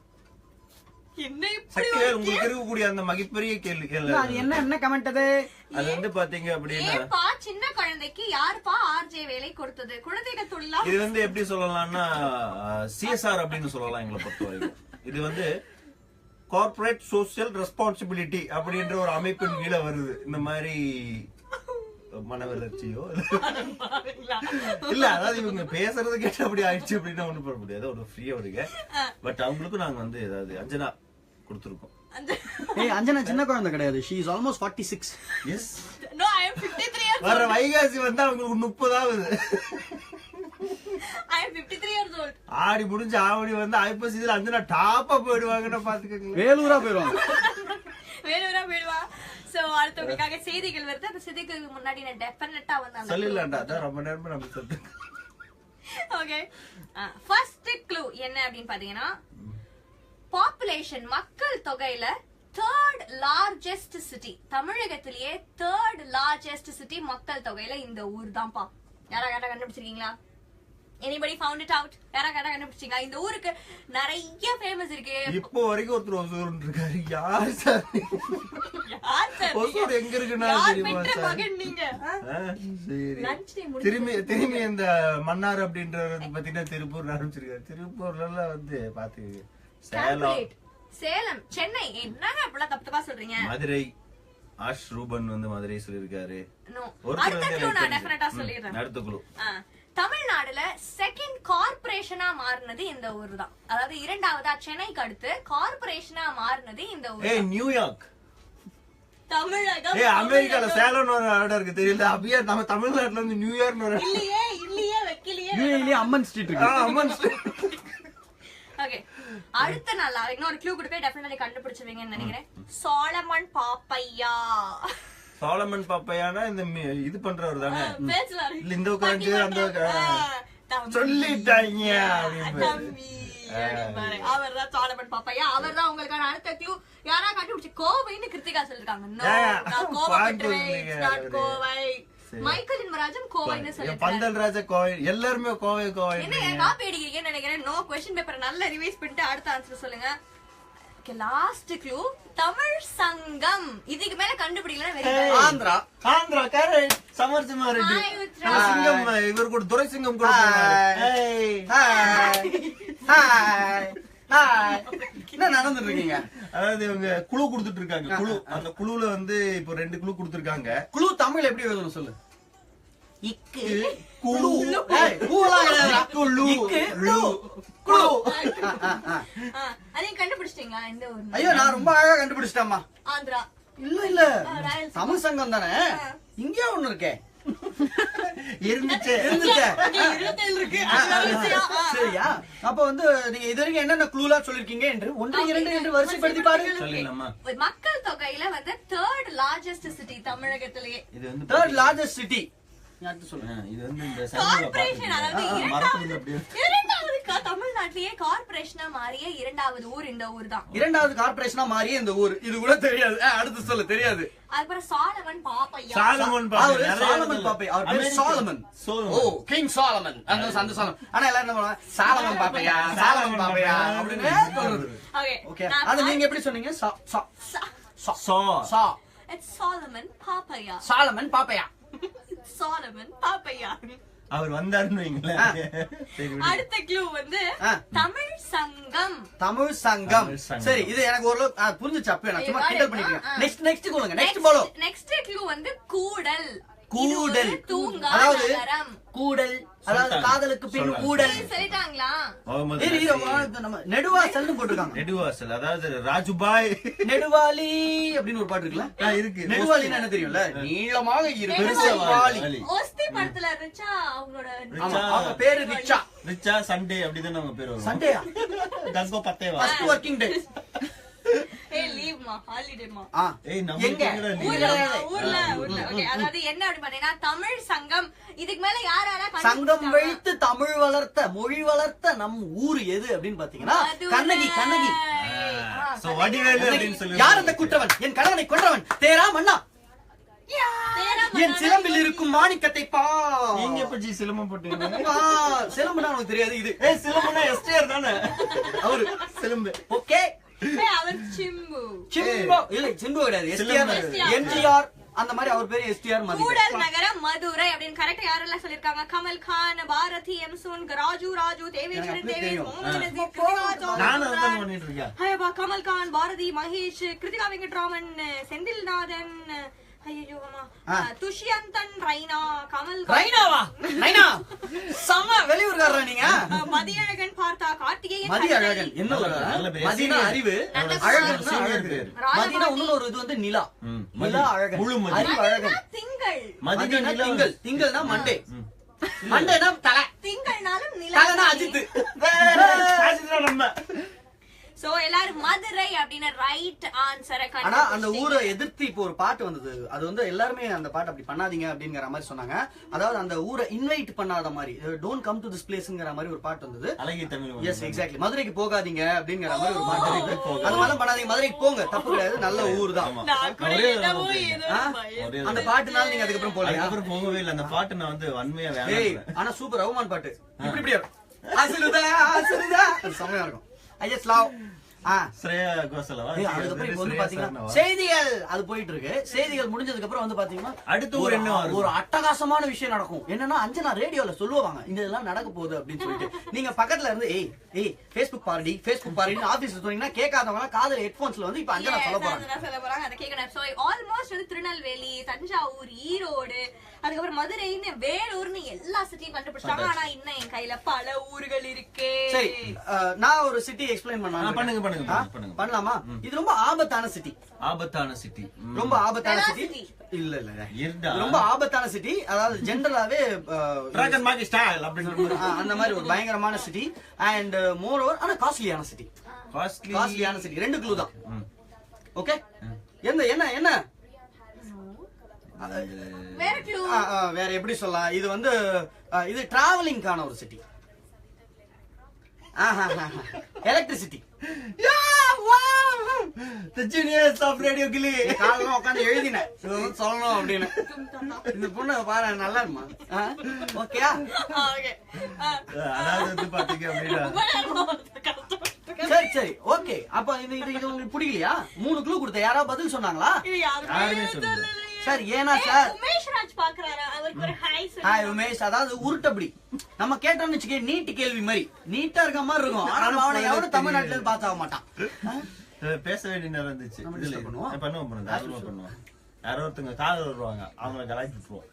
என்ன இப்படி உங்களுக்கு இருக்கக்கூடிய அந்த மகிப்பெரிய கேள்வி என்ன கமெண்ட் அது? அது வந்து பாத்தீங்க அப்படின்னா, ஏன்பா சின்ன குழந்தைக்கு யாருப்பா ஆர்ஜே வேலை கொடுத்தது? குழந்தைகள் தொழிலா? இது வந்து எப்படி சொல்லலாம்னா சிஎஸ்ஆர் அப்படின்னு சொல்லலாம் எங்களை பொறுத்த வரைக்கும். இது வந்து கார்ப்பரேட் சோசியல் ரெஸ்பான்சிபிலிட்டி அப்படின்ற ஒரு அமைப்பின் கீழே வருது. இந்த மாதிரி மன வளர்ச்சியோ இல்ல, அதாவது இவங்க பேசுறது கேட்டு அப்படி ஆயிடுச்சு அப்படின்னு ஒண்ணு பண்ண முடியாது. ஒரு ஃப்ரீயா விடுங்க. பட் அவங்களுக்கும் நாங்க வந்து ஏதாவது அஞ்சனா கொடுத்துருக்கோம். அஞ்சனா சின்ன குழந்தை கிடையாது. she is almost 46. yes no I am 53 years old. வர வைகாசி வந்தா அவங்களுக்கு 30 ஆகுது. I am 53 years old. ஆடி முடிஞ்சு ஆவடி வந்து ஐப்பசி இதுல அஞ்சனா டாப்பா போயிடுவாங்கன்னு பாத்துக்கங்க. வேலூரா போயிடுவாங்க. வேலூரா போயிடுவா. சோ சோ அடுத்தவங்களுக்காக செய்திகள் வருது. அந்த செய்திகளுக்கு முன்னாடி நான் டெஃபினட்டா வந்து சொல்லிடலாம்டா, அதான் ரொம்ப நேரமா நம்ம சொல்றோம். ஓகே, ஃபர்ஸ்ட் க்ளூ என்ன அப்படின்னு பாத்தீங்கன்னா, பாப்புலேஷன் மக்கள் தொகையில தேர்ட் லார்ஜஸ்ட் சிட்டி, தமிழகத்திலேயே தேர்ட் லார்ஜஸ்ட் சிட்டி மக்கள் தொகையில இந்த ஊர் தான்ப்பா. யாரா கண்டுபிடிச்சிருக்கீங்களா? Anybody found it out? யாரா கண்டுபிடிச்சீங்களா? இந்த ஊருக்கு நிறைய ஃபேமஸ் இருக்கு. இப்போ வரைக்கும் ஒருத்தர் ஒசூர் இருக்காரு. யார் சார்? ஒசூர் எங்க இருக்குன்னா தெரியுமா சார்? நீங்க சரி, திரும்பி இந்த மன்னார் அப்படின்றது பாத்தீங்கன்னா திருப்பூர் ஆரம்பிச்சிருக்காரு. திருப்பூர்ல எல்லாம் வந்து பாத்து சேலம், சென்னை, என்னங்க அப்படிலாம் தப்பா சொல்றீங்க? மதுரை, ஆஷ் ரூபன் வந்து மதுரை சொல்லிருக்காரு. அடுத்த க்ளூ நான் டெஃபினட்டா சொல்லிடுறேன். அடுத்த க்ளூ, தமிழ்நாடுல செகண்ட் கார்ப்பரேஷனா மாறினது இந்த ஊர் தான். அதாவது இரண்டாவதா சென்னைக்கு அடுத்து கார்ப்பரேஷனா மாறினது இந்த ஊர். நியூயார்க். தமிழகம். அமெரிக்கால சேலம்னு ஒரு இடம் இருக்கு தெரியல. அப்படியே நம்ம தமிழ்நாட்டுல இருந்து நியூயார்க்னு ஒரு இல்லையே வைக்கலையே. யூஏஇலே அம்மன் ஸ்ட்ரீட் இருக்கு. அம்மன் ஸ்ட்ரீட். ஓகே, அடுத்த நாள் இன்னொரு க்ளூ கொடுப்பே டெஃபினெட்லி கண்டுபிடிச்சிருவீங்கன்னு நினைக்கிறேன். சாலமன் பாப்பையா. சாலமன் பாப்பையானா இந்த இது பண்றவர் தானே? இல்ல இந்த உட்காந்து அந்த சொல்லிட்டாங்க. அவர்தான் சாலமன் பாப்பையா. அவர்தான் உங்களுக்கான அடுத்த க்ளூ. யாரா கண்டுபிடிச்சு கோவைன்னு கிருத்திகா சொல்லிருக்காங்க. கோவை. மைக்கேல் இன்வராஜன் கோவைன்னு சொல்லிருக்காங்க. பந்தல் ராஜா கோவை. எல்லாருமே கோவை கோவை. என்ன காப்பி அடிக்கிறீங்கன்னு நினைக்கிறேன். நோ क्वेश्चन பேப்பர் நல்லா ரிவைஸ் பண்ணிட்டு அடுத்த ஆன்சர் சொல்லுங்க. லாஸ்ட் க்ளூ, தமிழ் சங்கம். இதுக்கு மேல கண்டுபிடிக்கலன்னா ஆந்திரா. ஆந்திரா கரெக்ட். சமர்சிமா ரெட்டி. சிங்கம் இவர் கூட துரை சிங்கம் கூட. என்ன நடந்துட்டு இருக்கீங்க? அதாவது இவங்க குழு கொடுத்துட்டு இருக்காங்க. குழு, அந்த குழுல வந்து இப்போ 2 குழு கொடுத்திருக்காங்க. குழு தமிழ் எப்படி எழுதணும் சொல்லு? இக்கு குழு. அதையும் கண்டுபிடிச்சிட்டீங்களா? இந்த ஊர். ஐயோ, நான் ரொம்ப அழகா கண்டுபிடிச்சிட்டேம்மா. ஆந்திரா. இல்ல தமிழ் சங்கம் தானே. இங்கே ஒண்ணு இருக்கே. இருந்துச்சு. சரியா? அப்ப வந்து நீங்க இது வரைக்கும் என்னென்ன க்ளூலாம் சொல்லிருக்கீங்க என்று 1, 2 என்று வரிசைப்படுத்தி பாருங்க. சொல்லலாமா? மக்கள் தொகையில வந்து தேர்ட் லார்ஜஸ்ட் சிட்டி தமிழகத்திலேயே. இது வந்து தேர்ட் லார்ஜஸ்ட் சிட்டி. இது வந்து இந்த கார்ப்பரேஷன், அதாவது இரண்டாவது தமிழ்நாட்டிலேயே கார்ப்பரேஷனா மாறிய இரண்டாவது ஊர் இந்த ஊர் தான். இரண்டாவது கார்ப்பரேஷனா மாறிய இந்த ஊர். இது கூட தெரியாது. அடுத்து சொல்ல தெரியாது. அதுக்கப்புறம் சாலமன் பாப்பையா. சாலமன் பாப்பையா. சாலமன் பாப்பையா. அவர் பேர் சாலமன். ஓ, கிங் சாலமன். அந்த சாலமன். ஆனா எல்லாரும் என்ன பண்ணுவாங்க? சாலமன் பாப்பையா, சாலமன் பாப்பையா அப்படின்னு சொல்றது. ஓகே, அது நீங்க எப்படி சொன்னீங்க? சா சா சா சா. இட்ஸ் சாலமன் பாப்பையா. சாலமன் பாப்பையா. சாலமன் பாப்பையா. அவர் வந்தாருன்னு வைங்களேன். அடுத்த க்ளூ வந்து தமிழ் சங்கம். தமிழ் சங்கம். சரி, இது எனக்கு ஒரு புரிஞ்சுச்சு. அப்ப நான் சும்மா கிண்டல் பண்ணிக்கிறேன். நெக்ஸ்ட் கொடுங்க. Next polo. நெக்ஸ்ட் க்ளூ வந்து கூடல். கூடல். தூங்கா அதாவது நகரம். கூடல், அதாவது காதலுக்கு பின் ஊடல். சொல்லிட்டாங்களா? நம்ம நெடுவாசல்னு போட்டுருக்காங்க. நெடுவாசல், அதாவது ராஜுபாய் நெடுவாலி அப்படின்னு ஒரு பாட்டு இருக்குல்ல? இருக்கு. நெடுவாலின்னா என்ன தெரியும்ல? நீளமாக இருக்கு. ஓஸ்தி படத்துல ரிச்சா அவங்களோட அவங்க பேரு ரிச்சா. ரிச்சா சண்டே அப்படிதான் அவங்க பேரு. சண்டேயா? தஸ்கோ பத்தேவா. ஃபர்ஸ்ட் வர்க்கிங் டே. ஏய் லீவ் மா, ஹாலிடே மா. ஏய் நம்ம ஊர்ல. ஓகே, அதாவது என்ன அப்படி பாத்தீங்கன்னா தமிழ் சங்கம். இதுக்கு மேல யாரால சங்கம் வைத்து தமிழ் வளர்த்த, மொழி வளர்த்த நம் ஊர் எது அப்படின்னு பாத்தீங்கன்னா கண்ணகி. கண்ணகி. சோ வடிவேலு அப்படின்னு சொல்லி. யார் அந்த குற்றவன்? என் கணவனை கொன்றவன். தேரா மன்னா. என் சிலம்பில் இருக்கும் மாணிக்கத்தை பா. நீங்க எப்படி சிலம்பம் போட்டீங்க? சிலம்புனா உனக்கு தெரியாது. இது சிலம்புனா எஸ்டிஆர் தானே அவரு. சிலம்பு. ஓகே, அவர் சிம்பு. சிம்பு இல்ல, சிம்பு கிடையாது. எஸ்டிஆர், எம்ஜிஆர் அந்த மாதிரி அவர் பேரு எஸ்டிஆர். கூடல் நகரம் மதுரை அப்படின்னு கரெக்டா யாரெல்லாம் சொல்லிருக்காங்க? கமல் கான், பாரதி, எம்சூன், ராஜு, தேவேந்திரன், கமல் கான், பாரதி, மகேஷ், கிருத்திகா வெங்கட்ராமன், செந்தில்நாதன், துஷ்யந்தன், ரைனா, கமல். ரைனாவா? ரைனா சம வெளியூர்காரரா நீங்க? மதியழகன், பார்த்தா, கார்த்திகேயன். மதியழகன் என்ன? மதினா அறிவு, அழகன் அழகு. மதினா இன்னொரு இது வந்து நிலா. நிலா அழகன், அறிவு அழகன். திங்கள். மதினா திங்கள். திங்கள்னா மண்டே. மண்டேனா தலை. திங்கள்னாலும் நிலா. தலைனா அஜித். நம்ம சோ எல்லாரும் மதுரை அப்படின்னு ரைட் ஆன்சரை ஆனா அந்த ஊரை எதிர்த்து இப்போ ஒரு பாட்டு வந்தது. அது வந்து எல்லாருமே அந்த பாட்டு அப்படி பண்ணாதீங்க அப்படிங்கிற மாதிரி சொன்னாங்க. அதாவது அந்த ஊரை இன்வைட் பண்ணாத மாதிரி, டோன்ட் கம் டு திஸ் பிளேஸ்ங்கிற மாதிரி ஒரு பாட்டு வந்தது. அழகிய தமிழ். Yes exactly. மதுரைக்கு போகாதீங்க அப்படிங்கிற மாதிரி ஒரு பாட்டு இருக்கு. அந்த மாதிரி பண்ணாதீங்க, மதுரைக்கு போங்க, தப்பு கிடையாது, நல்ல ஊர் தான். அந்த பாட்டுனால நீங்க அதுக்கப்புறம் போல. அதுக்கப்புறம் போகவே இல்லை. அந்த பாட்டு நான் வந்து வன்மையா வேணாம். ஆனா சூப்பர் ரவுமான் பாட்டு இப்படி இப்படியா ஆசிருதா ஆசிருதா செமையா இருக்கும். ஐ ஜஸ்ட் லவ் ஸ்ரேயா கோஷலவா. அதுக்கப்புறம் இப்போ வந்து பாத்தீங்கன்னா செய்திகள் அது போயிட்டு இருக்கு. செய்திகள் முடிஞ்சதுக்கு அப்புறம் வந்து பாத்தீங்கன்னா அடுத்து ஒரு என்ன ஒரு அட்டகாசமான விஷயம் நடக்கும். என்னன்னா அஞ்சனா ரேடியோல சொல்லுவாங்க இந்த இதெல்லாம் நடக்க போகுது அப்படின்னு சொல்லிட்டு. நீங்க பக்கத்துல இருந்து ஏய் Facebook பார்ட்டி ஆபீஸ்ல சொன்னீங்கன்னா கேட்காதவங்க காதுல ஹெட்போன்ஸ்ல வந்து இப்ப அஞ்சனா சொல்ல போறாங்க. அதை கேட்கணும். சோ ஆல்மோஸ்ட் வந்து திருநெல்வேலி, தஞ்சாவூர், ஈரோடு, அதுக்கப்புறம் மதுரைன்னு, வேலூர்னு எல்லா சிட்டியும் கண்டுபிடிச்சாங்க. ஆனா இன்னும் என் கையில பல ஊர்கள் இருக்கு. சரி, நான் ஒரு சிட்டி எக்ஸ்பிளைன் பண்ணுங்க. பண்ணலாமா? இது ரொம்ப ஆபத்தான சிட்டி. ஆபத்தான சிட்டி. ரொம்ப ஆபத்தான சிட்டி. இல்ல ரொம்ப ஆபத்தான சிட்டி. அதாவது ஜெனரலாவே டிராகன் மாகி ஸ்டைல் அப்படின்னு அந்த மாதிரி ஒரு பயங்கரமான சிட்டி. அண்ட் மோர் ஓவர் ஆனா காஸ்ட்லியான சிட்டி. காஸ்ட்லியான சிட்டி. 2 க்ளூ தான். ஓகே, என்ன வேற எப்படி சொல்லலாம்? இது வந்து இது டிராவலிங்கான ஒரு city. Electricity. The genius of Radio Gilly. காலையில உட்காந்து எழுதினேன் சொல்லணும் அப்படின்னு. இந்த பொண்ணு பாரு நல்லா இருக்குமா? ஓகேயா? அதாவது வந்து பாத்தீங்க அப்படின்னா சரி ஓகே. அப்ப இது உங்களுக்கு பிடிக்கலையா? 3 க்ளூ கொடுத்த யாராவது பதில் சொன்னாங்களா? யாருமே சொல்லல. சார் ஏனா சார் உமேஷ் ராஜ் பாக்குறாரா? அவருக்கு ஒரு ஹாய் சொல்லு. ஹாய் உமேஷ். அதாவது உருட்டபடி நம்ம கேட்டோம்னு வச்சுக்கே நீட் கேள்வி மாதிரி நீட்டா இருக்க மாதிரி இருக்கும். ஆனா அவனை எவனும் தமிழ்நாட்டுல இருந்து பாத்தாக மாட்டான். பேச வேண்டிய நேரம் இருந்துச்சு. பண்ணுவோம். யாரோ ஒருத்தங்க காதல் வருவாங்க, அவங்கள கலாய்ச்சிட்டுருவோம்.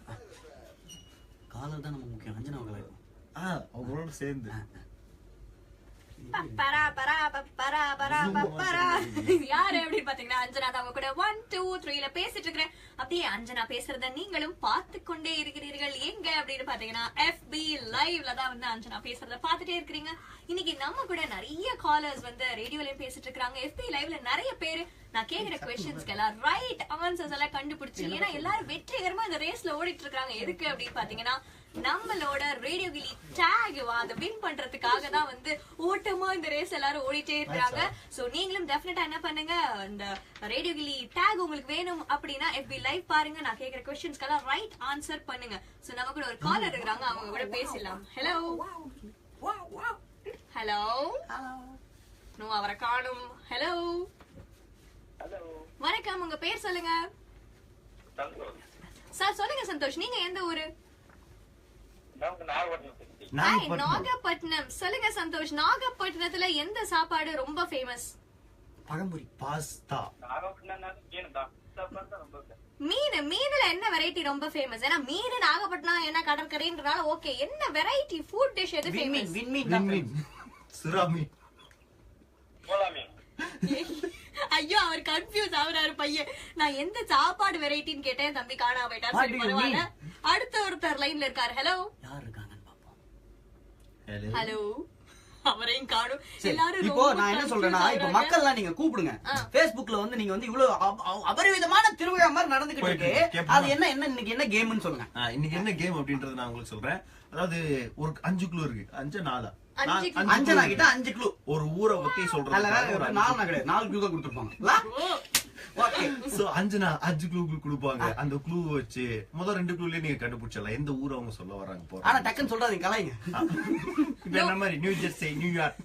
காதல் தான் நம்ம முக்கியம். அஞ்சனா கலாய்க்கும் அவங்களோட சேர்ந்து யாரு அப்படின்னு பாத்தீங்கன்னா அஞ்சனா தான். அவங்க கூட 1 2 3ல பேசிட்டு இருக்கிறேன். அப்படியே அஞ்சனா பேசுறத நீங்களும் பார்த்து கொண்டே இருக்கிறீர்கள். எங்க அப்படின்னு பாத்தீங்கன்னா FB லைவ்ல தான் வந்து அஞ்சனா பேசுறத பாத்துட்டே இருக்கிறீங்க. இன்னைக்கு நம்ம கூட நிறைய காலர்ஸ் வந்து ரேடியோலயும் பேசிட்டு இருக்காங்க. FB லைவ்ல நிறைய பேரு நான் கேக்குற क्वेश्चंसக்கு எல்லாம் ரைட் ஆன்சர்ஸ் எல்லாம் கண்டுபிடிச்சு, ஏன்னா எல்லாரும் வெற்றிகரமா இந்த ரேஸ்ல ஓடிட்டு இருக்காங்க. எதுக்கு அப்படின்னு பாத்தீங்கன்னா நம்மளோட ரேடியோ கிளி டாக் அதை வின் பண்றதுக்காக தான் வந்து ஓட்டமா இந்த ரேஸ் எல்லாரும் ஓடிட்டே இருக்காங்க. சோ நீங்களும் டெஃபினட்டா என்ன பண்ணுங்க, இந்த ரேடியோ கிளி டாக் உங்களுக்கு வேணும் அப்படின்னா FB லைவ் பாருங்க. நான் கேக்குற क्वेश्चंसக்கெல்லாம் ரைட் ஆன்சர் பண்ணுங்க. சோ நம்ம கூட ஒரு காலர் இருக்காங்க, அவங்க கூட பேசலாம். ஹலோ ஹலோ நோ அவரை காணும். ஹலோ வணக்கம், உங்க பேர் சொல்லுங்க சார். சொல்லுங்க சந்தோஷ், நீங்க எந்த ஊரு? நாகப்பட்டினம். சொல்லுங்க சந்தோஷ், நாகப்பட்டினத்துல எந்த சாப்பாடு ரொம்ப ஃபேமஸ்? பழம்புரி, பாஸ்தா. மீன்ல என்ன வெரைட்டி ரொம்ப ஃபேமஸ்? ஏன்னா மீன் நாகப்பட்டினம் என்ன கடற்கரைன்றனால ஓகே. என்ன வெரைட்டி ஃபுட் டிஷ் எது ஃபேமஸ்? சுறாமி. ஐயோ அவர் கன்ஃபியூஸ் ஆகுறாரு பையன். நான் எந்த சாப்பாடு வெரைட்டின்னு கேட்டேன், தம்பி காணாம போயிட்டார். சரி பரவாயில்ல. அடுத்த ஒருத்தர் லைன்ல இருக்காரு. ஹலோ யார் இருக்காங்கன்னு பாப்போம். ஹலோ அவரையும் காணும். எல்லாரும் இப்போ நான் என்ன சொல்றேன்னா, இப்போ மக்கள்லாம் நீங்க கூப்பிடுங்க. Facebookல வந்து நீங்க வந்து இவ்வளவு அபரிவிதமான திருவிழா மாதிரி நடந்துகிட்டு இருக்கு. அது என்ன இன்னைக்கு என்ன கேம்னு சொல்லுங்க. இன்னைக்கு என்ன கேம் அப்படின்றது நான் உங்களுக்கு சொல்றேன். அதாவது ஒரு 5 க்ளூ இருக்கு. 5 4 அஞ்சனா கிட்ட 5 க்ளூ. ஒரு ஊரை பத்தி சொல்றது. 4 க்ளூ தான் கொடுத்திருப்பாங்க. ஓகே, சோ 5 க்ளூ கொடுப்பாங்க. அந்த க்ளூ வச்சு முதல் 2 க்ளூலயே நீங்க கண்டுபிடிச்சலாம் எந்த ஊரை அவங்க சொல்ல வராங்க போறாங்க. ஆனா டக்குன்னு சொல்றாதீங்க, கலாய்ங்க. இப்ப என்ன மாதிரி நியூ ஜெர்சி, நியூயார்க்.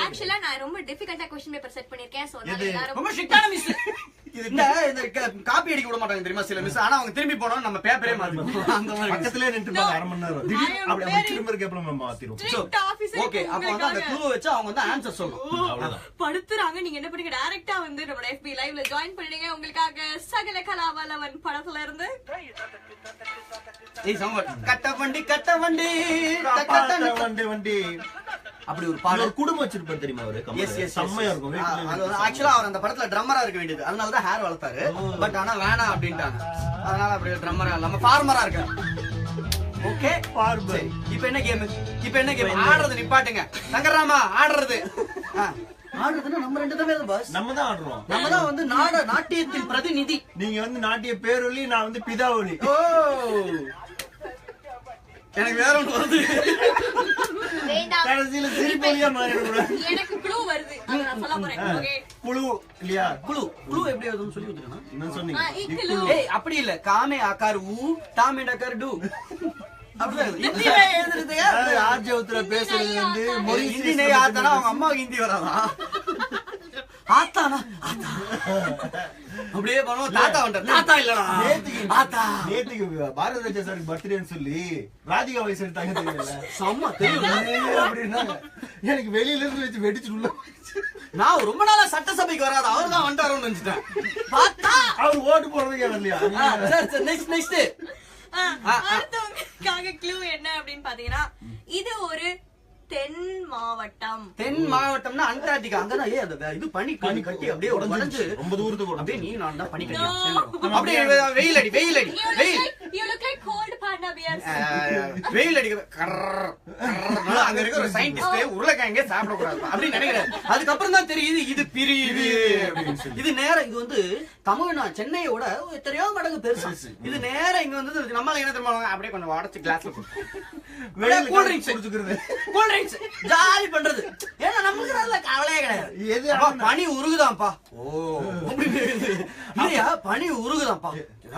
ஆக்சுவலா நான் ரொம்ப டிஃபிகல்ட்டா क्वेश्चन பேப்பர் செட் பண்ணிருக்கேன். சோ எல்லாரும் ரொம்ப ஸ்ட்ரிக்ட்டான மிஸ். இந்த காப்பி அடிக்க விட மாட்டாங்க தெரியுமா சில மிஸ். ஆனா அவங்க திரும்பி போனா நம்ம பேப்பரே மாத்திடுவோம். அந்த மாதிரி பக்கத்துலயே நின்னுட்டு அரை மணி நேரம் திடீர்னு அப்படி அவங்க திரும்ப இருக்க அப்புறம் நம்ம மாத்திடுவோம். ஓகே, அப்ப வந்து அந்த க்ளூ வச்சு அவங்க வந்து ஆன்சர் சொல்லணும். அவ்வளவுதான். படுத்துறாங்க. நீங்க என்ன பண்ணுங்க, டைரக்டா வந்து நம்ம FB லைவ்ல ஜாயின் பண்ணிடுங்க. உங்களுக்காக சகல கலாவல்லவன் படத்துல இருந்து ஏய் சம்பட் கட்ட வண்டி வண்டி அப்படி ஒரு பாடல். குடும்பம் வச்சிருப்பாரு தெரியுமா அவரு. செம்மையா இருக்கும். ஆக்சுவலா அவர் அந்த படத்துல ட்ரம்மரா இருக்க வேண்டியது, அதனாலதான் ஹேர் வளர்த்தாரு. பட் ஆனா வேணாம் அப்படின்ட்டாங்க. அதனால அப்படி ட்ரம்மரா இல்லாம ஃபார்மரா இருக்க. ஓகே, இப்ப என்ன கேம்? ஆடுறது நிப்பாட்டுங்க. சங்கராமா ஆடுறது. ஆடுறதுன்னா நம்ம 2 தான் பாஸ். நம்ம தான் ஆடுறோம். நம்ம தான் வந்து நாட்டியத்தின் பிரதிநிதி. நீங்க வந்து நாட்டிய பேரொலி, நான் வந்து பிதாவொலி. ஓ எனக்கு வேற ஒண்ணு வருது. வேண்டாம். கடைசியில சிரிப்பொலியா மாறிடுறேன். எனக்கு க்ளூ வருது. அத நான் சொல்ல போறேன். ஓகே. குழு இல்லையா? குழு எப்படி வருதுன்னு சொல்லி கொடுத்துருங்க. என்ன சொன்னீங்க? இக்லு. ஏய் அப்படி இல்ல, காமே ஆக்கார் ஊ தாமே டக்கர் டு அப்படிதான் ஹிந்தில எழுதுறது. அதாவது ஆர்ஜவுத்துல பேசுறது வந்து ஹிந்தி நெய் ஆத்தானா அவங்க அம்மாவுக்கு ஹிந்தி வராதா? ஆத்தானா ஆத்தா அப்படியே பண்ணுவோம். தாத்தா வந்துட்டார். தாத்தா இல்லடா ஆத்தா. நேத்துக்கு பாரத ராஜா சாருக்கு பர்த்டேன்னு சொல்லி ராதிகா வயசு எடுத்தாங்க தெரியல. செம்ம தெரியும் அப்படின்னா எனக்கு வெளியில இருந்து வச்சு வெடிச்சு உள்ள நான் ரொம்ப நாளா சட்டசபைக்கு வராது அவர் தான் வந்துட்டாரோன்னு நினைச்சிட்டேன். பார்த்தா அவர் ஓட்டு போடுறதுக்கே வரலையா? சரி நெக்ஸ்ட் அடுத்தவங்களுக்காக க்ளூ என்ன அப்படின்னு பாத்தீங்கன்னா, இது ஒரு தென் மாவட்டம். தென் மாவட்டம்னா அண்டார்டிகா. அங்கதான் இது பனி கட்டி அப்படியே உடைஞ்சு ரொம்ப தூரத்துக்கு அப்படியே நீ நான் தான் பனி கட்டி அப்படியே வெயில் வெயில் You look like cold panda bears. வெயில் அடிக்க அங்க இருக்க ஒரு சயின்டிஸ்ட் உருளைக்கிழங்கே சாப்பிடக்கூடாது அப்படின்னு நினைக்கிறாரு. அதுக்கப்புறம் தான் தெரியுது இது பிரியுது. இது நேரம் இது வந்து தமிழ்நாடு சென்னையோட எத்தனையோ மடங்கு பெருசு. இது நேரம் இங்க வந்து நம்மள என்ன தெரியுமா அப்படியே கொஞ்சம் உடச்சு கிளாஸ்ல கூல் ட்ரிங்க்ஸ் குடிச்சுக்கிறது. கூல் ட்ரிங்க்ஸ் ஜாலி பண்றது. ஏன்னா நமக்கு நல்ல கவலையே கிடையாது. பனி உருகுதான்ப்பா. ஓ இல்லையா பனி உருகுதான்ப்பா.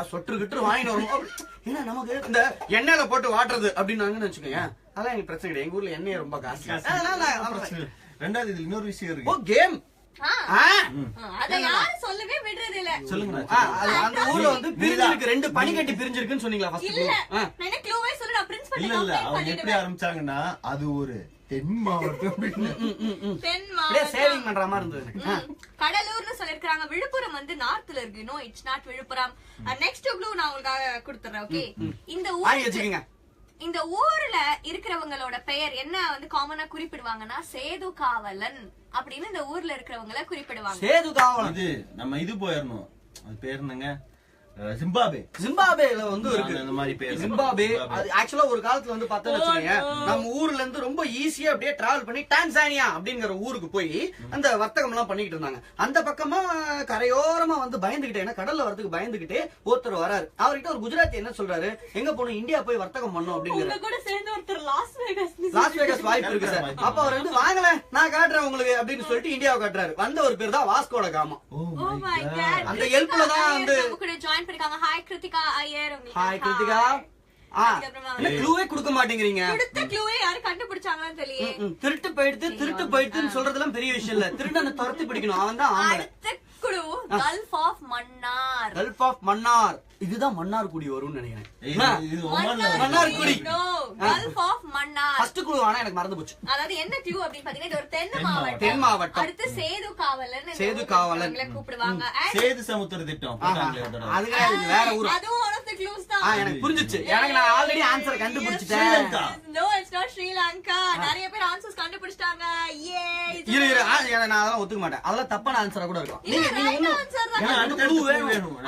சொட்டு கிட்டு வாங்கிட்டு வரும். ஏன்னா நமக்கு இந்த எண்ணெயில போட்டு வாட்டுறது அப்படின்னு வச்சுக்கோங்க. அதெல்லாம் எனக்கு பிரச்சனை கிடையாது. எங்க ஊர்ல எண்ணெய் ரொம்ப காசு. ரெண்டாவது இதுல இன்னொரு விஷயம் இருக்கு. ஓ கேம் அத யாரும் சொல்லவே விடுறது இல்ல. சொல்லுங்க. அந்த ஊர்ல வந்து பிரிஞ்சிருக்கு 2 பனிக்கட்டி பிரிஞ்சிருக்குன்னு சொன்னீங்களா ஃபர்ஸ்ட்? இல்ல நான் என்ன க்ளூவே சொல்ல நான் பிரின்ஸ் பண்ணி இல்ல அவங்க எப்படி ஆரம்பிச்சாங்கன்னா அது ஒரு தென் மாவட்டம். தென் அப்படியே மாவட்டம் சேவிங் பண்ற மாதிரி இருந்தது. கடலூர்னு சொல்லிருக்காங்க. விழுப்புரம் வந்து நார்த்ல இருக்கு. No it's not Villupuram. Next clue நான் உங்களுக்காக கொடுத்துறேன். ஓகே. இந்த ஊர் இந்த ஊர்ல இருக்கிறவங்களோட பெயர் என்ன வந்து காமனா குறிப்பிடுவாங்கன்னா சேது காவலன் அப்படின்னு இந்த ஊர்ல இருக்கிறவங்கள குறிப்பிடுவாங்க. சேது காவலன் இது நம்ம இது போயிரணும். அது பேர் என்னங்க? ஜிம்பாபேல வந்து இருக்கு அந்த மாதிரி பேர். ஜிம்பாபே ஆக்சுவலா ஒரு காலத்துல வந்து பார்த்தோம்னு வச்சுக்கோங்க, நம்ம ஊர்ல இருந்து ரொம்ப ஈஸியா அப்படியே டிராவல் பண்ணி டான்சானியா அப்படிங்கிற ஊருக்கு போய் அந்த வர்த்தகம் எல்லாம் பண்ணிக்கிட்டு இருந்தாங்க. அந்த பக்கமா கரையோரமா வந்து பயந்துகிட்டே, ஏன்னா கடல்ல வரதுக்கு பயந்துகிட்டே ஒருத்தர் வராரு. அவர்கிட்ட ஒரு குஜராத்தி என்ன சொல்றாரு, எங்க போகணும், இந்தியா போய் வர்த்தகம் பண்ணணும் அப்படிங்கிற. கூட சேர்ந்து ஒருத்தர் லாஸ் வேகாஸ் வாய்ப்பு இருக்கு சார். அப்ப அவர் வந்து வாங்கல நான் காட்டுறேன் உங்களுக்கு அப்படின்னு சொல்லிட்டு இந்தியாவை காட்டுறாரு. வந்த ஒரு பேர் தான் வாஸ்கோட காமா. அந்த ஹெல்ப்ல தான் வந்து பண்ணிருக்காங்க. ஹாய் கிருத்திகா ஐயர். ஹாய் கிருத்திகா. இல்ல க்ளூவே கொடுக்க மாட்டேங்கிறீங்க. கொடுத்த க்ளூவே யாரு கண்டுபிடிச்சாங்கன்னு தெரியல. திருட்டு போயிடுதுன்னு சொல்றதெல்லாம் பெரிய விஷயம் இல்ல. திருடனை துரத்தி பிடிக்கணும். அவன் தான் ஆம்பளை. அடுத்த clue gulf of Mannar. Gulf of Mannar. இதுதான் மன்னார்குடி வரும்னு நினைக்கிறேன். Mannargudi. Gulf of Mannar. First clue ஆனா எனக்கு மறந்து போச்சு. அதாவது என்ன க்ளூ அப்படின்னு பாத்தீங்கன்னா இது ஒரு தென் மாவட்டம். அடுத்து சேது காவலன். சேது காவலன் கூப்பிடுவாங்க. சேது சமுத்திர திட்டம். அதுக்கு வேற ஊரு. அதுவும் one of the clues தான். எனக்கு புரிஞ்சிச்சு. எனக்கு நான் ஆல்ரெடி ஆன்சர் கண்டுபிடிச்சிட்டேன். No, it's not Sri Lanka. நிறைய பேர் ஆன்சர்ஸ் கண்டுபிடிச்சிட்டாங்க. இரு நான் அதெல்லாம் ஒத்துக்க மாட்டேன். அதெல்லாம் தப்பான ஆன்சரா கூட இருக்கும். நீங்க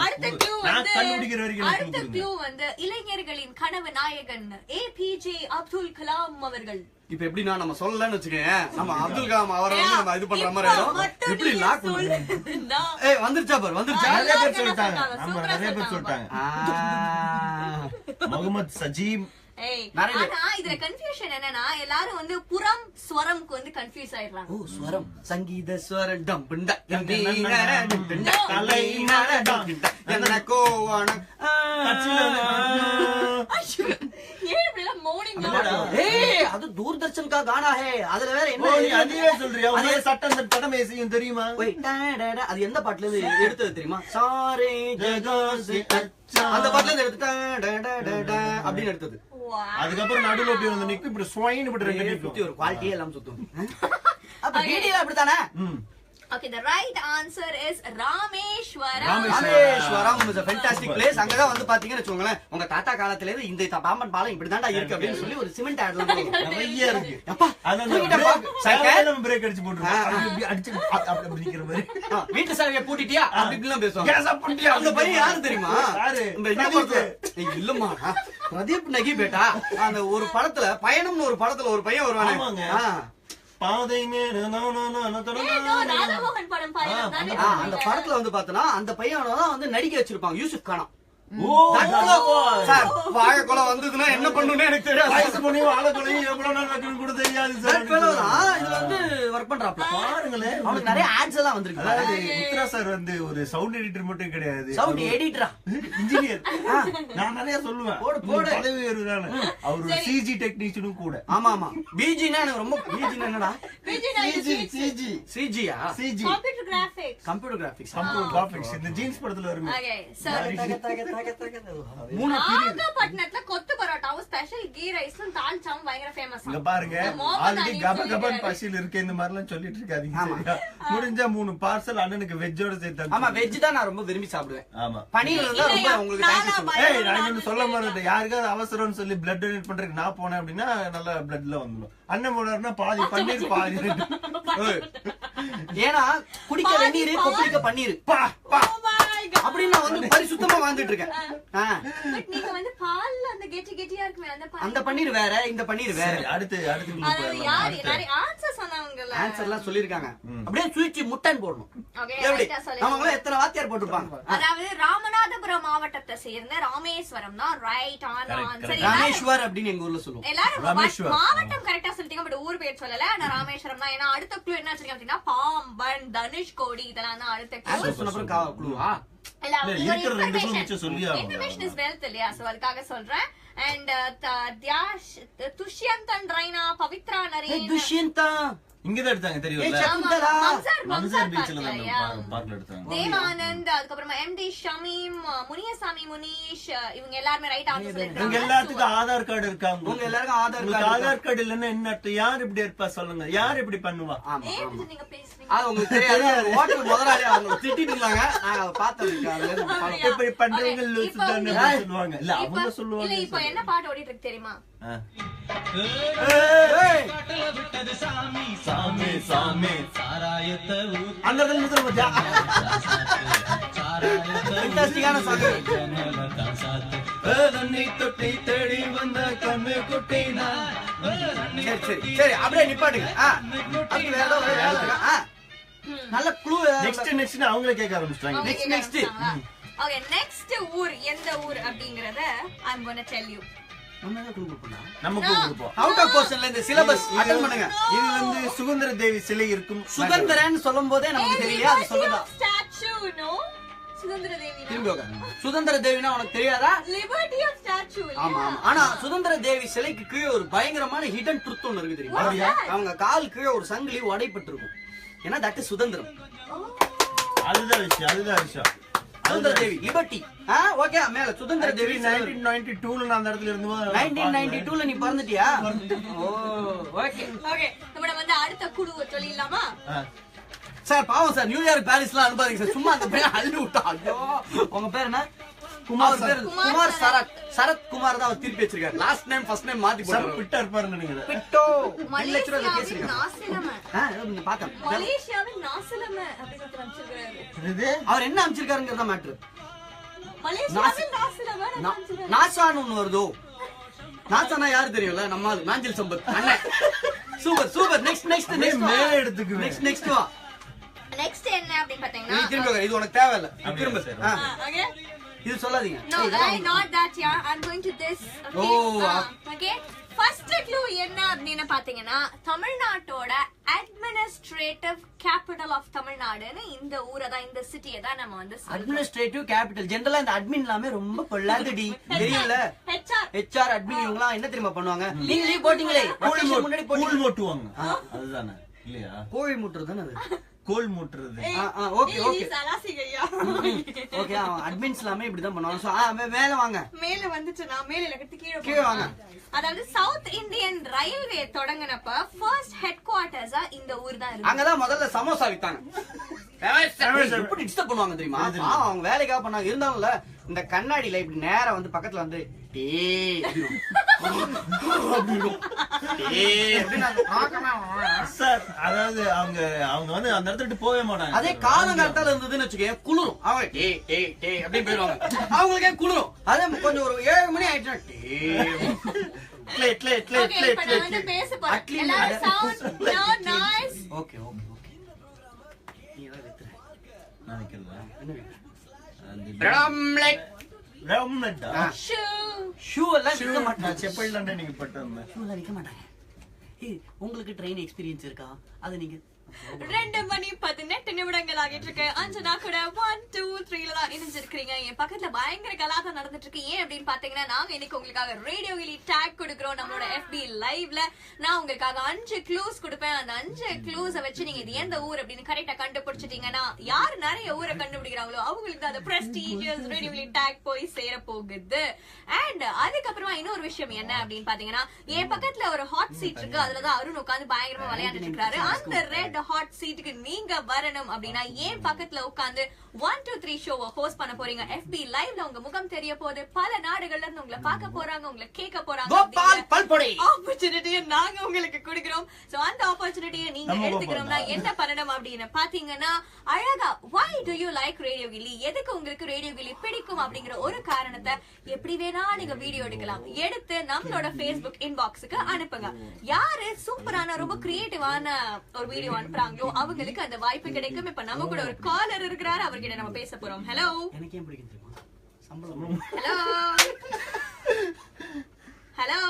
அடுத்த க்ளூ கண்டுபிடிக்கிற வரைக்கும் அடுத்த க்ளூ வந்து இளைஞர்களின் கனவு நாயகன் ஏபிஜே அப்துல் கலாம் அவர்கள். இப்ப எப்படின்னா நம்ம சொல்லலன்னு வச்சுக்கோங்க, நம்ம அப்துல் கலாம் அவரை வந்து நம்ம இது பண்ற மாதிரி ஆயிடும். எப்படி லாக் பண்ணுங்க. ஏய் வந்துருச்சா பாரு, வந்துருச்சா? நிறைய பேர் சொல்லிட்டாங்க. ஆமா நிறைய பேர் சொல்லிட்டாங்க. முகமது சஜீம். ஆனா இதுல கன்ஃபியூஷன் என்னன்னா எல்லாரும் வந்து புறம் ஸ்வரம்க்கு வந்து கன்ஃபியூஸ் ஆயிடுறாங்க. ஓ ஸ்வரம் சங்கீத ஸ்வரம் டம்புண்ட அது தூர்தர்ஷன் கா கானா ஹே. அதுல வேற என்ன சொல்றியா? சட்டம் மேசியும் தெரியுமா? அது எந்த பாட்டுல இருந்து எடுத்தது தெரியுமா? சாரே ஜகாசி அந்த பாட்டுல இருந்து எடுத்து அப்படின்னு எடுத்தது. அதுக்கப்புறம் நடுவுல அப்படி வந்து நிக்கும், இப்படி ஸ்வைன் இப்படி ரெண்டு சுத்தி ஒரு குவாலிட்டியே எல்லாம் சுத்தும். அப்ப வீடியோ அப்படித்தானே? Okay, the right answer is Rameshwaram. Rameshwaram is a fantastic place. அங்கதான் வந்து பாத்தீங்கன்னு வெச்சுக்கோங்களேன், உங்க தாத்தா காலத்துல இருந்து இந்த பாம்பன் பாலம் இப்படி தான்டா இருக்கு அப்படின்னு சொல்லி ஒரு சிமெண்ட் ஆட்லாம் நிறைய இருக்கு. அப்பா அதான் பிரேக் அடிச்சு போட்டுருக்கோம். அடிச்சு அப்படி நிக்கிற மாதிரி. வீட்டு சாவியை பூட்டிட்டியா அப்படி இப்படிலாம் பேசுவாங்க. கேஸ் ஆஃப் பண்ணிட்டியா? அந்த பையன் யாரு தெரியுமா? இந்த இல்லம்மா பிரதீப் நகி பேட்டா. அந்த ஒரு படத்துல பயணம்னு ஒரு படத்துல ஒரு பையன் வருவானே, பாதை மேல ராஜமோகன் படம் பாருங்க. அந்த படத்துல வந்து பார்த்தோன்னா அந்த பையனோட தான் வந்து நடிக்க வச்சிருப்பாங்க யூசுப் கானா. சார் வாழைக்குளம் வந்ததுன்னா என்ன பண்ணுன்னு எனக்கு தெரியாது. வயசு பண்ணி வாழைக்குலையும் எவ்வளவு நாள் வைக்கணும் கூட தெரியாது சார். இதுல வந்து ஒர்க் பண்றாப்ல பாருங்களேன், அவனுக்கு நிறைய ஆட்ஸ் எல்லாம் வந்திருக்கு. அதாவது உத்ரா சார் வந்து ஒரு சவுண்ட் எடிட்டர் மட்டும் கிடையாது, சவுண்ட் எடிட்டரா, இன்ஜினியர். நான் நிறைய சொல்லுவேன், பதவி உயர்வு. அவர் ஒரு சிஜி டெக்னீஷியனும் கூட. ஆமா ஆமா. பிஜினா எனக்கு ரொம்ப பிஜினா என்னடா? சிஜி சிஜியா? CG computer graphics. Computer graphics. Computer graphics இந்த ஜீன்ஸ் படத்துல வருமே. ஓகே சார், நாகப்பட்டினத்துல கொத்து பரோட்டாவும் ஸ்பெஷல் கீ ரைஸும் தால்ச்சாவும் பயங்கர ஃபேமஸ். இங்க பாருங்க, ஆல்ரெடி கபகபன் பசியில் இருக்கு இந்த மாதிரி எல்லாம் சொல்லிட்டு இருக்காதீங்க சரியா? முடிஞ்சா 3 பார்சல் அண்ணனுக்கு வெஜ்ஜோட சேர்த்து. ஆமா, வெஜ் தான் நான் ரொம்ப விரும்பி சாப்பிடுவேன். ஆமா, பனீர் இருந்தா ரொம்ப உங்களுக்கு தேங்க்ஸ் சொல்லுங்க. ஏய், நான் இன்னும் சொல்ல மாட்டேன், யாருக்காவது அவசரம்னு சொல்லி பிளட் டொனேட் பண்றதுக்கு நான் போனேன் அப்படின்னா நல்ல பிளட்ல வந்துடும். அண்ணன் போனாருன்னா பாதி பன்னீர் பாதி. ஏன்னா குடிக்க வெந்நீர், கொப்பளிக்க பன்னீர் அப்படின்னு நான் வந்து பரிசுத்தமா வாழ்ந்துட்டு இருக்கேன். பட் நீங்க வந்து பால்ல அந்த கெட்டி கெட்டியா இருக்குமே அந்த பன்னீர் வேற, இந்த பன்னீர் வேற. அடுத்து அது யார் நிறைய ஆன்சர் சொன்னாங்கல்ல, ஆன்சர் எல்லாம் சொல்லிருக்காங்க. அப்படியே சுவிட்ச் முட்டன் போடணும். ஓகே, எப்படி ரைட்டா சொல்லுங்க. அவங்க எத்தனை வாத்தியார் போட்டுருப்பாங்க? அதாவது ராமநாதபுரம் மாவட்டத்தை சேர்ந்த ராமேஸ்வரம் தான் ரைட் ஆன்சர். ராமேஸ்வர் அப்படின்னு எங்க ஊர்ல சொல்லுவோம். எல்லாரும் மாவட்டம் கரெக்டா சொல்லிட்டீங்க, பட் ஊர் பேர் சொல்லல. ஆனா ராமேஸ்வரம் தான். ஏன்னா அடுத்த க்ளூ என்ன வச்சிருக்கேன் அப்படின்னா பாம்பன், தனுஷ்கோடி இதெல்லாம் தான் அடுத்த க்ளூ. சொன்னப்பறம் க்ளூவா? இன்ஃபர்மேஷன் இஸ் வெல்த் இல்லையா, சோ அதுக்காக சொல்றேன். அண்ட் துஷ்யந்தன் ரைனா, பவித்ரா நரேன், துஷ்யந்தா இங்கதான் எடுத்தாங்க தெரியும்ல, மம்சர் பீச்ல தான் பார்க்ல எடுத்தாங்க. தேவானந்த், அதுக்கப்புறமா எம்டி ஷமீம், முனியசாமி முனீஷ், இவங்க எல்லாரும் ரைட் ஆன்சர் சொல்லிருக்காங்க. இவங்க எல்லாத்துக்கும் ஆதார் கார்டு இருக்காங்க. உங்க எல்லாருக்கும் ஆதார் கார்டு இல்லன்னா என்ன அர்த்தம்? யார் இப்படி இருப்பா சொல்லுங்க, யார் இப்படி பண்ணுவா? நீங்க பேசுறீங்க, அது உங்களுக்கு தெரியாது. ஹோட்டல் முதலாளி அவங்க திட்டிட்டு இருந்தாங்க, நான் பார்த்தேன். இப்படி பண்றவங்க லூசு தானே சொல்லுவாங்க. இல்ல அவங்க சொல்லுவாங்க. இல்ல இப்போ என்ன பாட்டு ஓடிட்டு இருக்கு தெரியுமா? சாமி சாமி அந்த முதல் மத்தியா ஃபேண்டாஸ்டிக்கான சாங். தொட்டி தேடி வந்த கண்ணு குட்டினா. சரி சரி சரி, அப்படியே நிப்பாட்டுங்க. அதுக்கு வேற ஏதாவது வேலை இருக்கா? நல்ல க்ளூ. நெக்ஸ்ட் அவங்களே கேட்க ஆரம்பிச்சிட்டாங்க. நெக்ஸ்ட் ஓகே, நெக்ஸ்ட் ஊர் எந்த ஊர் அப்படிங்கறத ஐ அம் கோனா டெல் யூ. நம்ம கொடுப்போம். அவுட் ஆஃப் போர்ஷன்ல இந்த சிலபஸ் அட்டெண்ட் பண்ணுங்க. இது வந்து சுதந்திர தேவி சிலை இருக்கும். சுதந்திரன் சொல்லும்போதே நமக்கு தெரியலையா? அது சொல்லுதா? ஸ்டாச்சு நோ, சுதந்திர தேவி. திரும்ப சுதந்திர தேவினா உனக்கு தெரியாதா? Liberty of statue. ஆமா ஆமா. ஆனா சுதந்திர தேவி சிலைக்கு கீழே ஒரு பயங்கரமான ஹிடன் ட்ரூத் ஒன்னு இருக்கு தெரியுமா? அவங்க கால் கீழே ஒரு சங்கிலி உடைப்பட்டு இருக்கும். ஏன்னா தட் இஸ் சுதந்திரம். அதுதான் விஷயம். சுதந்திர தேவி லிபர்ட்டி. ஓகே, மேல சுதந்திர தேவி 1992ல நான் அந்த இடத்துல இருந்தேன். 1992ல நீ பிறந்துட்டியா? ஓ ஓகே ஓகே, நம்ம வந்து அடுத்த குழுவை சொல்லிடலாமா? சார் பாவம் சார், நியூயார்க் பாரிஸ்லாம் அனுப்பாதீங்க சார். சும்மா அந்த பையன் அள்ளி விட்டா. ஐயோ, உங்க பேர் என்ன? குமார் சரத். சரத் குமார் தான் அவர் திருப்பி வச்சிருக்காரு. லாஸ்ட் நேம் ஃபர்ஸ்ட் நேம் மாத்தி போட்டாரு. பிட்டா இருப்பாருன்னு நினைக்கிறேன். பிட்டோ மலேசியாவின் நாசிலம. நீங்க பார்த்தேன். மலேசியாவின் நாசிலம அப்படி சொல்லிட்டு அனுப்பிச்சிருக்காரு. இது அவர் என்ன அனுப்பிச்சிருக்காருங்கிறத மேட்டர். மலேசியாவின் நாசிலம நாசான்னு ஒண்ணு வருதோ? நாசானா யாரு தெரியும்ல? நம்ம நாஞ்சில் சம்பத் அண்ணன். Super super. நெக்ஸ்ட் மேல எடுத்துக்கு. நெக்ஸ்ட் வா. நெக்ஸ்ட் என்ன அப்படி பாத்தீங்கன்னா, நீ திரும்ப இது உனக்கு தேவையில்ல. திரும்ப ஓகே, இது சொல்லாதீங்க. no not that yeah, I'm going to this. Okay, first clue என்ன அப்படினு பாத்தீங்கன்னா, தமிழ்நாட்டோட அட்மினிஸ்ட்ரேட்டிவ் கேபிட்டல் ஆஃப் தமிழ்நாடுன்னு இந்த ஊரை தான், இந்த சிட்டியை தான் நம்ம வந்து அட்மினிஸ்ட்ரேட்டிவ் கேபிட்டல். ஜெனரலா இந்த அட்மின் எல்லாமே ரொம்ப பொல்லாதடி தெரியும்ல. HR அட்மின் இவங்கலாம் என்ன தெரியுமா பண்ணுவாங்க? நீங்க லீவ் போட்டீங்களே, முன்னாடி கோல் மூட்டுவாங்க. அதுதானே இல்லையா? கோழி மூட்டுறது தானே அது. கோல் மூட்டுறது. ஓகே ஓகே சலாசிகையா. ஓகே, அட்மின்ஸ் எல்லாமே இப்படி தான் பண்ணுவாங்க. சோ மேல வாங்க. மேல வந்துச்சு, நான் மேல லகத்து கீழ வாங்க. அதாவது சவுத் இந்தியன் ரயில்வே தொடங்குனப்ப ஃபர்ஸ்ட் ஹெட் குவார்ட்டர்ஸா இந்த ஊர் தான் இருக்கு. அங்கதான் முதல்ல சமோசா வித்தாங்க. எப்படி டிஸ்டர்ப் பண்ணுவாங்க தெரியுமா? அவங்க வேலைக்காக பண்ணாங்க. இருந்தாலும்ல இந்த கண்ணாடியில இப்படி நேரா வந்து பக்கத்துல வந்து சார், அதாவது அவங்க வந்து அந்த இடத்துல போவே மாட்டாங்க. அதே காலங்காலத்தால இருந்ததுன்னு வச்சுக்கேன், குளிரும். அவங்க டே டே டே அப்படின்னு போயிருவாங்க. அவங்களுக்கே குளிரும். அதே கொஞ்சம் ஒரு 7 மணி ஆயிடுச்சுன்னா ட்லே ட்லே ட்லே Okay, ட்லே இப்ப ட்லே நான் வந்து பேச போறேன். Atlee- எல்லாரும் sound, no noise. Okay okay okay நீ ஏதாவது வைத்துற நான் வைக்கல என்ன வைக்கிற? அந்த ராம்லெட் ரவும்னட்டா Shoe. ஷூ எல்லாம் விற்க மாட்டாங்க நான் செப்பல் தானே நீங்க பட்டு ஷூ எல்லாம் விற்க மாட்டாங்க ஏய் உங்களுக்கு ட்ரெயின் எக்ஸ்பீரியன்ஸ் இருக்கா அது நீங்க 2:18 ஆகிட்டு இருக்கு. அஞ்சனா கூட 1 2 3 தான் இணைஞ்சிருக்கீங்க. என் பக்கத்துல பயங்கர கலாட்டம் நடந்துட்டு இருக்கு. ஏன் அப்படின்னு பாத்தீங்கன்னா நாங்க இன்னைக்கு உங்களுக்காக ரேடியோ கிளி டேக் கொடுக்குறோம். நம்மளோட FB லைவ்ல நான் உங்களுக்காக 5 க்ளூஸ் கொடுப்பேன். அந்த 5 க்ளூஸை வச்சு நீங்க இது எந்த ஊர் அப்படின்னு கரெக்டா கண்டுபிடிச்சிட்டீங்கன்னா யார் நிறைய ஊரை கண்டுபிடிக்கிறாங்களோ அவங்களுக்கு அந்த பிரஸ்டீஜியஸ் ரேடியோ கிளி டேக் போய் சேர போகுது. அண்ட் அதுக்கப்புறமா இன்னொரு விஷயம் என்ன அப்படின்னு பாத்தீங்கன்னா என் பக்கத்துல ஒரு ஹாட் சீட் இருக்கு. அதுலதான் அருண் உட்காந்து பயங்கரமா விளையாண்டுட்டு இருக்காரு. அந்த ரெட் ஹாட் சீட்டுக்கு நீங்க வரணும் அப்படின்னா ஏன் பக்கத்துல உட்கார்ந்து 1 2 3 ஷோவை ஹோஸ்ட் பண்ண போறீங்க. FB லைவ்ல உங்க முகம் தெரிய போகுது. பல நாடுகள்ல இருந்து உங்களை பார்க்க போறாங்க, உங்களை கேட்க போறாங்க. கோபால் பல்பொடி ஆப்பர்ச்சுனிட்டியை நாங்க உங்களுக்கு கொடுக்கிறோம். சோ அந்த ஆப்பர்ச்சுனிட்டியை நீங்க எடுத்துக்கணும்னா என்ன பண்ணணும் அப்படின்னு பாத்தீங்கன்னா அழகா why do you like radio கிளி, எதுக்கு உங்களுக்கு ரேடியோ கிளி பிடிக்கும் அப்படிங்கிற ஒரு காரணத்தை எப்படி வேணா நீங்க வீடியோ எடுக்கலாம். எடுத்து நம்மளோட Facebook இன்பாக்ஸுக்கு அனுப்புங்க. யாரு சூப்பரான ரொம்ப கிரியேட்டிவான ஒரு வீடியோ அனுப்புறாங்களோ அவங்களுக்கு அந்த வாய்ப்பு கிடைக்கும். இப்ப நம்ம கூட ஒரு காலர் இருக்கிறாரு, அவர்கிட்ட நம்ம பேச போறோம். ஹலோ எனக்கு ஏன் பிடிக்கும் தெரியுமா சம்பளம் ஹலோ ஹலோ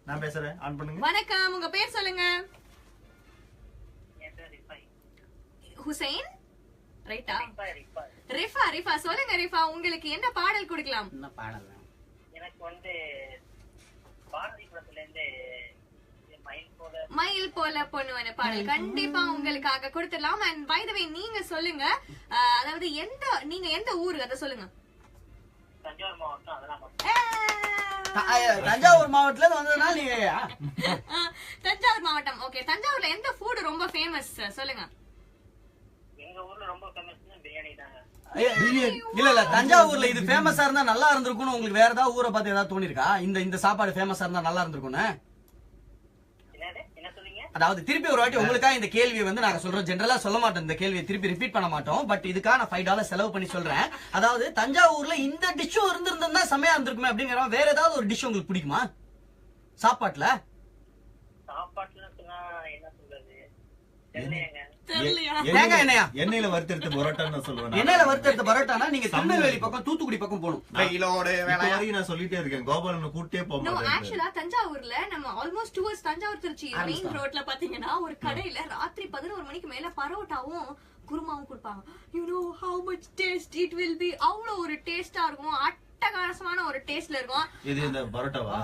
நான் பேசுறேன் ஆன் பண்ணுங்க. வணக்கம், உங்க பேர் சொல்லுங்க. ஹுசைன் ரைட்டா? ரிஃபா ரிஃபா சொல்லுங்க ரிஃபா, உங்களுக்கு என்ன பாடல் கொடுக்கலாம்? என்ன பாடல் எனக்கு வந்து பாரதி படத்துல இருந்து மயில் போல பொண்ணுவன பாடல் கண்டிப்பா உங்களுக்காக கொடுத்துடலாம். அண்ட் பை தி வே நீங்க சொல்லுங்க, அதாவது நீங்க எந்த ஊரு அதை சொல்லுங்க. தஞ்சாவூர் மாவட்டம். அதெல்லாம் தஞ்சாவூர் மாவட்டத்துல இருந்து வந்ததுனால நீங்க தஞ்சாவூர் மாவட்டம். ஓகே, தஞ்சாவூர்ல எந்த ஃபுட் ரொம்ப ஃபேமஸ் சொல்லுங்க. எங்க ஊர்ல ரொம்ப ஃபேமஸ்னா பிரியாணி தாங்க. இல்ல இல்ல தஞ்சாவூர்ல இது ஃபேமஸா இருந்தா நல்லா இருந்திருக்கும்னு உங்களுக்கு வேற ஏதாவது ஊரை பார்த்து ஏதாவது தோணிருக்கா? இந்த சாப்பாடு ஃபேமஸா இருந்தா நல்லா இருந்திருக்கும்னு. அதாவது திருப்பி ஒரு வாட்டி உங்களுக்காக இந்த கேள்வியை வந்து நாங்க சொல்றோம். ஜெனரலா சொல்ல மாட்டோம், இந்த கேள்வியை திருப்பி ரிப்பீட் பண்ண மாட்டோம். பட் இதுக்காக நான் $5 செலவு பண்ணி சொல்றேன். அதாவது தஞ்சாவூர்ல இந்த டிஷ்ஷும் இருந்திருந்தா செமையா இருந்திருக்குமே அப்படிங்கிற வேற ஏதாவது ஒரு டிஷ் உங்களுக்கு பிடிக்குமா சாப்பாட்டுல? சாப்பாட்டுல என்ன சொல்றது தெரியலையாங்க. தேங்காய் எண்ணெயா? எண்ணெயில வறுத்தெடுத்த பரோட்டான்னு சொல்லுவேன். எண்ணெயில வறுத்தெடுத்த பரோட்டானா நீங்க திருநெல்வேலி பக்கம் தூத்துக்குடி பக்கம் போகணும். நான் சொல்லிட்டே இருக்கேன், கோபாலனை கூட்டே போக மாட்டேன். ஆக்சுவலா தஞ்சாவூர்ல நம்ம almost towards Thanjavur Trichy main ரோட்ல பாத்தீங்கன்னா ஒரு கடையில ராத்திரி 11 மணிக்கு மேல பரோட்டாவும் குருமாவும் கொடுப்பாங்க. You know how much taste it will be. அவ்வளவு ஒரு டேஸ்டா இருக்கும், அட்டகாசமான ஒரு டேஸ்ட்ல இருக்கும். இது இந்த பரோட்டாவா?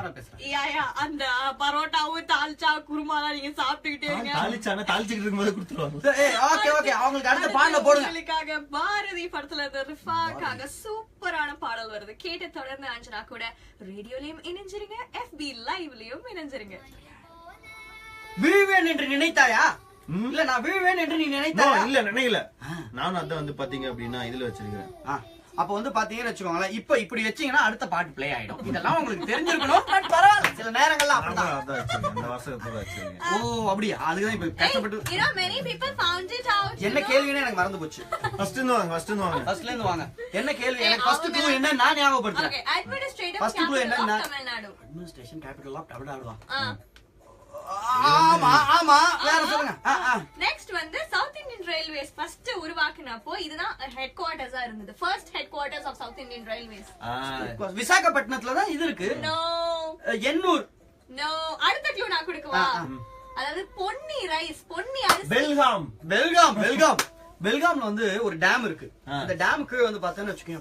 அந்த பரோட்டாவும் தால்ச்சா குருமாலாம் நீங்க சாப்பிட்டுக்கிட்டே இருங்க. தாளிச்சானா தாளிச்சுக்கிட்டு இருக்கும்போது கொடுத்துருவாங்க. ஓகே ஓகே, அவங்களுக்கு அடுத்த பாடல போடுங்க. உங்களுக்காக பாரதி படத்துல இருந்து ரிஃபாக்காக சூப்பரான பாடல் வருது. கேட்டு தொடர்ந்து அஞ்சனா கூட ரேடியோலயும் இணைஞ்சிருங்க, FB லைவ்லயும் இணைஞ்சிருங்க. விழுவேன் என்று நினைத்தாயா? இல்ல நான் விழுவேன் என்று நீ நினைத்தாயா? இல்ல நினைக்கல. நானும் அதான் வந்து பாத்தீங்க அப்படின்னா இதுல வச்சிருக்கேன். அப்ப வந்து பாத்தீங்கன்னு வச்சுக்கோங்களேன், இப்ப இப்படி வச்சீங்கன்னா அடுத்த பாட்டு பிளே ஆயிடும். இதெல்லாம் உங்களுக்கு தெரிஞ்சிருக்கணும். பட் பரவாயில்ல, சில நேரங்கள்ல அப்படிதான். இந்த வருஷத்துல வச்சிருக்கேன். ஓ அப்படியா? அதுதான் இப்ப கஷ்டப்பட்டு. You know many people found it out. என்ன கேள்வின்னு எனக்கு மறந்து போச்சு. ஃபர்ஸ்ட்ல இருந்து வாங்க. என்ன கேள்வி? எனக்கு ஃபர்ஸ்ட் க்ளூ என்ன நான் ஞாபகப்படுத்துறேன். Okay, administrative First clue capital என்ன? of Tamil Nadu. Administration capital of தமிழ்நாடுவா? ஆமா ஆமா வேற சொல்லுங்க. நெக்ஸ்ட் வந்து சவுத் இந்தியன் ரயில்வேஸ் ஃபர்ஸ்ட் உருவாக்குனப்போ இதுதான் ஹெட் குவார்ட்டர்ஸா இருந்தது. First headquarters of South Indian Railways. விசாகப்பட்டினத்துல தான் இது இருக்கு. நோ எண்ணூர். நோ, அடுத்த க்ளூ நான் கொடுக்கவா? அதாவது பொன்னி ரைஸ், பொன்னி அரிசி. பெல்காம்ல வந்து ஒரு டேம் இருக்கு. அந்த டேமுக்கு வந்து பார்த்தேன்னு வச்சுக்கோங்க,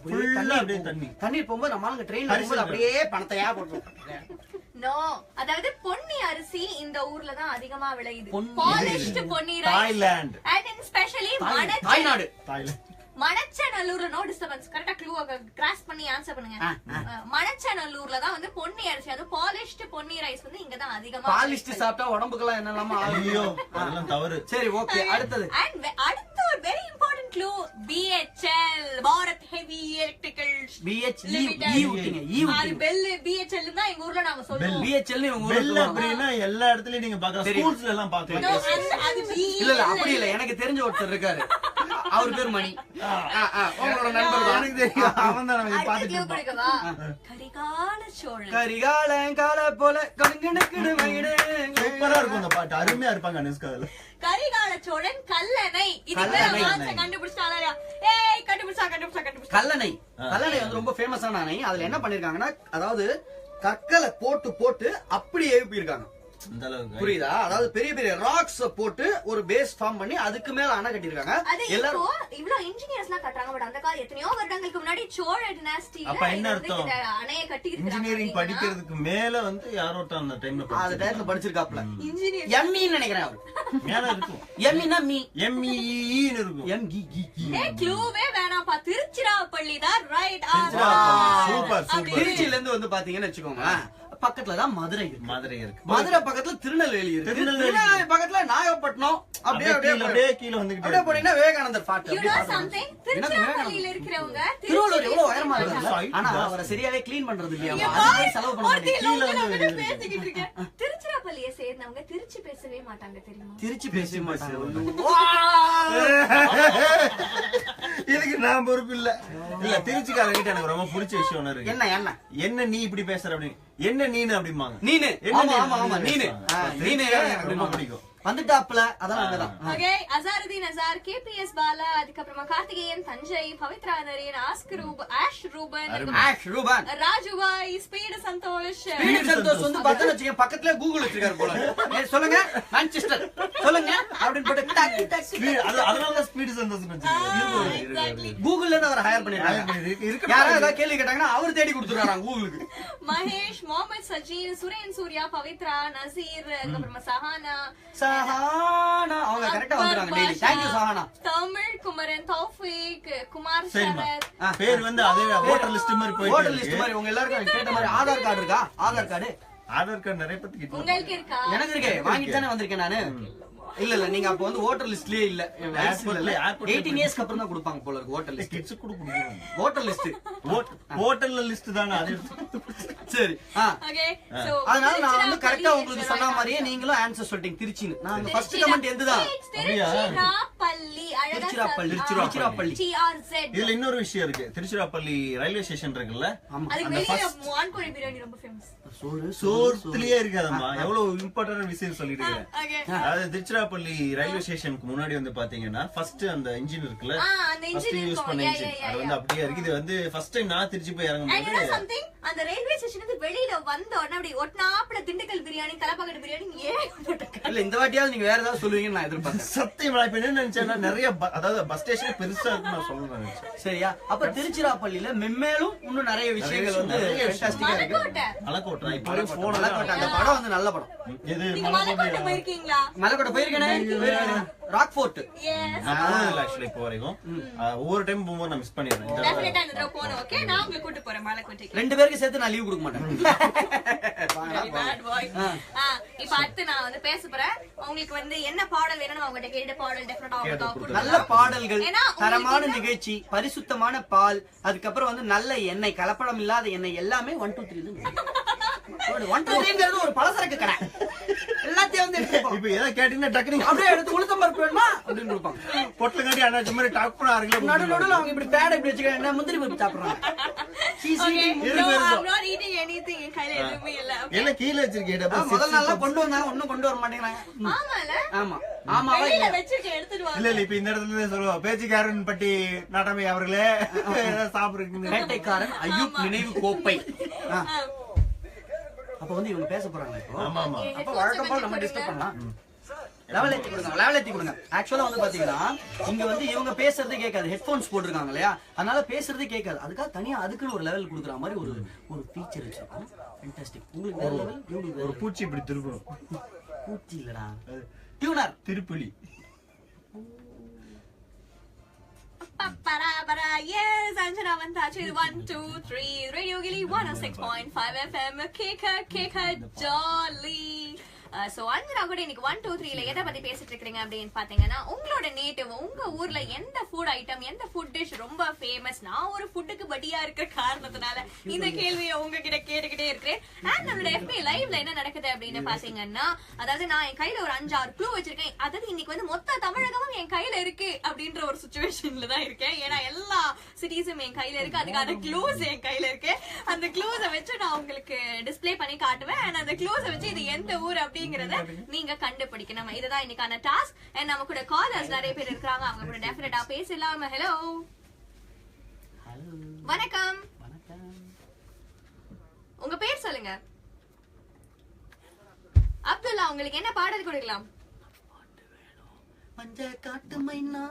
தண்ணீர் போகும்போது நம்ம ட்ரெயின்ல போகும்போது அப்படியே பணத்தையா போட்டுருவோம். நோ, அதாவது பொன்னி அரிசி இந்த ஊர்ல தான் அதிகமா விளையுது. Polished Ponni rice. Thailand. And specially தாய்நாடு. மணச்சநல்லூர்ல. நோ டிஸ்டர்பன்ஸ், கரெக்ட்டா க்ளூவை கிராஸ் பண்ணி ஆன்சர் பண்ணுங்க. மணச்சநல்லூர்ல தான் வந்து பொன்னி அரிசி, அது பாலிஷ்டு பொன்னி ரைஸ் வந்து இங்க தான் அதிகமா. பாலிஷ்டு சாப்பிட்டா உடம்புக்குலாம் என்னெல்லாம் ஐயோ அதெல்லாம் தவறு. சரி ஓகே, அடுத்தது. அண்ட் அடுத்த ஒரு very important clue, BHL Bharat heavy electricals. BHE ஊட்டிங்க. அது பெல் BHL தான் எங்க ஊர்ல நாங்க சொல்லுவோம். BHL னு உங்க ஊர்ல பெல் அப்படினா எல்லா இடத்துலயும் நீங்க பார்க்கலாம், ஸ்கூல்ஸ்ல எல்லாம் பார்க்கலாம். அது இல்ல அப்படி இல்ல, எனக்கு தெரிஞ்ச ஒருத்தர் இருக்காரு. அவர் பேர் மணி. உங்களோட நண்பர் தான். எனக்கு தெரியும். அவன் தான் நமக்கு அடுத்த பாத்துட்டு clue இருப்பான். கொடுக்கவா? கரிகால சோழன். கரிகாலங்கால போல கடுங்கடுக்குடு மயிடு. சூப்பரா இருக்கும் அந்த பாட்டு. அருமையா இருப்பாங்க அனுஷ்கா அதுல. கரிகால சோழன் கல்லணை. இதுக்கு வேற ஆன்சர் கண்டுபிடிச்சாங்களா? ஏய் கண்டுபிடிச்சா. கல்லணை வந்து ரொம்ப ஃபேமஸான அணை. அதுல என்ன பண்ணிருக்காங்கன்னா, அதாவது கற்களை போட்டு அப்படியே எழுப்பியிருக்காங்க. இந்த அளவுக்கு புரியுதா? அதாவது பெரிய பெரிய ராக்ஸ் போட்டு ஒரு பேஸ் ஃபார்ம் பண்ணி அதுக்கு மேல அணை கட்டிருக்காங்க. அது இப்போ இவ்ளோ இன்ஜினியர்ஸ்லாம் கட்டறாங்க. பட் அந்த கால எத்தனையோ வருடங்களுக்கு முன்னாடி சோழ டைனாஸ்டில அப்ப என்ன அர்த்தம்? அணைய கட்டி இருக்காங்க. இன்ஜினியரிங் படிக்கிறதுக்கு மேல வந்து யாரோ ஒருத்தர் அந்த டைம்ல அந்த டைம்ல படிச்சிருக்காப்ல. இன்ஜினியர் எம்இ நினைக்கிறேன் அவர். மேல இருக்கும். எம்இனா மீ. எம்இஇ ன்னு இருக்கும். ஏய் க்ளூவே வேணாம்ப்பா. திருச்சிராப்பள்ளி தான் ரைட் ஆன்சர். Super super. திருச்சியில இருந்து வந்து பாத்தீங்கன்னு வச்சுக்கோங்க, பக்கத்துல தான் மதுரை இருக்கு. மதுரை பக்கத்துல திருநெல்வேலி இருக்கு. திருநெல்வேலி பக்கத்துல நாகப்பட்டினம். அப்படியே கீழ வந்துகிட்டே அப்படியே போனீங்கன்னா விவேகானந்தர் பாட்டு. You know something? திருச்சிராப்பள்ளியில இருக்கிறவங்க திருவள்ளூர் எவ்வளவு உயரமா இருக்கு. ஆனா அவரை சரியாவே க்ளீன் பண்றது இல்லையா? அதுக்கு செலவு பண்ண மாட்டேன். பேசிக்கிட்டு இருக்கேன். திருச்சிராப்பள்ளியை சேர்ந்தவங்க திருச்சி பேசவே மாட்டாங்க தெரியுமா? திருச்சி பேசவே மாட்டாங்க. இதுக்கு நான் பொறுப்பு இல்ல. திருச்சிக்காரங்கிட்ட எனக்கு ரொம்ப பிடிச்ச விஷயம் ஒண்ணு இருக்கு. என்ன நீ இப்படி பேசுற அப்படின்னு. என்ன நீனு அப்படிம்பாங்க. நீனு. ஆமா நீனு. நீனு எனக்கு ரொம்ப பிடிக்கும். வந்துட்டாப்ல அதான் அங்கதான். ஓகே அசாருதீன் அசார், கேபிஎஸ் பாலா, அதுக்கப்புறமா கார்த்திகேயன், தஞ்சை, பவித்ரா நரேன், ஆஷ் ரூபன், ராஜுபாய், ஸ்பீடு சந்தோஷ். வந்து பார்த்தா வச்சுக்க பக்கத்துல கூகுள் வச்சிருக்காரு போல. சொல்லுங்க மான்செஸ்டர் சொல்லுங்க அப்படின்னு போட்டு அதனால தான் ஸ்பீடு சந்தோஷம் வச்சிருக்காரு. கூகுள்ல இருந்து அவர் ஹையர் பண்ணிருக்காங்க. யாராவது ஏதாவது கேள்வி கேட்டாங்கன்னா அவர் தேடி கொடுத்துறாங்க கூகுளுக்கு. மகேஷ், முகமது சஜீன், சுரேன் சூர்யா, பவித்ரா, நசீர், அதுக்கப்புறமா சஹானா அவங்க கரெக்டா வந்துறாங்க daily. Thank you Sahana. Tamil, Kumaran, Taufeeq, Kumar Sarath. பேர் வந்து அதே வோட்டர் லிஸ்ட் மாதிரி போயிட்டு வோட்டர் லிஸ்ட் மாதிரி உங்க எல்லாருக்கும் கேட்ட மாதிரி ஆதார் கார்டு இருக்கா? ஆதார் கார்டு நிறைய பேருக்கு உங்களுக்கு இருக்கா? எனக்கு இருக்கே. வாங்கிட்டு தானே வந்திருக்கேன் நானு. இல்ல நீங்க அப்ப வந்து வோட்டர் லிஸ்ட்லயே இல்ல. 18 இயர்ஸ்க்கு அப்புறம் தான் கொடுப்பாங்க போல இருக்கு வோட்டர் லிஸ்ட். கிட்ஸ் கூட கொடுப்பாங்க. வோட்டர் லிஸ்ட் வோட்டர்ல லிஸ்ட் தான அது. சரி. ஓகே சோ அதனால நான் வந்து கரெக்ட்டா உங்களுக்கு சொன்ன மாதிரியே நீங்களும் ஆன்சர் சொல்லிட்டீங்க. திருச்சின்னு. நான் ஃபர்ஸ்ட் கமெண்ட் எந்துதான். திருச்சிராப்பள்ளி. திருச்சிராப்பள்ளி. TRZ. இதுல இன்னொரு விஷயம் இருக்கு. திருச்சிராப்பள்ளி ரயில்வே ஸ்டேஷன் இருக்குல்ல, அதுக்கு வெளிய மான்கோழி பிரியாணி ரொம்ப ஃபேமஸ். சோர்த்திலேயே இருக்காதம்மா. எவ்வளவு இம்பார்ட்டன்ட் விஷயம் சொல்லிட்டு இருக்கேன். ஓகே அதாவது திருச்சிராப்பள்ளி ரயில்வே ஸ்டேஷனுக்கு முன்னாடி வந்து பாத்தீங்கன்னா ஃபர்ஸ்ட் அந்த இன்ஜின் இருக்குல்ல, அந்த ஃபர்ஸ்ட் இன்ஜின் யூஸ் பண்ண இன்ஜின் அது வந்து அப்படியே இருக்கு. இது வந்து ஃபர்ஸ்ட் டைம் நான் திருச்சி போய் இறங்கும்போது something அந்த ரயில்வே ஸ்டேஷனுக்கு வெளியில வந்த உடனே அப்படி ஒட்னாப்ல திண்டுக்கல் பிரியாணி, தலப்பாக்கட்டு பிரியாணி இல்ல இந்த வாட்டியாவது நீங்க வேற ஏதாவது சொல்லுவீங்கன்னு நான் எதிர்பார்த்தேன். சத்தியம் இப்ப என்ன நினைச்சேன்னா நிறைய அதாவது பஸ் ஸ்டேஷன் பெருசா இருக்கு நான் சொல்லணும்னு நினைச்சேன். சரியா? அப்ப திருச்சிராப்பள்ளியில மென்மேலும் இன்னும் நிறைய விஷயங்கள் வந்து ஃபேண்டாஸ்டிக்கா இருக்கு. மலைக்கோட்டை இப்ப போன மலைக்கோட்டை அந்த படம் வந்து நல்ல படம். இது மலைக்கோட்டை போயிருக்கீங்களா? மலைக்கோட்டை போயிருக்கேனே. Rock fort. எஸ். ஆக்சுவலி இப்போ வரைக்கும் ஒவ்வொரு டைம் போகும்போது நான் மிஸ் பண்ணிடுறேன். டெஃபினட்டா இந்த தடவை போணும். ஓகே நான் உங்களை கூட்டி போறேன் மலைக்கோட்டைக்கு. ரெண்டு பேருக்கு சேர்த்து நான் லீவ் கொடுக்க மாட்டேன். Bad boy. இப்போ அடுத்து நான் வந்து பேச போறேன். உங்களுக்கு வந்து என்ன பாடல் வேணும்னு அவங்ககிட்ட கேட்ட பாடல் டெஃபினட்டா அவங்க நல்ல பாடல்கள், தரமான நிகழ்ச்சி, பரிசுத்தமான பால், அதுக்கப்புறம் வந்து நல்ல எண்ணெய், கலப்படம் இல்லாத எண்ணெய் எல்லாமே 1 2 3 1 2 3ங்கிறது ஒரு பலசரக்கு கடை. எல்லாத்தையும் வந்து இப்ப ஏதாவது கேட்டீங்கன்னா டக்குனு அப்படியே எடுத்து உளுத்தம் பருப்பு வேணுமா அப்படின்னு கொடுப்பாங்க. பொட்டல காட்டி அண்ணாச்சி மாதிரி டாக் பண்ண ஆரம்பிக்கல. நடுவுல அவங்க இப்படி பேட இப்படி வச்சுக்கிறாங்க. என்ன முந்திரி பருப்பு சாப்பிடுறாங்க. என்ன கீழ வச்சிருக்கேன். முதல் நாளா கொண்டு வந்தாங்க, ஒன்னும் கொண்டு வர மாட்டேங்கிறாங்க. ஆமா ஆமாவா இல்ல இப்ப இந்த இடத்துல சொல்லுவோம் பேச்சுக்காரன் பட்டி நாட்டமை அவர்களே சாப்பிடுறீங்க. வேட்டைக்காரன் ஐயூப் நினைவு கோப்பை. அப்ப வந்து இவங்க பேச போறாங்க. இப்போ ஆமா ஆமா அப்ப வழக்கம் போல நம்ம டிஸ்டர்ப் பண்ணலாம். லெவல் ஏத்தி கொடுங்க. ஆக்சுவலா வந்து பாத்தீங்கன்னா இங்க வந்து இவங்க பேசுறதே கேட்காது. ஹெட்போன்ஸ் போட்டுருக்காங்க இல்லையா, அதனால பேசுறதே கேட்காது. அதுக்காக தனியா அதுக்குன்னு ஒரு லெவல் கொடுக்குற மாதிரி ஒரு ஃபீச்சர் வச்சிருக்கோம். ஃபேண்டாஸ்டிக். உங்களுக்கு வேற லெவல், இவங்களுக்கு ஒரு பூச்சி இப்படி திருப்பணும். பூச்சி இல்லடா, tuner Thirupuli. Yes, Anjana Vantachi 1 2 3 Radio Gilly 106.5 FM. Keka Jolly. So Anjana கூட இன்னைக்கு 1 2 3ல எதை பத்தி பேசிட்டு இருக்கீங்க அப்படின்னு பாத்தீங்கன்னா உங்களோட நேட்டிவ் உங்க ஊர்ல எந்த ஃபுட் ஐட்டம் எந்த ஃபுட் டிஷ் ரொம்ப ஃபேமஸ். நான் ஒரு ஃபுட்டுக்கு படியா இருக்க காரணத்தினால இந்த கேள்வியை உங்ககிட்ட கேட்டுக்கிட்டே இருக்கிறேன். அண்ட் நம்மளோட FB லைவ்ல என்ன நடக்குது அப்படின்னு பாத்தீங்கன்னா, அதாவது நான் என் கையில ஒரு 5-6 க்ளூ வச்சிருக்கேன். அதாவது இன்னைக்கு வந்து மொத்த தமிழகமும் என் கையில இருக்கு அப்படின்ற ஒரு சிச்சுவேஷன்ல தான் இருக்கேன். ஏன்னா எல்லா சிட்டிஸும் என் கையில இருக்கு, அதுக்கான க்ளூஸ் என் கையில இருக்கு. அந்த க்ளூஸ வச்சு நான் உங்களுக்கு டிஸ்ப்ளே பண்ணி காட்டுவேன். அண்ட் அந்த க்ளூஸ வச்சு இது எந்த ஊர் அப்படிங்கறத நீங்க கண்டுபிடிக்கணும். இதுதான் இன்னைக்கான டாஸ்க். அண்ட் நம்ம கூட காலர்ஸ் நிறைய பேர் இருக்காங்க, அவங்க கூட டெஃபினட்டா பேசலாம். ஹலோ, வணக்கம். உங்க பேர் சொல்லுங்க. அப்துல்லா, உங்களுக்கு என்ன பாடல் கொடுக்கலாம்? மஞ்ச காட்டு மைனா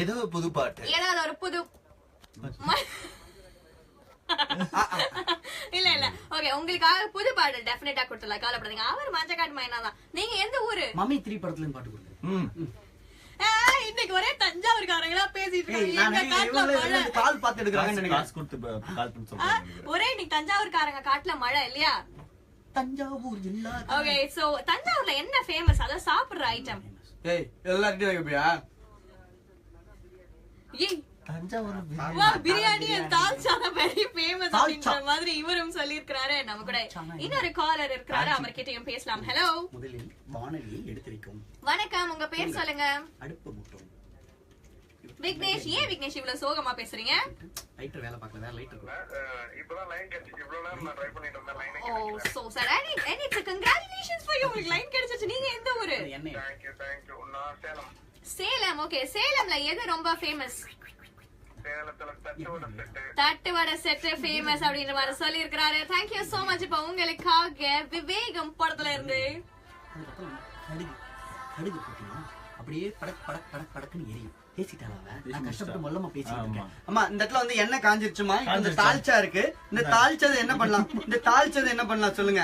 ஏதோ புது பாட்டு, ஏதாவது ஒரு புது இல்ல இல்ல ஓகே, உங்களுக்காக புது பாடல் டெஃபினட்டா கொடுத்துடலாம், கவலைப்படாதீங்க. அவர் மஞ்சக்காட்டு மைனா தான். நீங்க எந்த ஊரு? மம்மி 3 படத்துல பாட்டு கொடுங்க. இன்னைக்கு ஒரே தஞ்சாவூர்காரங்களா பேசிட்டு கால் பார்த்து எடுக்கிறாங்கன்னு நினைக்கிறேன். ஒரே இன்னைக்கு தஞ்சாவூர்காரங்க காட்டுல மழை இல்லையா? தஞ்சாவூர் ஜில்லா. ஓகே, சோ தஞ்சாவூர்ல என்ன ஃபேமஸ்? அத சாப்பிடுற ஐட்டம். ஏய் எல்லார்கிட்டயும் வைப்பியா? ஏய் தஞ்சாவூர் பிரியாணி தால்ச்சா வெரி ஃபேமஸ் அப்படின்ற மாதிரி இவரும் சொல்லியிருக்காரு. நம்ம கூட இன்னொரு காலர் இருக்காரு, அவர்கிட்டயும் பேசலாம். ஹலோ, முதலில் வானலியை எடுத்திருக்கும். வணக்கம், உங்க பேர் சொல்லுங்க. அடுப்பு முட்டும் விக்னேஷ். ஏன் விக்னேஷ் இவ்வளவு சோகமா பேசுறீங்க? லைட்டர் வேலை பார்க்கல, வேற லைட்டர் இப்பதான் லைன் கிடைச்சிச்சு. இவ்வளவு நேரம் நான் ட்ரை பண்ணிட்டு இருந்தேன், லைனே oh so sir, and it's a congratulations for you, உங்களுக்கு லைன் கிடைச்சிச்சு. நீங்க எந்த ஊரு? என்ன? தேங்க்யூ. நான் சேலம். சேலம். ஓகே, சேலம்ல எது ரொம்ப ஃபேமஸ்? சேலத்துல தட்டுவடை செட் ஃபேமஸ் அப்படின்ற மாதிரி சொல்லி இருக்காரு. Thank you so much. இப்ப உங்களுக்காக விவேகம் படத்துல இருந்து கடுகு கடுகு போட்டீங்கன்னா அப்படியே படக் படக் படக் படக்குன்னு எரியும். பேசிட்டாங்க, நான் கஷ்டப்பட்டு மொல்லமா பேசிட்டு இருக்கேன். அம்மா இந்த இடத்துல வந்து என்ன காஞ்சிருச்சுமா? இந்த தால்ச்சா இருக்கு, இந்த தால்ச்சதை என்ன பண்ணலாம்? இந்த தால்ச்சதை என்ன பண்ணலாம் சொல்லுங்க?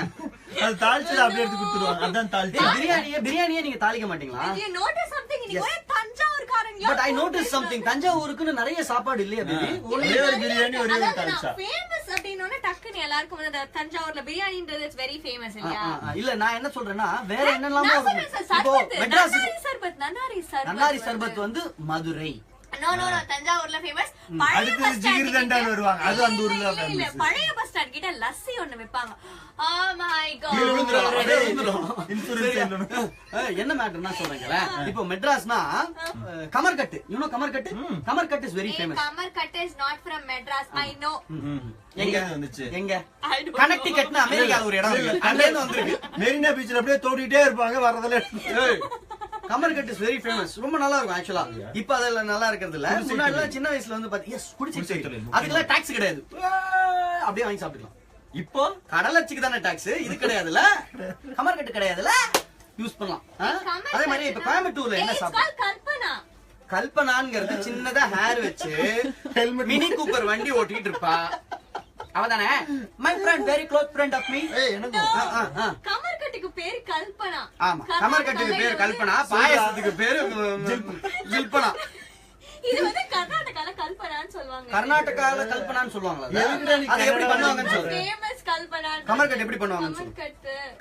அது தாளிச்சது அப்படியே எடுத்து கொடுத்துருவாங்க. அதான் தாளிச்சு. பிரியாணியே நீங்க தாளிக்க மாட்டீங்களா? you notice something? நீங்க ஒரே தஞ்சாவூர்காரங்க. But I notice something. தஞ்சாவூருக்குன்னு நிறைய சாப்பாடு இல்லையா பேபி? ஒரே ஒரு பிரியாணி, ஒரே ஒரு தாளிச்சா. ஃபேமஸ் அப்படினோனே டக்குன்னு எல்லாருக்கும் வந்து தஞ்சாவூர்ல பிரியாணின்றது இஸ் வெரி ஃபேமஸ் இல்லையா? இல்ல நான் என்ன சொல்றேன்னா வேற என்னெல்லாமோ இப்போ மெட்ராஸ் நன்னாரி சர்பத் வந்து மதுரை. நோ நோ நோ, தஞ்சாவூர்ல ஃபேமஸ். அடுத்து ஜிகிர்தண்டான் வருவாங்க, அது அந்த ஊர்ல இல்ல, ஃபேமஸ். பழைய பஸ் ஸ்டாண்ட் கிட்ட லஸ்ஸி ஒன்னு விப்பாங்க. Oh my God. என்ன மேட்டர்னா சொல்றீங்களா? இப்போ மெட்ராஸ்னா கமர்கட்டு. You know kamarkattu? Kamarkattu is very famous. Kamarkattu is not from Madras, I know. எங்க வந்துச்சு? எங்க? கனெக்டிகட்னா அமெரிக்கால ஒரு இடம் இருக்கு, அங்க இருந்து வந்திருக்கு. மெரினா பீச்ல அப்படியே தோடிட்டே இருப்பாங்க, வரதுல. Kamarkattu is very famous. ரொம்ப நல்லா இருக்கும் ஆக்சுவலா. இப்ப அதெல்லாம் நல்லா இருக்கிறது இல்ல. முன்னாடி சின்ன வயசுல வந்து பாத்தீங்க குடிச்சிட்டு அதுக்கெல்லாம் டாக்ஸ் கிடையாது, அப்படியே வாங்கி சாப்பிட்டுக்கலாம். இப்போ கடலச்சிக்கு தானே டாக்ஸ், இது கிடையாதுல்ல, கமர்கட்டு கிடையாதுல்ல, யூஸ் பண்ணலாம். அதே மாதிரி இப்ப கோயம்புத்தூர்ல என்ன சாப்பிடுறோம்? கல்பனா. கல்பனாங்கிறது சின்னதா ஹேர் வச்சு மினி கூப்பர் வண்டி ஓட்டிட்டு இருப்பா, அவதானே? My friend, very close friend of me. கமர்கட்டுக்கு பேரு கல்பனா. ஆமா, கமர்கட்டுக்கு பேரு கல்பனா, பாயசத்துக்கு பேரு ஜில்பனா. இது வந்து கர்நாடகால கல்பனான்னு சொல்வாங்க. கர்நாடகால கல்பனான்னு சொல்லுவாங்களா? அது எப்படி பண்ணுவாங்கன்னு சொல்றேன். ஃபேமஸ் கல்பனா. கமர்கட்டு எப்படி பண்ணுவாங்கன்னு சொல்றேன்.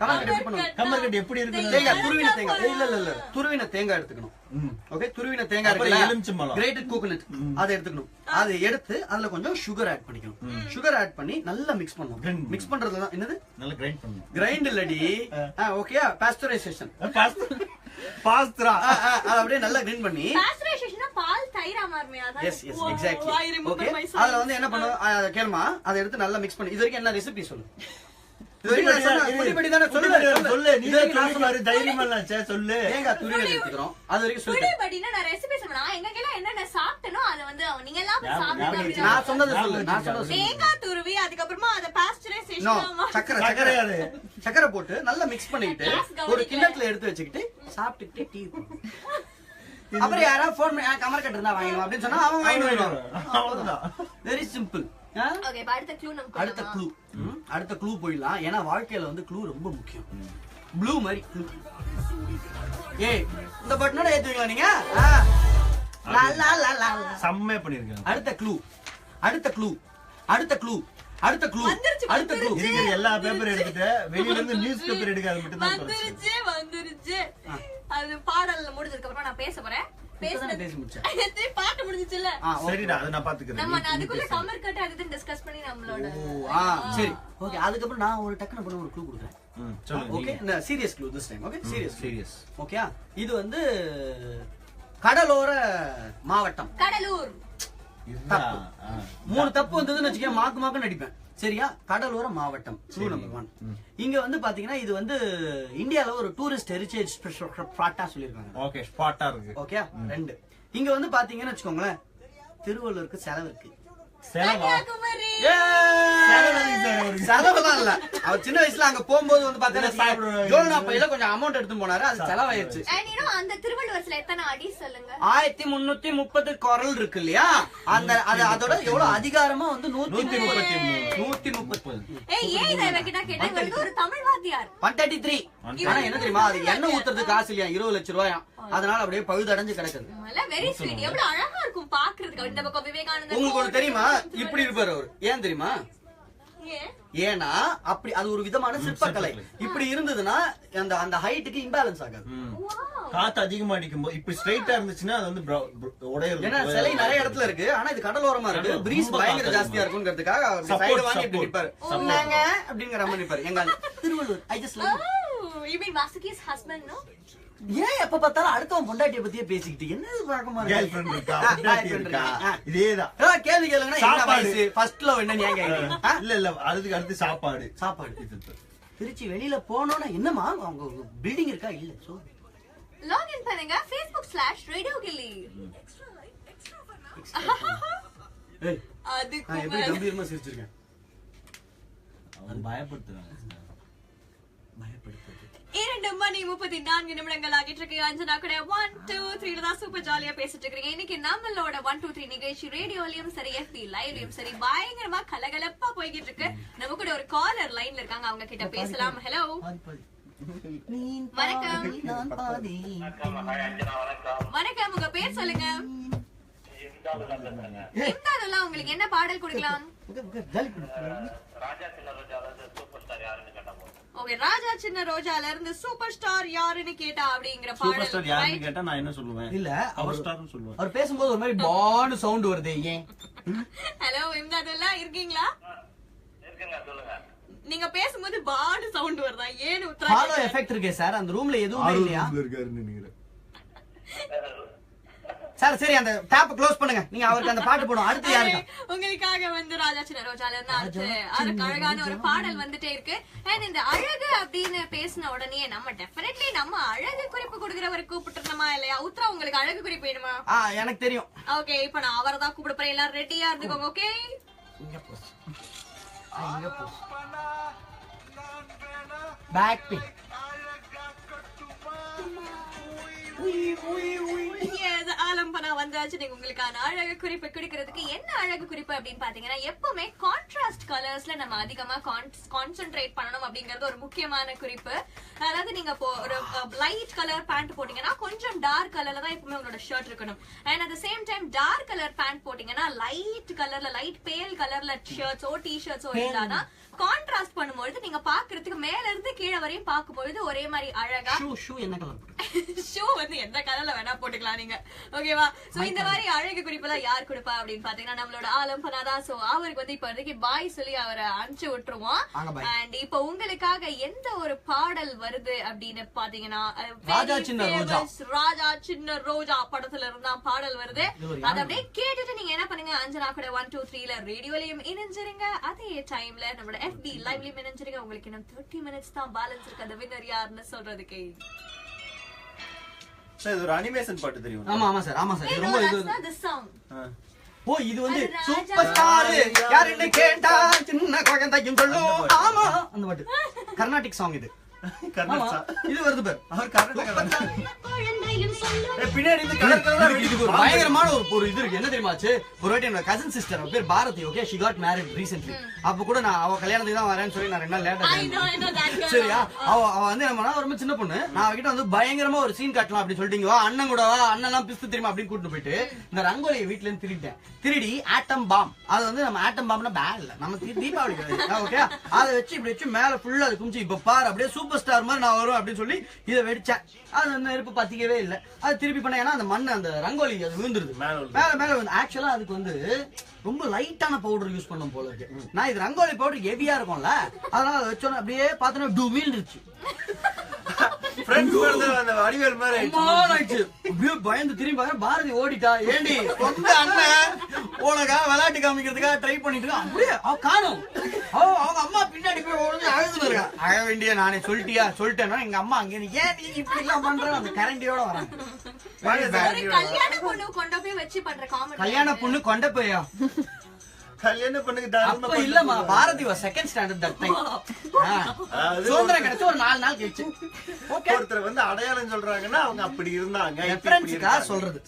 கமர்கட்டு எப்படி பண்ணுவாங்க? கமர்கட்டு எப்படி இருக்கு? தேங்காய், துருவின தேங்காய். இல்ல துருவின தேங்காய் எடுத்துக்கணும். ஓகே, துருவின தேங்காய் இருக்குல்ல, எலுமிச்சம்பழம், கிரேட்டட் கோகனட், அதை எடுத்துக்கணும். அதை எடுத்து அதுல கொஞ்சம் சுகர் ஆட் பண்ணிக்கணும். சுகர் ஆட் பண்ணி நல்லா மிக்ஸ் பண்ணணும். மிக்ஸ் பண்றதுல தான் என்னது? நல்லா கிரைண்ட் பண்ணணும். கிரைண்ட் இல்லடி, ஓகே, பாஸ்டரைசேஷன். பாஸ்தரா அது அப்படியே நல்லா கிரைண்ட் பண்ணி, பாஸ்டரைசேஷன்னா பால் தயிரா மாறுமே அதான். S yes exactly. ஓகே, அதுல வந்து என்ன பண்ணுவோம்? கேளுமா, அதை எடுத்து நல்லா மிக்ஸ் பண்ணி. இது வரைக்கும் என்ன ரெசிபி சொல்லு? தேங்காய் துருவி எடுத்துக்கிறோம். அது வரைக்கும் சொல்லு. என்னென்ன சாப்பிட்டனோ அதை வந்து நீங்க எல்லாம் சாப்பிட்டு நான் சொன்னது சொல்லு. நான் சொன்னது தேங்காய் துருவி அதுக்கப்புறமா அதை பாஸ்டரைசேஷன் சக்கரை போட்டு நல்லா மிக்ஸ் பண்ணிட்டு ஒரு கிண்ணத்துல எடுத்து வச்சுக்கிட்டு சாப்பிட்டுட்டு டீ. அப்புறம் யாராவது போன் பண்ணி கமர்கட்டு இருந்தா வாங்கணும் அப்படின்னு சொன்னா அவங்க வாங்கிட்டு வருவாங்க. Very simple. அடுத்த க்ளூ போயிடலாம். ஏன்னா வாழ்க்கையில வந்து க்ளூ ரொம்ப முக்கியம். ப்ளூ மாதிரி க்ளூ. ஏய், இந்த பட்டனோட ஏத்துவீங்களா நீங்க? செம்மையா பண்ணிருக்கீங்க. அடுத்த க்ளூ அடுத்த க்ளூ இருக்கிற எல்லா பேப்பர் எடுத்துட்டு வெளியில இருந்து நியூஸ் பேப்பர் எடுக்காது மட்டும் தான் வந்துருச்சு அது பாடல்ல முடிஞ்சதுக்கு அப்புறம் நான் பேச போறேன். பேசி முடிச்சேன். பாட்டு முடிஞ்சிச்சுல. சரிடா, அதை நான் பாத்துக்கிறேன். நம்ம அதுக்குள்ள சம்மர் கட் அதுக்கு டிஸ்கஸ் பண்ணி நம்மளோட சரி ஓகே. அதுக்கப்புறம் நான் ஒரு டக்குனு பண்ண ஒரு க்ளூ கொடுக்குறேன். ஓகே, இந்த serious clue this time. Okay, serious. Okay, இது வந்து கடலோர மாவட்டம். கடலூர். தப்பு. 3 தப்பு வந்ததுன்னு வச்சுக்க மாக்கு நடிப்பேன். சரியா? கடலோர மாவட்டம். Clue number 1. இங்க வந்து பாத்தீங்கன்னா இது வந்து இந்தியால ஒரு டூரிஸ்ட் ஹெரிடேஜ் ஸ்பாட்டா சொல்லிருக்காங்க. ஓகே, ஸ்பாட்டா இருக்கு. ஓகே. 2 இங்க வந்து பாத்தீங்கன்னு வச்சுக்கோங்களேன், திருவள்ளூருக்கு செலவு இருக்கு. செலவுலாம் இல்ல. அவர் சின்ன வயசுல அங்க போகும்போது வந்து பாத்தீங்கன்னா ஜோல்னா பையில கொஞ்சம் அமௌண்ட் எடுத்து போனாரு, அது செலவாயிருச்சு. அந்த திருவள்ளுவர்ல எத்தனை அடி சொல்லுங்க? 1330 குறள் இருக்கு இல்லையா, அந்த அதோட எவ்வளவு அதிகாரமா வந்து 130. ஏய் ஏன் இத வெக்கிட்ட கேட்டா இவருக்கு ஒரு தமிழ் வாத்தியார் 133. ஆனா என்ன தெரியுமா, அது எண்ணெய் ஊத்துறதுக்கு காசு இல்லையா, 20 லட்சம் ரூபாயா, அதனால அப்படியே பழுதடைஞ்சு கிடக்குது. Very sweet. எவ்வளவு அழகா இருக்கும் பாக்குறதுக்கு. இந்த பக்கம் விவேகானந்தர். உங்களுக்கு ஒண்ணு தெரியுமா, இப்படி இருப்பாரு அவர். ஏன் தெரியுமா? ஏன்னா அப்படி அது ஒரு விதமான சிற்பக்கலை. இப்படி இருந்ததுன்னா அந்த அந்த ஹைட்டுக்கு இம்பேலன்ஸ் ஆகாது. காத்து அதிகமா அடிக்கும் போது இப்படி ஸ்ட்ரைட்டா இருந்துச்சுன்னா அது வந்து உடையும். ஏன்னா சிலை நிறைய இடத்துல இருக்கு, ஆனா இது கடலோரமா இருக்கு, பிரீஸ் பயங்கர ஜாஸ்தியா இருக்குங்கிறதுக்காக சைடு வாங்கி இப்படி நிப்பாரு. நாங்க அப்படிங்கிற மாதிரி நிப்பாரு. எங்க Thiruvallur. I just love you mean வாசுகி's husband no? ஏன் எப்ப பார்த்தாலும் அடுத்தவன் பொண்டாட்டியை பத்தியே பேசிக்கிட்டு என்னது பழக்கமா இருக்கு? கேர்ள் ஃப்ரெண்ட் இருக்கா, பொண்டாட்டி இருக்கா, இதேதான். கேள்வி கேளுங்கன்னா என்ன வயசு, ஃபர்ஸ்ட் லவ் என்ன ஏன் கேக்குறீங்க? இல்ல அதுக்கு அடுத்து சாப்பாடு. திருச்சி வெளியில போனோம்னா என்னமா அவங்க பில்டிங் இருக்கா? இல்ல. சோ லாகின் பண்ணுங்க facebook/Radio Gilly. அது எப்படி கம்பீரமா சிரிச்சிருக்கேன். அது பயப்படுத்துறாங்க. 2 மணி 34 நிமிடங்கள் ஆகிட்டு இருக்கு. அஞ்சனா கூட 1 2 3 தான் சூப்பர் ஜாலியா பேசிட்டு இருக்கீங்க. இன்னைக்கு நம்மளோட 1 2 3 நிகழ்ச்சி ரேடியோலயும் சரி FB லைவ்லயும் சரி பயங்கரமா கலகலப்பா போய்கிட்டு இருக்கு. நம்ம கூட ஒரு காலர் லைன்ல இருக்காங்க, அவங்க கிட்ட பேசலாம். ஹலோ வணக்கம். வணக்கம், உங்க பேர் சொல்லுங்க. இம்தாதுல்லா, உங்களுக்கு என்ன பாடல் கொடுக்கலாம்? ஓகே, ராஜா சின்ன ரோஜால இருந்து சூப்பர் ஸ்டார் யாருன்னு கேட்டா அப்படிங்கிற பாடல். சூப்பர் ஸ்டார் யாருன்னு கேட்டா நான் என்ன சொல்லுவேன்? இல்ல அவர் ஸ்டார்னு சொல்லுவேன். அவர் பேசும்போது ஒரு மாதிரி பான்னு சவுண்ட் வருது. ஏன்? ஹலோ இம்தாதுல்லா, இருக்கீங்களா? நீங்க பேசும்போது பான்னு சவுண்ட் வருதா? ஏன்னு உத்தரா ஹாலோ எஃபெக்ட் இருக்கே சார் அந்த ரூம்ல எதுவுமே இல்லையா? சார் சரி அந்த டேப் க்ளோஸ் பண்ணுங்க. நீங்க அவருக்கு அந்த பாட்டு போடுங்க. அடுத்து யாருக்கு? உங்களுக்காக வந்து ராஜா சின்ன ரோஜால இருந்து அதுக்கு அழகான ஒரு பாடல் வந்துட்டே இருக்கு. அண்ட் இந்த அழகு அப்படின்னு பேசின உடனே நம்ம டெஃபினெட்லி நம்ம அழகு குறிப்பு கொடுக்கிறவரை கூப்பிட்டுருந்தோமா இல்லையா? உத்ரா, உங்களுக்கு அழகு குறிப்பு வேணுமா? எனக்கு தெரியும். ஓகே, இப்ப நான் அவரை தான் கூப்பிட போறேன். எல்லாரும் ரெடியா இருந்துக்கோங்க. ஓகே, பேக் பின் ஆலம்பனா வந்தாச்சு. நீங்க உங்களுக்கான அழகு குறிப்பு கொடுக்கறதுக்கு என்ன அழகு குறிப்பு அப்படின்னு பாத்தீங்கன்னா, எப்பவுமே கான்ட்ராஸ்ட் கலர்ஸ்ல நம்ம அதிகமா கான்சென்ட்ரேட் பண்ணணும் அப்படிங்கறது ஒரு முக்கியமான குறிப்பு. அதாவது நீங்க இப்போ ஒரு லைட் கலர் பேண்ட் போட்டீங்கன்னா கொஞ்சம் டார்க் கலர்ல தான் எப்பவுமே உங்களோட ஷர்ட் இருக்கணும். And at the same time dark colour pant போட்டீங்கன்னா லைட் கலர்ல லைட் பேல் கலர்ல ஷர்ட்ஸோ டிஷர்ட்ஸோ இருந்தாதான் கான்ட்ராஸ்ட் பண்ணும்போது நீங்க பாக்குறதுக்கு மேல இருந்து கீழே வரையும் பார்க்கும்போது ஒரே மாதிரி அழகா. ஷூ என்ன கலர்? ஷூ வந்து எந்த கலர்ல வேணா போட்டுக்கலாம் நீங்க. ஓகேவா? சோ இந்த மாதிரி அழகு குறிப்பெல்லாம் யார் கொடுப்பா அப்படின்னு பாத்தீங்கன்னா நம்மளோட ஆலம்பனா தான். சோ அவருக்கு வந்து இப்ப வரைக்கும் பாய் சொல்லி அவரை அனுப்பிச்சு விட்டுருவோம். அண்ட் இப்ப உங்களுக்காக எந்த ஒரு பாடல் வருது அப்படின்னு பாத்தீங்கன்னா, ராஜா சின்ன ரோஜா படத்துல இருந்தா பாடல் வருது. அதை அப்படியே கேட்டுட்டு நீங்க என்ன பண்ணுங்க, அஞ்சனா கூட 1 2 3ல ரேடியோலயும் இணைஞ்சிருங்க. அதே டைம்ல நம்மளோட FB லைவ்லயும் இணைஞ்சிருங்க. உங்களுக்கு இன்னும் 30 minutes தான் பேலன்ஸ் இருக்கு. அந்த வின்னர் யாருன்னு சொல்றதுக்கு. சார் இது ஒரு அனிமேஷன் பாட்டு தெரியும். ஆமா சார் ரொம்ப இது the song. ஓ இது வந்து சூப்பர் ஸ்டார் யாருன்னு கேட்டா சின்ன குழந்தையும் சொல்லும். ஆமா அந்த பாட்டு கர்நாடிக் சாங் இது. கர்நாடகா. இது வருது பாரு. அவர் கர்நாடகா. பின்னாடி இருந்து கலர் கலரா இதுக்கு ஒரு பயங்கரமான ஒரு இது இருக்கு. என்ன தெரியுமாச்சு, ஒரு வாட்டி என்னோட கசின் சிஸ்டர், அவ பேர் Bharathi. Okay, she got married recently. அப்ப கூட நான் அவ கல்யாணத்துக்கு தான் வரேன்னு சொல்லி நான் 2 நாள் லேட்டா. சரியா, அவ வந்து என்ன பண்ணா, ரொம்ப சின்ன பொண்ணு. நான் அவகிட்ட வந்து பயங்கரமா ஒரு சீன் காட்டலாம் அப்படின்னு சொல்லிட்டு, வா அண்ணன் கூட வா, அண்ணன்லாம் பிஸ்து தெரியுமா அப்படின்னு கூட்டிட்டு போயிட்டு இந்த ரங்கோலியை வீட்டுல இருந்து திருடி ஆட்டம் பாம், அது வந்து நம்ம ஆட்டம் பாம்னா பேட் இல்ல, நம்ம தீபாவளி ஓகே, அதை வச்சு இப்படி வச்சு மேல ஃபுல்லா அது குமிச்சு, இப்ப பாரு அப்படியே சூப்பர் ஸ்டார் மாதிரி நான் வரும் அப்படின்னு சொல்லி இதை வெடிச்சேன். அது வந்து நெருப்பு பத்திக்கவே இல்லை. அது திருப்பி பண்ண, ஏன்னா அந்த மண்ணு அந்த ரங்கோலி அது விழுந்துருது மேல வந்து. ஆக்சுவலா அதுக்கு வந்து ரொம்ப லைட்டான பவுடர் யூஸ் பண்ணும் போல இருக்கு. நான் இது ரங்கோலி பவுடர் ஹெவியா இருக்கும்ல, அதனால அதை வச்சோன்னா அப்படியே பார்த்தோன்னா டூமில்ந்துருச்சு. பயந்து திரும்பி பாரதி ஓடிட்டா. ஏண்டி சொந்த அண்ணன் உனக்கா விளையாட்டு காமிக்கிறதுக்காக ட்ரை பண்ணிட்டு அப்படியே அவ காணும். அவங்க அம்மா பின்னாடி போய் ஓடுது, அழுதுன்னு இருக்கா. அழ வேண்டிய நானே சொல்லிட்டேன்னா எங்க அம்மா அங்க ஏன் நீ இப்படி எல்லாம் பண்ற, அந்த கரண்டியோட வராங்க. கல்யாண பொண்ணு கொண்டு போய் வச்சு பண்ற காமெடி. கல்யாண பொண்ணு கொண்ட போயா கல்யாணம் பண்ணுங்க. அப்ப இல்லம்மா, Bharathi second standard that time. சுதந்திரம் கிடைச்சு ஒரு 4 நாள் கழிச்சு. ஓகே, ஒருத்தர் வந்து அடையாளம் சொல்றாங்கன்னா அவங்க அப்படி இருந்தாங்க, ரெஃபரன்ஸ்க்கா சொல்றது.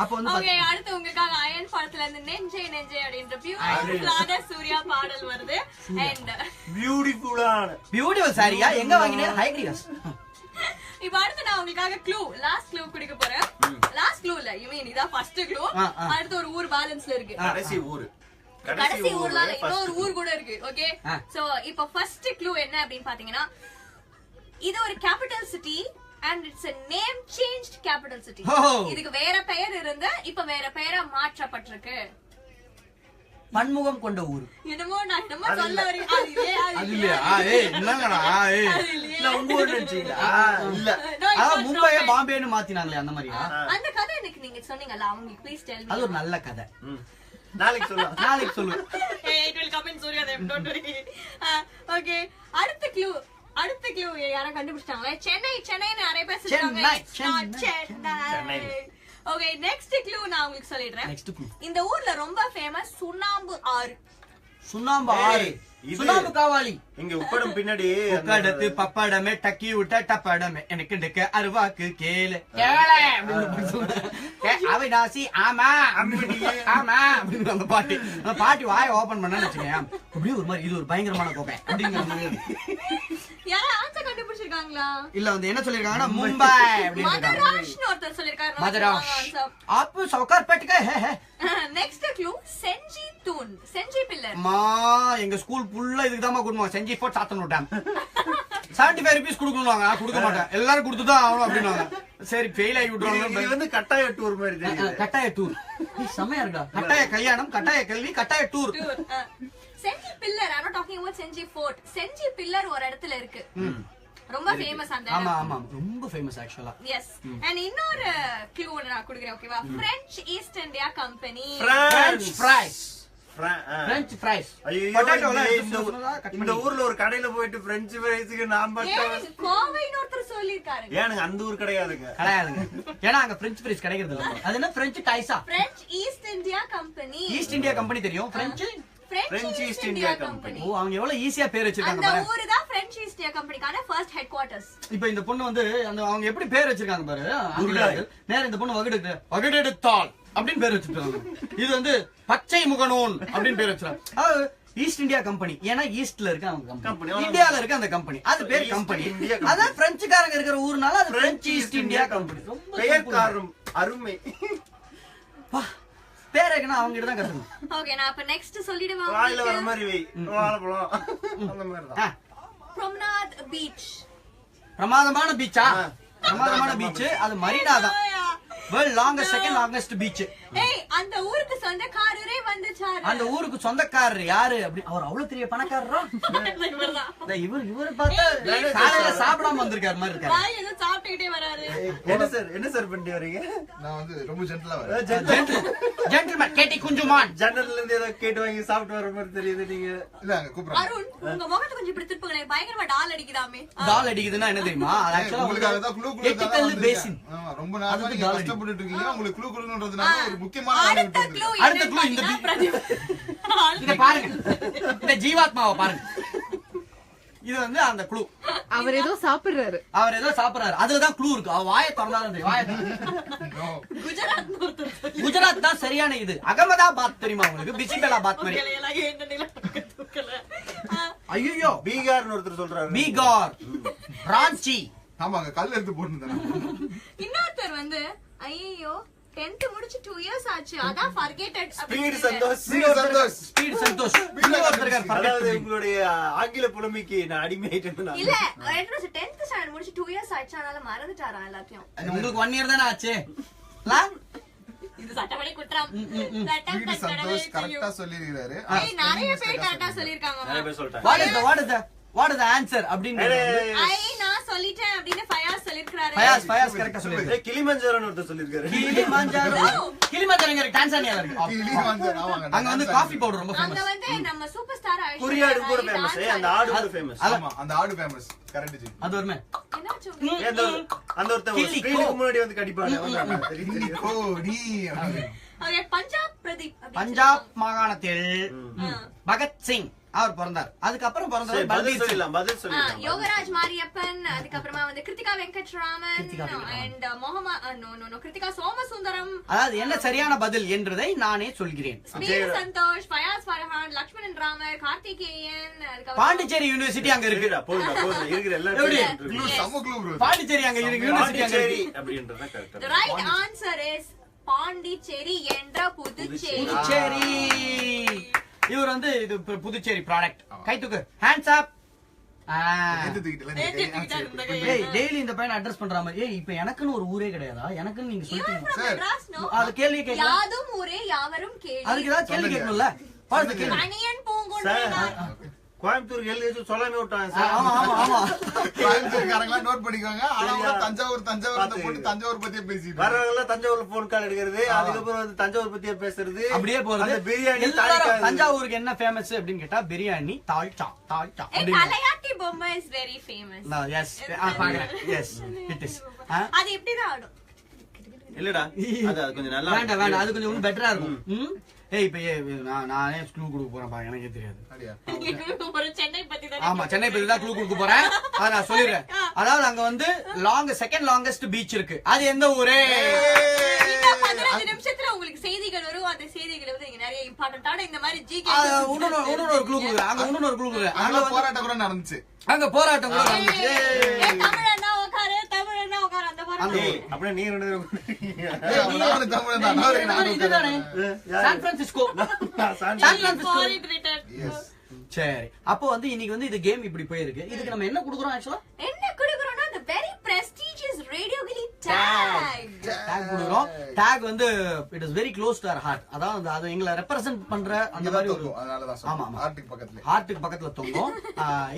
அப்ப வந்து ஓகே, அடுத்து உங்களுக்காக அயன் படத்துல இருந்து நெஞ்சே நெஞ்சே அப்படின்ற பியூட்டிஃபுல்லான சூர்யா பாடல் வருது. அண்ட் பியூட்டிஃபுல் சாரியா எங்க வாங்கினே? ஹைகிரியாஸ். இப்ப அடுத்து நான் உங்களுக்காக லாஸ்ட் க்ளூ கொடுக்க போறேன். லாஸ்ட் க்ளூ இல்ல, யூ மீன் இதான் ஃபர்ஸ்ட் க்ளூ. அடுத்து ஒரு ஊர் பேலன்ஸ்ல இருக்கு. கடைசி ஊர்ல இன்னொரு ஊர் கூட இருக்கு. ஓகே, சோ இப்ப ஃபர்ஸ்ட் க்ளூ என்ன அப்படின்னு பாத்தீங்கன்னா, இது ஒரு capital city and it's a name changed capital city. இதுக்கு வேற பெயர் இருந்து இப்ப வேற பெயரா மாற்றப்பட்டிருக்கு. பன்முகம் கொண்ட ஊர். என்னமோ நான் என்னமோ சொல்ல வரேன். அது இல்லையா? ஏய் என்னங்கடா, ஏய் நான் உங்க ஊர் நினைச்சீங்களா? இல்ல, மும்பைய பாம்பேன்னு மாத்தினாங்களே அந்த மாதிரியா? அந்த கதை எனக்கு நீங்க சொன்னீங்கல்ல, உங்களுக்கு ப்ளீஸ் டெல் மீ. அது ஒரு நல்ல கதை. நாளைக்கு சொல்லுவேன். It will come in Surya Dev, don't worry. Okay, அடுத்த க்ளூ யாரா கண்டுபிடிச்சாங்களே? சென்னைன்னு நிறைய பேர் சொல்றாங்க. சென்னை. ஓகே, நெக்ஸ்ட் க்ளூ நான் உங்களுக்கு சொல்லிடுறேன். இந்த ஊர்ல ரொம்ப ஃபேமஸ் சுண்ணாம்பு ஆறு. சுண்ணாம்பு காவாலி. இங்க உப்படம் பின்னாடி உக்கடத்து பப்படமே டக்கி விட்ட டப்படமே எனக்கு டெக்க அருவாக்கு கேளு அவினாசி ஆமா ஆமா அப்படின்னு அந்த பாட்டி வாயை ஓபன் பண்ணான்னு வச்சுக்கேன், அப்படியே ஒரு மாதிரி இது ஒரு பயங்கரமான கோப்பை அப்படிங்கிற மாதிரி. யாரா ஆன்சர் கண்டுபிடிச்சிருக்காங்களா? இல்ல வந்து என்ன சொல்லிருக்காங்கன்னா மும்பை அப்படின்னு மதராஷ்னு ஒருத்தர் சொல்லிருக்காரு. மதராஷ் ஆப்பு சவுகார்பேட்கே. நெக்ஸ்ட் க்ளூ செஞ்சி தூண், செஞ்சி பில்லர். மா எங்க ஸ்கூல் ஃபுல்லா இதுக்கு தான் கொடுமா, செஞ்சி ஃபோர்ட் சாத்தன் விட்டாங்க. 75 rupees கொடுக்கணும், நான் கொடுக்க மாட்டேன், எல்லாரும் கொடுத்துதான் ஆகணும் அப்படின்னாங்க. சரி ஃபெயில் ஆகி விட்டுருவாங்க. இது வந்து கட்டாய டூர் மாதிரி தெரியுது. கட்டாய டூர் செமையா இருக்கா? கட்டாய கல்யாணம், கட்டாய கல்வி, கட்டாய tour. Senji pillar, I'm not talking about Senji fort. Senji pillar ஒரு இடத்துல இருக்கு, ரொம்ப ஃபேமஸ் அந்த இடம். ஆமா ஆமா ரொம்ப ஃபேமஸ் ஆக்சுவலா. எஸ், and இன்னொரு க்ளூ ஒன்னு நான் கொடுக்கிறேன். ஓகேவா? French East India Company. French fries. French fries. இந்த ஊர்ல ஒரு கடையில போயிட்டு French fries-க்கு நான் பார்த்தேன். கோவைன்னு ஒருத்தர் சொல்லிருக்காரு. ஏனுங்க அந்த ஊர் கிடையாதுங்க. ஏன்னா அங்க French fries கிடைக்கிறது இல்ல. அது என்ன French டைஸா? French East India Company. East India Company தெரியும். French East India Company. ஓ, அவங்க எவ்வளவு ஈஸியா பேர் வச்சிருக்காங்க பாரு. அந்த ஊரு தான் French East India Company-க்கான ஃபர்ஸ்ட் ஹெட்குவார்ட்டர்ஸ். இப்போ இந்த பொண்ணு வந்து அந்த அவங்க எப்படி பேர் வச்சிருக்காங்க பாரு. ஆங்கிலேயர்கள் நேரா இந்த பொண்ணு வகடெடுத்தாள் அப்படின்னு பேர் வச்சிருக்காங்க. இது வந்து பச்சை முகநூல் அப்படின்னு பேர் வச்சிருக்காங்க. ஈஸ்ட் இந்தியா கம்பெனி, ஏன்னா ஈஸ்ட்ல இருக்க அவங்க கம்பெனி, இந்தியால இருக்க அந்த கம்பெனி, அது பேர் கம்பெனி. அதான் பிரெஞ்சுக்காரங்க இருக்கிற ஊர்னால அது French East India Company. பெயர் காரணம் அருமை. பேர் இருக்குன்னா அவங்க கிட்ட தான் கத்துக்கணும். ஓகே, நான் அப்ப நெக்ஸ்ட் சொல்லிடுவா. வாயில வர மாதிரி வை, வாழைப்பழம் அந்த மாதிரி தான். Promenade Beach. பிரமாதமான பீச்சா? பிரமாதமான பீச் அது மரீனா தான். World longest second longest beach. ஏய், அந்த ஊருக்கு சொந்தக்காரரே வந்துச்சாரு. அந்த ஊருக்கு சொந்தக்காரர் யாரு? அப்படி அவர் அவ்வளவு பெரிய பணக்காரரா? இவர் பார்த்தா காலையில சாப்பிடாம வந்திருக்காரு மாதிரி இருக்காரு. வாய் ஏதோ சாப்பிட்டுட்டே வராரு. என்ன சார் பண்ணி வரீங்க? நான் வந்து ரொம்ப ஜென்டலா வரேன். ஜென்டில்மேன் கேட்டி குஞ்சுமான். ஜன்னல்ல இருந்து ஏதோ கேட்டு வாங்கி சாப்பிட்டு வர மாதிரி தெரியுது. நீங்க இல்ல அங்க கூப்பிடுறாங்க. அருண், உங்க முகத்தை கொஞ்சம் இப்படி திருப்புங்களே, பயங்கரமா டால் அடிக்குதாமே. டால் அடிக்குதுன்னா என்ன தெரியுமா? அது ஆக்சுவலா உங்களுக்காக தான் க்ளூ எட்டிக்கல் பேசின். ரொம்ப நாளா நீங்க கஷ்டப்பட்டுட்டு இருக்கீங்க, உங்களுக்கு க்ளூ கொடுக்கணும்ன்றதுனால ஒரு முக்கியமான அடுத்த க்ளூ இந்த இத பாருங்க, இந்த ஜீவாத்மாவை பாருங்க. இது வந்து அந்த க்ளூ. அவர் ஏதோ சாப்பிடுறாரு. அதுலதான் க்ளூ இருக்கு. அவ வாயை திறந்தாலும் குஜராத் தான் சரியான இது. அகமதாபாத் தெரியுமா உங்களுக்கு? பிசிபெலாபாத் மாதிரி. ஐயோ பீகார்னு ஒருத்தர் சொல்றாரு. பீகார், ராஞ்சி. ஆமாங்க, கல் எடுத்து போட்டுருந்தேன். இன்னொருத்தர் வந்து ஐயோ 10th முடிச்சு 2 இயர்ஸ் ஆச்சு, அதான் forgetted. Speed Santhosh. Speed Santhosh. அதாவது உங்களுடைய ஆங்கில புலமைக்கு நான் அடிமையாயிட்டேன். இல்ல 10th ஸ்டாண்டர்ட் முடிச்சு 2 இயர்ஸ் ஆச்சு, அதனால மறந்துட்டாராம் எல்லாத்தையும். உங்களுக்கு 1 இயர் தானே ஆச்சு. இது சட்டப்படி குற்றம். ஸ்பீட் சந்தோஷ் கரெக்டா சொல்லிருக்காரு. நிறைய பேர் கரெக்டா சொல்லிருக்காங்க. நிறைய பேர் சொல்லிட்டாங்க. What is the answer அப்படின்னு நான் சொல்லிட்டேன் அப்படின்னு ஃபயாஸ் சொல்லிருக்காரு. ஃபயாஸ் கரெக்ட்டா சொல்லிருக்காரு. கிளிமஞ்சாரோன்னு ஒருத்தர் சொல்லிருக்காரு. கிளிமஞ்சாரோ டான்சானியால இருக்கு. அங்க வந்து காபி பவுடர் ரொம்ப ஃபேமஸ். அங்க வந்து நம்ம சூப்பர் ஸ்டார் குறியாடு கூட ஃபேமஸ். அந்த ஆடு கூட ஃபேமஸ். ஆமா, அந்த ஆடு ஃபேமஸ். Correct G. அது வருமே. என்ன சொல்றீங்க? அந்த ஒருத்தர் ஸ்பீடுக்கு முன்னாடி வந்து கடிப்பாங்க. கோடி. ஓகே, பஞ்சாப் மாகாணத்தில் பகத் சிங் அவர் பிறந்தார். அதுக்கப்புறம் பிறந்தவர் பதில் சொல்லலாம். யோகராஜ் மாரியப்பன், அதுக்கப்புறமா வந்து கிருத்திகா வெங்கட்ராமன் and கிருத்திகா சோமசுந்தரம். அதாவது என்ன சரியான பதில் என்றதை நானே சொல்கிறேன். ஸ்பீட் சந்தோஷ், ஃபயாஸ் ஃபர்ஹான், லக்ஷ்மணன் ராமர், கார்த்திகேயன், அதுக்கப்புறம் பாண்டிச்சேரி யூனிவர்சிட்டி அங்க இருக்கு. இருக்கிற எல்லா பாண்டிச்சேரி அங்க இருக்கு. யூனிவர்சிட்டி அங்க இருக்கு அப்படின்றத correct. The right answer is Pondicherry என்ற புதுச்சேரி. இவர் வந்து இது புதுச்சேரி ப்ராடக்ட். கை தூக்கு, ஹேண்ட்ஸ் அப். டெய்லி இந்த பையனை அட்ரஸ் பண்ற மாதிரி. இப்ப எனக்குன்னு ஒரு ஊரே கிடையாதா? எனக்குன்னு நீங்க சொல்லிட்டீங்க. அது கேள்வி கேட்கலாம். யாதும் ஊரே யாவரும் கேள்வி. அதுக்கு ஏதாவது கேள்வி கேட்கணும்ல. கணியன் பூங்குன்றனார். கோயம்புத்தூர் எழுதி சொல்லாமே விட்டாங்க சார். ஆமா ஆமா ஆமா. கோயம்புத்தூர்காரங்க நோட் பண்ணிக்கோங்க. ஆனா தஞ்சாவூர் போட்டு தஞ்சாவூர் பத்தியே பேசிட்டு வரவங்க தஞ்சாவூர்ல போன் கால் எடுக்கிறது, அதுக்கப்புறம் வந்து தஞ்சாவூர் பத்தியே பேசுறது, அப்படியே போறது. பிரியாணி தஞ்சாவூருக்கு என்ன ஃபேமஸ் அப்படின்னு கேட்டா பிரியாணி, தால்ச்சா. தலையாட்டி பொம்மை இஸ் வெரி ஃபேமஸ். எஸ் பாக்குறேன். S it is. அது எப்படி தான் ஆடும்? இல்லடா, அது கொஞ்சம் நல்லா வேண்டாம், அது கொஞ்சம் பெட்டரா இருக்கும். இப்ப நானே க்ளூ கொடுக்க போறேன் பா, எனக்கே தெரியாது. ஆமா, சென்னை பத்தி தான் க்ளூ கொடுக்க போறேன். அத நான் சொல்லிடுறேன். அதாவது அங்க வந்து செகண்ட் லாங்கஸ்ட் பீச் இருக்கு. அது எந்த ஊரே? 15 நிமிஷத்துல உங்களுக்கு செய்திகள் வரும். அந்த செய்திகளை வந்து நீங்க நிறைய இம்பார்ட்டன்ட்டான இந்த மாதிரி ஜிகே இன்னொரு க்ளூ கொடுக்குறேன். அங்க இன்னொரு க்ளூ கொடுக்குறேன். அங்க போராட்டம் கூட நடந்துச்சு. அங்க போராட்டம் கூட நடந்துச்சு. தமிழன்னா உட்காரு, தமிழன்னா உட்காரு. அந்த போராட்டம் அப்படியே நீ ரெண்டு சான் பிரான்சிஸ்கோ. சரி, அப்போ வந்து இன்னைக்கு வந்து இது கேம் இப்படி போயிருக்கு. இதுக்கு நம்ம என்ன குடுக்குறோம்? ஆக்சுவலா என்ன குடுக்குறோம்னா the very prestigious Radio Gilly tag குடுக்குறோம். டாக் வந்து it is very close to our heart. அதாவது அது எங்களை ரெப்ரசன்ட் பண்ற அந்த மாதிரி ஒரு ஆமா ஆமா ஹார்ட்டுக்கு பக்கத்துல தொங்கும்.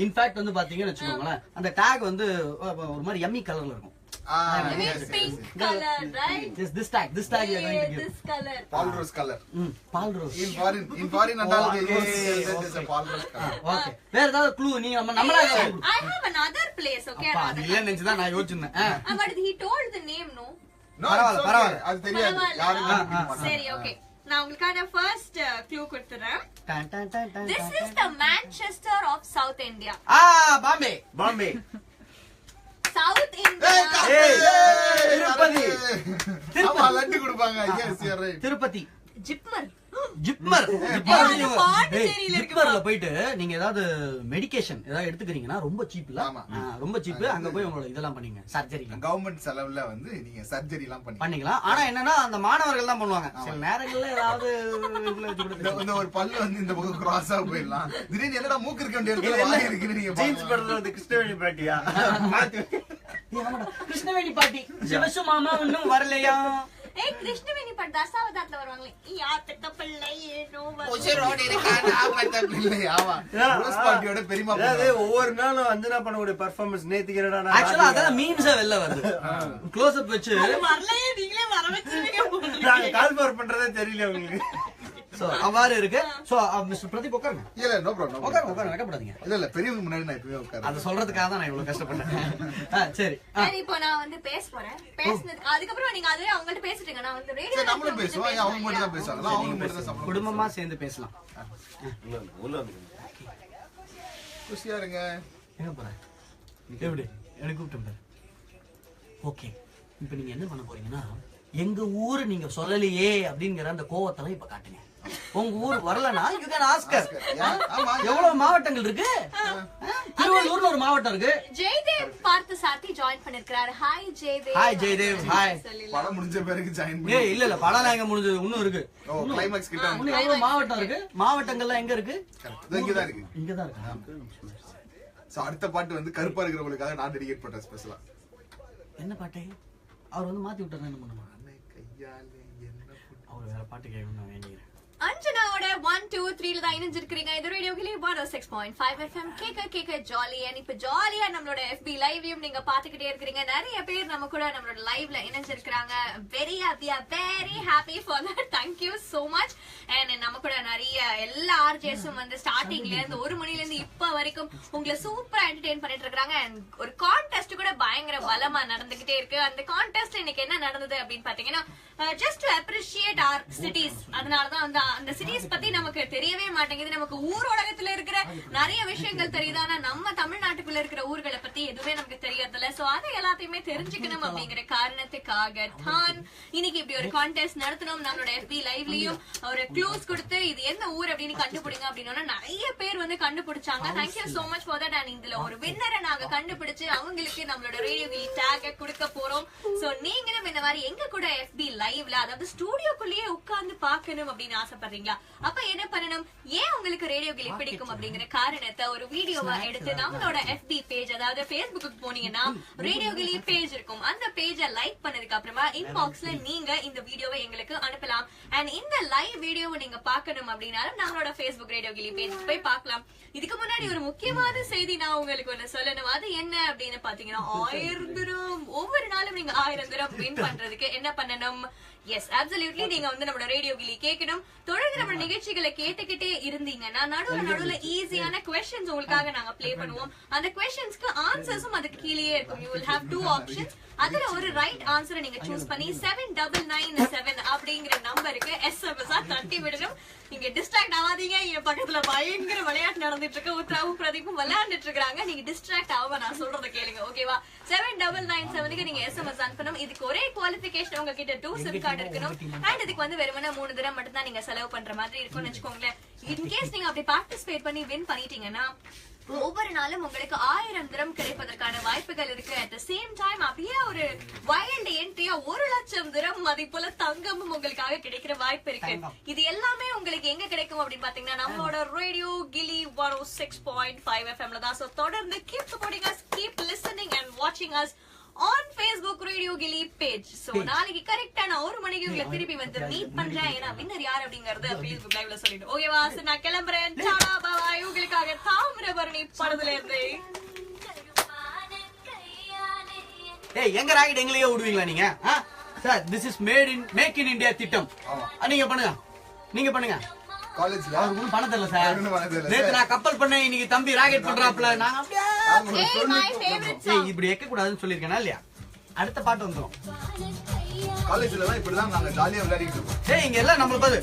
இன்ஃபேக்ட் வந்து பாத்தீங்கன்னு வச்சுக்கோங்களேன், அந்த டாக் வந்து ஒரு மாதிரி யம்மி கலர்ல இருக்கும். pink color, right? This tag we are going to give. This color. Palrose color. Palrose. In foreign adult is a palrose color. Okay. வேற ஏதாவது க்ளூ நீங்க நம்மளா? I have another place, okay? அப்பா இல்ல நினைச்சு தான் நான் யோசிச்சேன். but he told the name, no? பரவாயில்ல. அது தெரியாது. யாரும் சரி, okay. நான் உங்களுக்கான ஃபர்ஸ்ட் க்ளூ கொடுத்துறேன். This is the Manchester of South India. Bombay. South India. Tirupati. ஆமா, லட்டு கொடுப்பாங்க. Yes, you are right. Tirupati. JIPMER ஜிப்மர்ல போயிட்டு நீங்க ஏதாவது மெடிகேஷன் ஏதாவது எடுத்துக்கிறீங்கன்னா ரொம்ப சீப்ல. ரொம்ப சீப். அங்க போய் உங்களோட இதெல்லாம் பண்ணீங்க, சர்ஜரி. கவர்மெண்ட் செலவுல வந்து நீங்க சர்ஜரி எல்லாம் பண்ணிக்கலாம். ஆனா என்னன்னா அந்த மாணவர்கள் தான் பண்ணுவாங்க. சில நேரங்கள்ல ஏதாவது இந்த ஒரு பல்லு வந்து இந்த பக்கம் கிராஸா போயிடலாம். திடீர்னு என்னடா மூக்கு இருக்க வேண்டிய இடத்துல எல்லாம் இருக்குன்னு நீங்க ஜீன்ஸ் படத்துல வந்து கிருஷ்ணவேணி பாட்டியா? கிருஷ்ணவேணி பாட்டி சிவசு மாமா இன்னும் வரலையா? கிருஷ்ணவேணி பாட்டு தசாவதாரத்துல வருவாங்களே, யார் பெத்த பிள்ளை ஏனோ பெரியமா. ஒவ்வொரு நாளும் அஞ்சனா பண்ணக்கூடிய பெர்ஃபார்மன்ஸ் நேத்துக்கு என்னடா ஆக்சுவலா அதெல்லாம் மீம்ஸா வெளில வருது. க்ளோஸ் அப் வச்சு வரலையே, நீங்களே வர வச்சிருக்கீங்க. கால் பவர் பண்றதே தெரியல உங்களுக்கு. சோ அவ்வாறு இருக்கு. சோ மிஸ்டர் பிரதீப் உட்காருங்க. இல்ல நோ ப்ராப்ளம். உட்காருங்க, வெட்டப்படாதீங்க. இல்ல பெரியவங்க முன்னாடி நான் இப்பவே உட்கார்றேன். அது சொல்றதுக்காக தான் நான் இவ்வளவு கஷ்டப்பட்டேன். சரி, இப்போ நான் வந்து பேச போறேன். பேசினதுக்கு அதுக்கப்புறம் நீங்க அதுவே அவங்கள்ட்ட பேசிட்டீங்க. நான் வந்து ரேடியோ நம்மளும் பேசுவோம். அவங்க மட்டும் தான் பேசுவாங்க. அவங்க மட்டும் தான் குடும்பமா சேர்ந்து பேசலாம். உள்ள வந்து குஷியா இருங்க. எங்க போற எப்படி எனக்கு கூப்பிட்டு ஓகே இப்ப நீங்க என்ன பண்ண போறீங்கன்னா எங்க ஊரு நீங்க சொல்லலையே அப்படிங்கிற அந்த கோவத்தெல்லாம் இப்ப காட்டுங்க உங்க ஊர் வரலனா யூ கேன் ஆஸ்கர் எவ்வளவு மாவட்டங்கள் இருக்கு திருவள்ளூர்ல ஒரு மாவட்டம் இருக்கு ஜெயதேவ் பார்த்து சாத்தி ஜாயின் பண்ணிருக்காரு hi Jayadev hi Jayadev hi படம் முடிஞ்ச பிறகு ஜாயின் பண்ணி ஏய் இல்ல படம் எங்க முடிஞ்சது இன்னும் இருக்கு கிளைமாக்ஸ் கிட்ட இன்னும் எவ்வளவு மாவட்டம் இருக்கு மாவட்டங்கள்லாம் எங்க இருக்கு இங்கதான் இருக்கு இங்கதான் இருக்கு சோ அடுத்த பாட்டு வந்து கருப்பா இருக்கிறவங்களுக்காக நான் டெடிகேட் பண்றேன் ஸ்பெஷலா என்ன பாட்டு அவர் வந்து மாத்தி விட்டாரு என்ன பண்ணுவாங்க கையாலே என்ன அவர் வேற பாட்டு கேட்கணும்னு நான் வேண்டிக்கிறேன் அஞ்சனாவோட 1 2 3 தான் இணைஞ்சிருக்கீங்க இது ரேடியோ கிளி 106.5 FM கேக்க ஜாலி அண்ட் இப்ப ஜாலியா நம்மளோட FB லைவ்லயும் நீங்க பாத்துக்கிட்டே இருக்கீங்க நிறைய பேர் நம்ம கூட நம்மளோட லைவ்ல இணைஞ்சிருக்காங்க very happy for that thank you so much and நம்ம கூட நிறைய எல்லா ஆர்ஜேஸும் வந்து ஸ்டார்டிங்ல இருந்து 1 மணில இருந்து இப்ப வரைக்கும் உங்களை சூப்பரா என்டர்டெயின் பண்ணிட்டு இருக்காங்க அண்ட் ஒரு கான்டெஸ்ட் கூட பயங்கர பலமா நடந்துகிட்டே இருக்கு அந்த கான்டெஸ்ட் இன்னைக்கு என்ன நடந்தது அப்படின்னு பாத்தீங்கன்னா just to appreciate our cities அதனாலதான் வந்து அந்த சிட்டிஸ் பத்தி நமக்கு தெரியவே மாட்டேங்குது நமக்கு ஊர் உலகத்துல இருக்கிற நிறைய விஷயங்கள் தெரியுது ஆனா நம்ம தமிழ்நாட்டுக்குள்ள இருக்கிற ஊர்களை பத்தி எதுவுமே நமக்கு தெரியறதில்ல சோ அதை எல்லாத்தையுமே தெரிஞ்சுக்கணும் அப்படிங்கிற காரணத்துக்காக தான் இன்னைக்கு இப்படி ஒரு கான்டெஸ்ட் நடத்தணும் நம்மளோட FB லைவ்லயும் ஒரு க்ளூஸ் கொடுத்து இது எந்த ஊர் அப்படின்னு கண்டுபிடிங்க அப்படின்னா நிறைய பேர் வந்து கண்டுபிடிச்சாங்க thank you so much for that and இதுல ஒரு வின்னரை நாங்க கண்டுபிடிச்சு அவங்களுக்கு நம்மளோட ரேடியோ கிளி டேக கொடுக்க போறோம் சோ நீங்களும் இந்த மாதிரி எங்க கூட FB லைவ்ல அதாவது ஸ்டுடியோக்குள்ளேயே உட்கார்ந்து பார்க்கணும் அப்படின்னு ஆசைப்படுறீங்களா அப்ப என்ன பண்ணணும் ஏன் உங்களுக்கு ரேடியோ கிளி பிடிக்கும் அப்படிங்கிற காரணத்தை ஒரு வீடியோவா எடுத்து நம்மளோட FB பேஜ் அதாவது Facebookக்கு போனீங்கன்னா ரேடியோ கிளி பேஜ் இருக்கும் அந்த பேஜை லைக் பண்ணதுக்கு அப்புறமா இன்பாக்ஸ்ல நீங்க இந்த வீடியோவை எங்களுக்கு அனுப்பலாம் அண்ட் இந்த லைவ் வீடியோவை நீங்க பார்க்கணும் அப்படின்னாலும் நம்மளோட Facebook ரேடியோ கிளி பேஜ் போய் பார்க்கலாம் இதுக்கு முன்னாடி ஒரு முக்கியமான செய்தி நான் உங்களுக்கு ஒண்ணு சொல்லணும் அது என்ன அப்படின்னு பாத்தீங்கன்னா 1000 திரம் ஒவ்வொரு நாளும் நீங்க 1000 திரம் வின் பண்றதுக்கு என்ன பண்ணணும் எஸ் அப்சல்யூட்லி நீங்க வந்து நம்மளோட ரேடியோ கிளி கேட்கணும் தொடர்ந்து நம்ம நிகழ்ச்சிகளை கேட்டுக்கிட்டே இருந்தீங்கன்னா நடுவுல ஈஸியான क्वेश्चंस உங்களுக்காக நாங்க ப்ளே பண்ணுவோம் அந்த क्वेश्चंஸ்க்கு ஆன்சர்ஸும் அதுக்கு கீழயே இருக்கும் you will have two options அதுல ஒரு ரைட் ஆன்சரை நீங்க சூஸ் பண்ணி 7997 அப்படிங்கிற நம்பருக்கு SMS ஆ தட்டி விடணும் நீங்க டிஸ்ட்ராக்ட் ஆகாதீங்க என் பக்கத்துல பயங்கர விளையாட்டு நடந்துட்டு இருக்கு உத்ராவும் பிரதீப்பும் விளையாண்டுட்டு இருக்காங்க நீங்க டிஸ்ட்ராக்ட் ஆகாம நான் சொல்றத கேளுங்க ஓகேவா 7997க்கு நீங்க SMS அனுப்பணும் இதுக்கு ஒரே குவாலிஃபிகேஷன் உங்ககிட்ட 2 சிம் கார்டு இருக்கணும் அண்ட் இதுக்கு வந்து வெறுமனே 3 தினம் மட்டும் தான் நீங்க செலவு பண்ற மாதிரி இருக்கும்னு வெச்சுக்கோங்களேன் இன் கேஸ் நீங்க அப்படி பார்ட்டிசிபேட் பண்ணி வின் பண்ணிட்டீங்கன்னா ஒவ்வொரு நாளும் உங்களுக்கு 1000 திரம் கிடைப்பதற்கான வாய்ப்புகள் இருக்கு அட் தி சேம் டைம் அப்படியே ஒரு வைல்ட் என்ட்ரியா 1,00,000 திரம் மதிப்புள்ள தங்கமும் உங்களுக்காக கிடைக்கிற வாய்ப்பு இருக்கு இது எல்லாமே உங்களுக்கு எங்க கிடைக்கும் அப்படின்னு பாத்தீங்கன்னா நம்மளோட ரேடியோ கிளி 106.5 FMல தான் சோ தொடர்ந்து keep supporting us keep listening and watching us on Facebook radio கிளி பேஜ் சோ நாளைக்கு கரெக்டான 1 மணிக்கு உங்களை திருப்பி வந்து மீட் பண்றேன் ஏன்னா வின்னர் யார் அப்படிங்கறத Facebook லைவ்ல சொல்லிட்டு ஓகேவா சோ நான் கிளம்புறேன் டாடா பாய் உங்களுக்காக தாமிரபரணி படத்துல இருந்து ஏய் எங்க ராக்கெட் எங்களையே விடுவீங்களா நீங்க sir this is make in India திட்டம் நீங்க பண்ணுங்க காலேஜ்ல அவருக்கு பணம் தெரியல சார் நேத்து நான் கப்பல் பண்ணேன் இன்னைக்கு தம்பி ராக்கெட் பண்றாப்ல நாங்க அப்படியே இப்படி எக்க கூடாதுன்னு சொல்லிருக்கேனா இல்லையா அடுத்த பாட்டு வந்துரும் காலேஜ்ல எல்லாம் இப்படிதான் நாங்க ஜாலியா விளையாடிட்டு இருக்கோம் ஏய் இங்க எல்லாம் நம்மள பாரு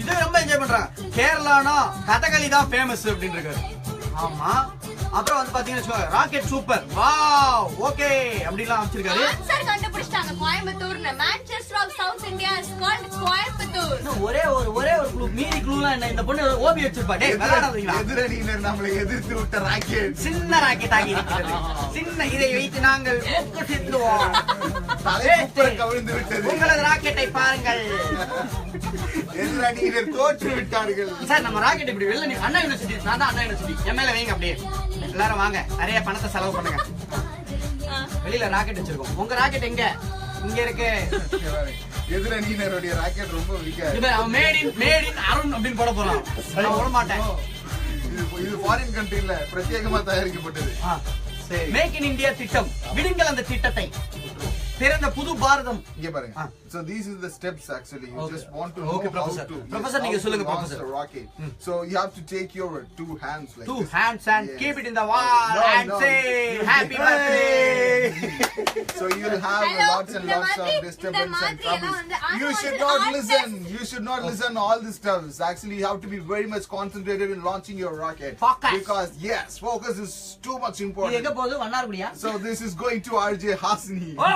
இது ரொம்ப என்ஜாய் பண்றாங்க கேரளானா கதகளி தான் ஃபேமஸ் அப்படின்னு இருக்காரு ஆமா அப்புறம் வந்து பாத்தீங்கன்னா ராக்கெட் சூப்பர் வாவ் ஓகே அப்படிலாம் அமைச்சிருக்காரு ஆன்சர் கண்டுபிடிச்சாங்க கோயம்புத்தூர்ல Manchester of south India is called Coimbatore ஒரே ஒரு க்ளூ மீதி க்ளூலாம் என்ன இந்த பொண்ணு ஓபி வச்சிருப்பா டேய் விளையாடாதீங்களா எதிரணியினர் நம்மளை எதிர்த்து விட்ட ராக்கெட் சின்ன ராக்கெட் ஆகி இருக்கிறது சின்ன இதை வைத்து நாங்கள் மூக்கு சிந்துவோம் கவிழ்ந்து விட்டது உங்களது ராக்கெட்டை பாருங்கள் எதிரணியினர் தோற்று விட்டார்கள் சார் நம்ம ராக்கெட் இப்படி வெளில அண்ணா யூனிவர்சிட்டி நான் தான் அண்ணா யூனிவர்சிட்டி என் மேல வைங்க அப்படியே எல்லாரும் வாங்க நிறைய பணத்தை செலவு பண்ணுங்க வெளியில ராக்கெட் வச்சிருக்கோம் உங்க ராக்கெட் எங்க இங்க இருக்கு எதிரணியினருடைய ராக்கெட் ரொம்ப வீக்கா மேட் இன் அருண் அப்படின்னு போட போறான் நான் போட மாட்டேன் இது ஃபாரின் கண்ட்ரில பிரத்யேகமா தயாரிக்கப்பட்டது மேக் இன் இந்தியா திட்டம் விடுங்கள் அந்த திட்டத்தை பிறந்த புது பாரதம். இங்க பாருங்க. So these are the steps actually. You just want to know Okay, how Professor. to. Professor, நீங்க சொல்லுங்க, launch Professor. the rocket. So you have to take your 2 hands like Two this. hands and Yes. keep it in the wall No, and no. say happy birthday. So you'll have Hello, lots and இந்த lots of மாதிரி- disturbance இந்த and மாதிரி எல்லாம் troubles. வந்து I You want should to not ask listen. You should not listen to all this stuff. Actually, you have to be very much concentrated in launching your rocket. Focus. Because yes, focus is too much இது எங்க important. போகுது? வண்ணாரகுடியா? So this is going to RJ Hasni. Oi!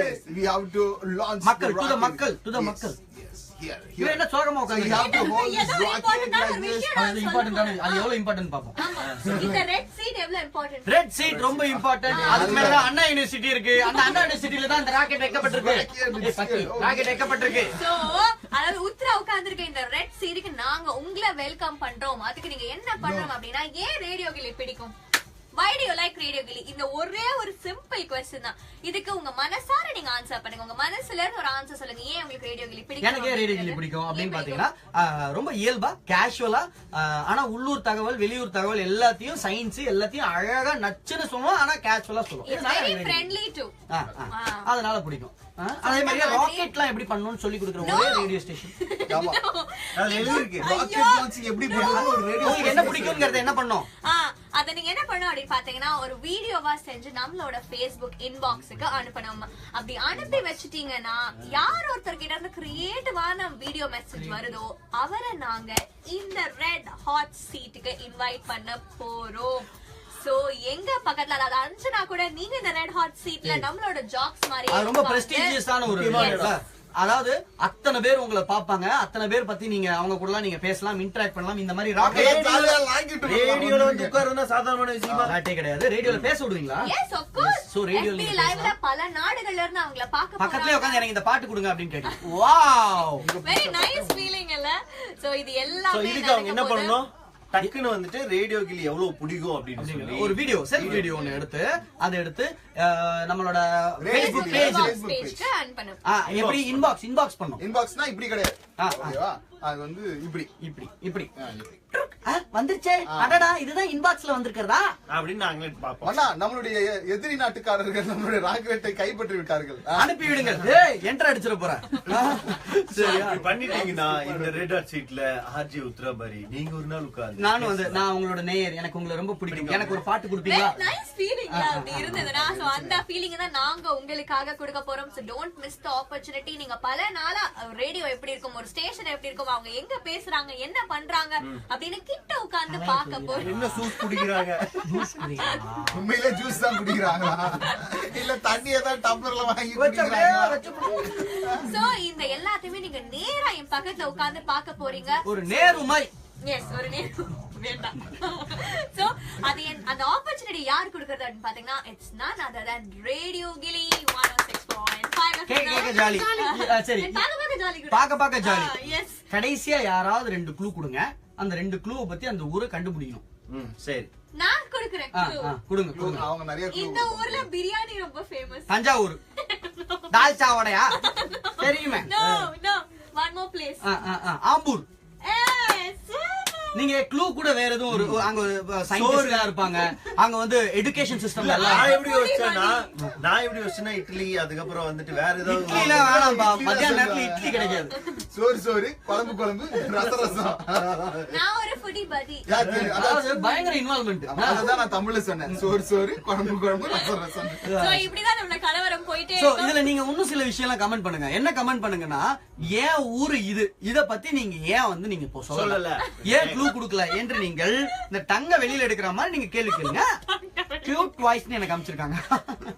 Yes, we have to launch மக்கள், the to the rocket. மக்கள், to the Yes, மக்கள். Yes, here, இவன் என்ன here. சோகமா So you have உட்கார்ந்து? to hold this ஏதோ rocket important ஆன like this. விஷயம் நான் அது சொல்ல இம்பார்ட்டன்ட் போறேன். அது எவ்வளவு இம்பார்ட்டன்ட் பாப்போம். ஆமா. இந்த ரெட் சீட் எவ்வளவு இம்பார்ட்டன்ட்? ரெட் சீட் ரொம்ப இம்பார்ட்டன்ட். அதுக்கு மேல தான் அண்ணா யூனிவர்சிட்டி இருக்கு. அந்த அண்ணா யூனிவர்சிட்டில தான் இந்த ராக்கெட் வைக்கப்பட்டிருக்கு. ராக்கெட் வைக்கப்பட்டிருக்கு. சோ அதாவது உத்ரா உட்கார்ந்திருக்க இந்த ரெட் சீட்டுக்கு நாங்க உங்களை வெல்கம் பண்றோம். அதுக்கு நீங்க என்ன பண்ணணும் அப்படின்னா ஏன் ரேடியோ கிளி பிடிக்கும்? Why do you like Radio Gilly? இந்த ஒரே ஒரு சிம்பிள் क्वेश्चन தான். இதுக்கு உங்க மனசார நீங்க ஆன்சர் பண்ணுங்க. உங்க மனசுல இருந்து ஒரு ஆன்சர் சொல்லுங்க. ஏன் உங்களுக்கு ரேடியோ கிளி பிடிக்கும்? எனக்கு ஏன் ரேடியோ கிளி பிடிக்கும் அப்படின்னு பாத்தீங்கன்னா ரொம்ப இயல்பா கேஷுவலா ஆனா உள்ளூர் தகவல் வெளியூர் தகவல் எல்லாத்தையும் சயின்ஸ் எல்லாத்தையும் அழகா நச்சுன்னு சொல்லுவோம். ஆனா கேஷுவலா சொல்லுவோம். It's very friendly too. அதனால பிடிக்கும். அதே மாதிரி ராக்கெட்லாம் எப்படி பண்ணணும்னு சொல்லி கொடுக்குற ஒரே ரேடியோ ஸ்டேஷன். ஆமா. அது எழுதி இருக்கு. ராக்கெட் லான்ச்சிங் எப்படி பண்ணணும் ஒரு ரேடியோ. உங்களுக்கு என்ன பிடிக்கும்ங்கறத என்ன பண்ணோம்? அத நீங்க என்ன பண்ணணும் அப்படி பாத்தீங்கன்னா ஒரு வீடியோவா செஞ்சு நம்மளோட Facebook இன்பாக்ஸுக்கு அனுப்பணும். அப்படி அனுப்பி வச்சிட்டீங்கன்னா யார் ஒருத்தர் கிட்ட இருந்து கிரியேட்டிவான வீடியோ மெசேஜ் வருதோ அவரை நாங்க இந்த ரெட் ஹாட் சீட்டுக்கு இன்வைட் பண்ண போறோம். சோ எங்க பக்கத்துல அதாவது அஞ்சனா கூட நீங்க இந்த ரெட் ஹாட் சீட்ல நம்மளோட ஜாக்ஸ் மாதிரி அது ரொம்ப பிரஸ்டீஜியஸான ஒரு அதாவது அத்தனை பேர் உங்களை பாப்பாங்க. அத்தனை பேர் பத்தி நீங்க அவங்க கூடலாம் நீங்க பேசலாம், இன்டராக்ட் பண்ணலாம். இந்த மாதிரி ரேடியோல வந்து உட்கார்றதுனா சாதாரணமான விஷயமா கிடையாது. ரேடியோல பேச விடுவீங்களா? Yes, of course. So ரேடியோல FB லைவ்ல பல நாடுகள்ல இருந்து அவங்கள பார்க்க பக்கத்துலயே உட்கார்ந்து எனக்கு இந்த பாட்டு கொடுங்க அப்படின்னு கேட்டேன். வாவ், வெரி நைஸ் ஃபீலிங் இல்ல? சோ இது எல்லாமே இதுக்கு அவங்க என்ன பண்ணணும்? டக்குன்னு வந்துட்டு ரேடியோ கிளி எவ்வளவு பிடிக்கும் அப்படின்னு சொல்லி ஒரு வீடியோ செல்ஃப் வீடியோ ஒன்னு எடுத்து அதை எடுத்து நம்மளோட Facebook பேஜ்க்கு அனுப்பணும். எப்படி இன்பாக்ஸ் பண்ணோம். இன்பாக்ஸ்னா இப்படி கிடையாது. ஓகேவா? அது வந்து இப்படி இப்படி இப்படி வந்துருச்சே. அடடா இதுதான் இன்பாக்ஸ்ல வந்திருக்கிறதா அப்படின்னு நாங்களே பாப்போம். அண்ணா நம்மளுடைய எதிரி நாட்டுக்காரர்கள் நம்மளுடைய ராக்கெட்டை கைப்பற்றி விட்டார்கள். அனுப்பி விடுங்கள். என்டர் அடிச்சிட போறேன். சரியா பண்ணிட்டீங்கன்னா இந்த ரெட் ஹாட் சீட்ல ஆர்ஜே உத்ராபரி நீங்க ஒரு நாள் உட்கார்ந்து நானும் வந்து நான் உங்களோட நேயர், எனக்கு உங்களை ரொம்ப பிடிக்கும், எனக்கு ஒரு பாட்டு கொடுப்பீங்களா? நைஸ் ஃபீலிங் அப்படி இருந்ததுனா சோ அந்த ஃபீலிங் தான் நாங்க உங்களுக்காக கொடுக்க போறோம். So don't miss the opportunity. நீங்க பல நாளா ரேடியோ எப்படி இருக்கும், ஒரு ஸ்டேஷன் எப்படி இருக்கும், அவங்க எங்க பேசுறாங்க, என்ன பண்றாங்க அப்படின்னு கிட்ட உட்கார்ந்து பார்க்க போறோம். என்ன ஜூஸ் குடிக்கிறாங்க? உண்மையிலே ஜூஸ் தான் குடிக்கிறாங்களா இல்ல தண்ணியை தான் டம்ளர்ல வாங்கி குடிக்கிறாங்களா? சோ இந்த எல்லாத்தையுமே நீங்க நேரா என் பக்கத்துல உட்கார்ந்து பார்க்க போறீங்க. ஒரு நேரு மாதிரி. எஸ், ஒரு நேரு வேண்டாம். சோ அது அந்த ஆப்பர்ச்சுனிட்டி யார் கொடுக்கறது அப்படின்னு பாத்தீங்கன்னா it's none other than Radio Gilly 106.5 கேக்க ஜாலி. சரி, பாக்க ஜாலி. கடைசியா யாராவது 2 க்ளூ கொடுங்க. அந்த 2 க்ளூவை பத்தி அந்த ஊரை கண்டுபிடிக்கணும். சரி, நான் கொடுக்கிறேன். கொடுங்க. அவங்க நிறைய இந்த ஊர்ல பிரியாணி ரொம்ப ஃபேமஸ். தஞ்சாவூர் தால்ச்சா வடையா தெரியுமே. No one more place. Ambur. நீங்க க்ளூ கூட வேற எதுவும் ஒரு அங்க சயின்டிஸ்டா இருப்பாங்க, அங்க வந்து எஜுகேஷன் சிஸ்டம் எல்லாம். நான் எப்படி யோசிச்சேன்னா இட்லி, அதுக்கப்புறம் வந்துட்டு வேற ஏதாவது இட்லில வேணாம்பா, மத்தியான நேரத்துல இட்லி கிடைக்காது. சோறு குழம்பு ரசம். நான் ஒரு ஃபுடி படி. அதாவது பயங்கர இன்வால்வ்மென்ட். அதான் நான் தமிழ்ல சொன்னேன். சோறு குழம்பு ரசம். சோ இப்படிதான் நம்ம கலவரம் போயிட்டே சோ இதுல நீங்க இன்னும் சில விஷயம் எல்லாம் கமெண்ட் பண்ணுங்க. என்ன கமெண்ட் பண்ணுங்கன்னா, ஏன் ஊரு இத பத்தி நீங்க ஏன் வந்து நீங்க இப்போ சொல்லல, ஏன் க்ளூ கொடுக்கல என்று நீங்கள் இந்த டங்க வெளியில எடுக்கிற மாதிரி நீங்க கேள்வி கேளுங்க. கியூட் வாய்ஸ்னு எனக்கு அனுப்பிச்சிருக்காங்க.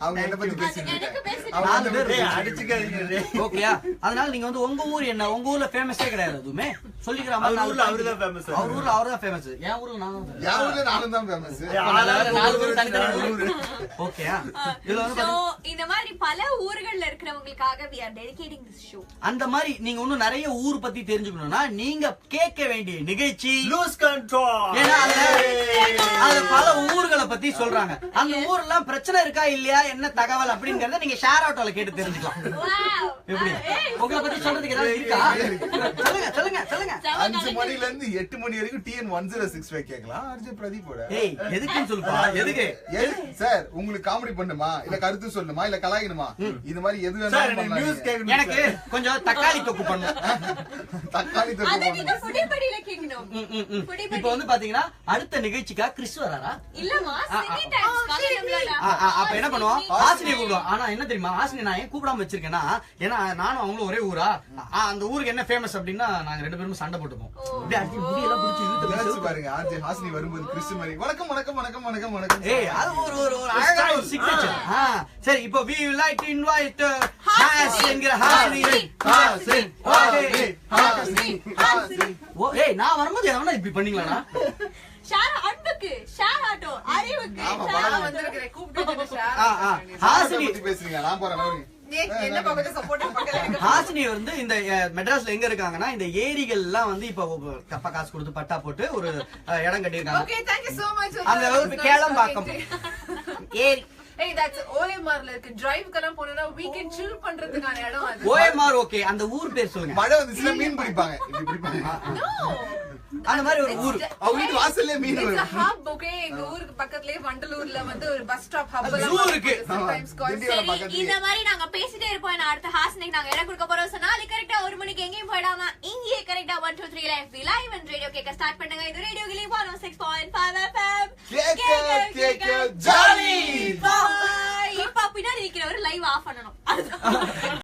அவங்க என்ன பத்தி பேசிட்டு நாலு பேர் அடிச்சுக்காதீங்க. ஓகேயா? அதனால நீங்க வந்து உங்க ஊர் என்ன, உங்க ஊர்ல ஃபேமஸே கிடையாது எதுவுமே சொல்லிக்கிற மாதிரி. அவருதான் ஃபேமஸ். அவர் ஊர்ல அவர்தான் ஃபேமஸ். என் ஊர்ல நானும் தான் ஃபேமஸ். 4 பேர் தனித்தனி. ஓகேயா? இதுல வந்து இந்த மாதிரி பல ஊர்கள்ல இருக்கிறவங்களுக்காக we are dedicating this show. அந்த மாதிரி நீங்க இன்னும் நிறைய ஊர் பத்தி தெரிஞ்சுக்கணும்னா நீங்க கேட்க வேண்டிய நிகழ்ச்சி லூஸ் கண்ட்ரோல். ஏன்னா அதுல பல ஊர்களை பத்தி சொல்றாங்க. அந்த ஊர்ல பிரச்சனை இருக்கா இல்லையா என்ன தகவல் அப்படிங்கறத நீங்க ஷேர் ஆட்டோல கேட்டு தெரிஞ்சுக்கலாம். எப்படி உங்களை பத்தி சொல்றதுக்கு ஏதாவது இருக்கா? சொல்லுங்க சொல்லுங்க சொல்லுங்க. 5 மணில இருந்து 8 மணி வரைக்கும் TN 1065 கேட்கலாம். ஆர்ஜே பிரதீப்போட. ஏய் எதுக்குன்னு சொல்லுப்பா. எதுக்கு சார் உங்களுக்கு காமெடி பண்ணுமா இல்ல கருத்து சொல்லணுமா இல்ல கலாய்க்கணுமா இது மாதிரி எது சார் வேணாலும் நியூஸ் பண்ணலாம். கேட்கணும். எனக்கு கொஞ்சம் தக்காளி தொக்கு பண்ணும். தக்காளி அத தொக்கு நீங்க புடிபடியில கேக்கணும். இப்ப வந்து பாத்தீங்கன்னா அடுத்த நிகழ்ச்சிக்கா கிறிஸ் வராரா? இல்லமா சினி டைம்ஸ் காலையில அப்ப என்ன பண்ணுவோம்? ஹாசினியை கூப்பிடுவோம். ஆனா என்ன தெரியுமா, ஹாசினி நான் ஏன் கூப்பிடாம வச்சிருக்கேன்னா, ஏன்னா நானும் அவங்களும் ஒரே ஊரா. அந்த ஊருக்கு என்ன ஃபேமஸ் அப்படின்னா நாங்க 2 பேரும் சண்டை போட்டுப்போம். அப்படியே அடிச்சு முடியெல்லாம் பிடிச்சி யோசிச்சு பாருங்க. ஆர்ஜே ஹாசினி வரும்போது கிறிஸ் மாதிரி வணக்கம் வணக்கம் வணக்கம் வணக்கம் வணக்கம். ஏய் அது ஒரு அழகான ஒரு சிக்னேச்சர். சரி இப்போ we would like to invite ஹாசினிங்கிற Hasini. ஓ ஏய் நான் வரும்போது எவனா இப்படி பண்ணீங்களாடா? ஷேர் அன்புக்கு ஷேர் ஆட்டோ அறிவுக்கு நான் வந்திருக்கிறேன் கூப்பிட்டு ஹாசினி பத்தி பேசுறீங்க நான் போறேன் வருங்க. என்ன பக்கத்துல சப்போர்ட் பக்கத்துல ஹாசினி வந்து இந்த மெட்ராஸ்ல எங்க இருக்காங்கன்னா இந்த ஏரிகள் எல்லாம் வந்து இப்ப கப்பா காசு கொடுத்து பட்டா போட்டு ஒரு இடம் கட்டியிருக்காங்க. Okay thank you so much. அந்த கேளம்பாக்கம் ஏரி. Hey, that's OMR ல இருக்கு. டிரைவ்க்கெல்லாம் போனா வீக்கெண்ட் chill பண்றதுக்கான இடம் அது. OMR okay. அந்த ஊர் பேர் சொல்லுங்க. மழை வந்துச்சுன்னா மீன் பிடிப்பாங்க. இப்படி பிடிப்பாங்க. அந்த மாதிரி ஒரு ஊர். அவங்க வீட்டு வாசல்ல மீன் It's a வரும். hub, okay? எங்க ஊருக்கு பக்கத்துலயே வண்டலூர்ல வந்து ஒரு பஸ் ஸ்டாப் ஹப் zoo இருக்கு. sometimes called. சரி இந்த மாதிரி நாங்க பேசிட்டே இருப்போம். நான் அடுத்த ஹாஸ்னிக்கு நாங்க இடம் கொடுக்க போறோம். So நாளைக்கு கரெக்ட்டா 1 மணிக்கு எங்கேயும் போயிடாம இங்கே கரெக்ட்டா 1 2 3 லைவ் அண்ட் ரேடியோ கேக்க ஸ்டார்ட் பண்ணுங்க. இது ரேடியோ கிளி 106.5 FM. கேக்க ஜாலி. Bye. இப்ப பின்னாடி இருக்கிறவர் லைவ் ஆஃப் பண்ணணும்.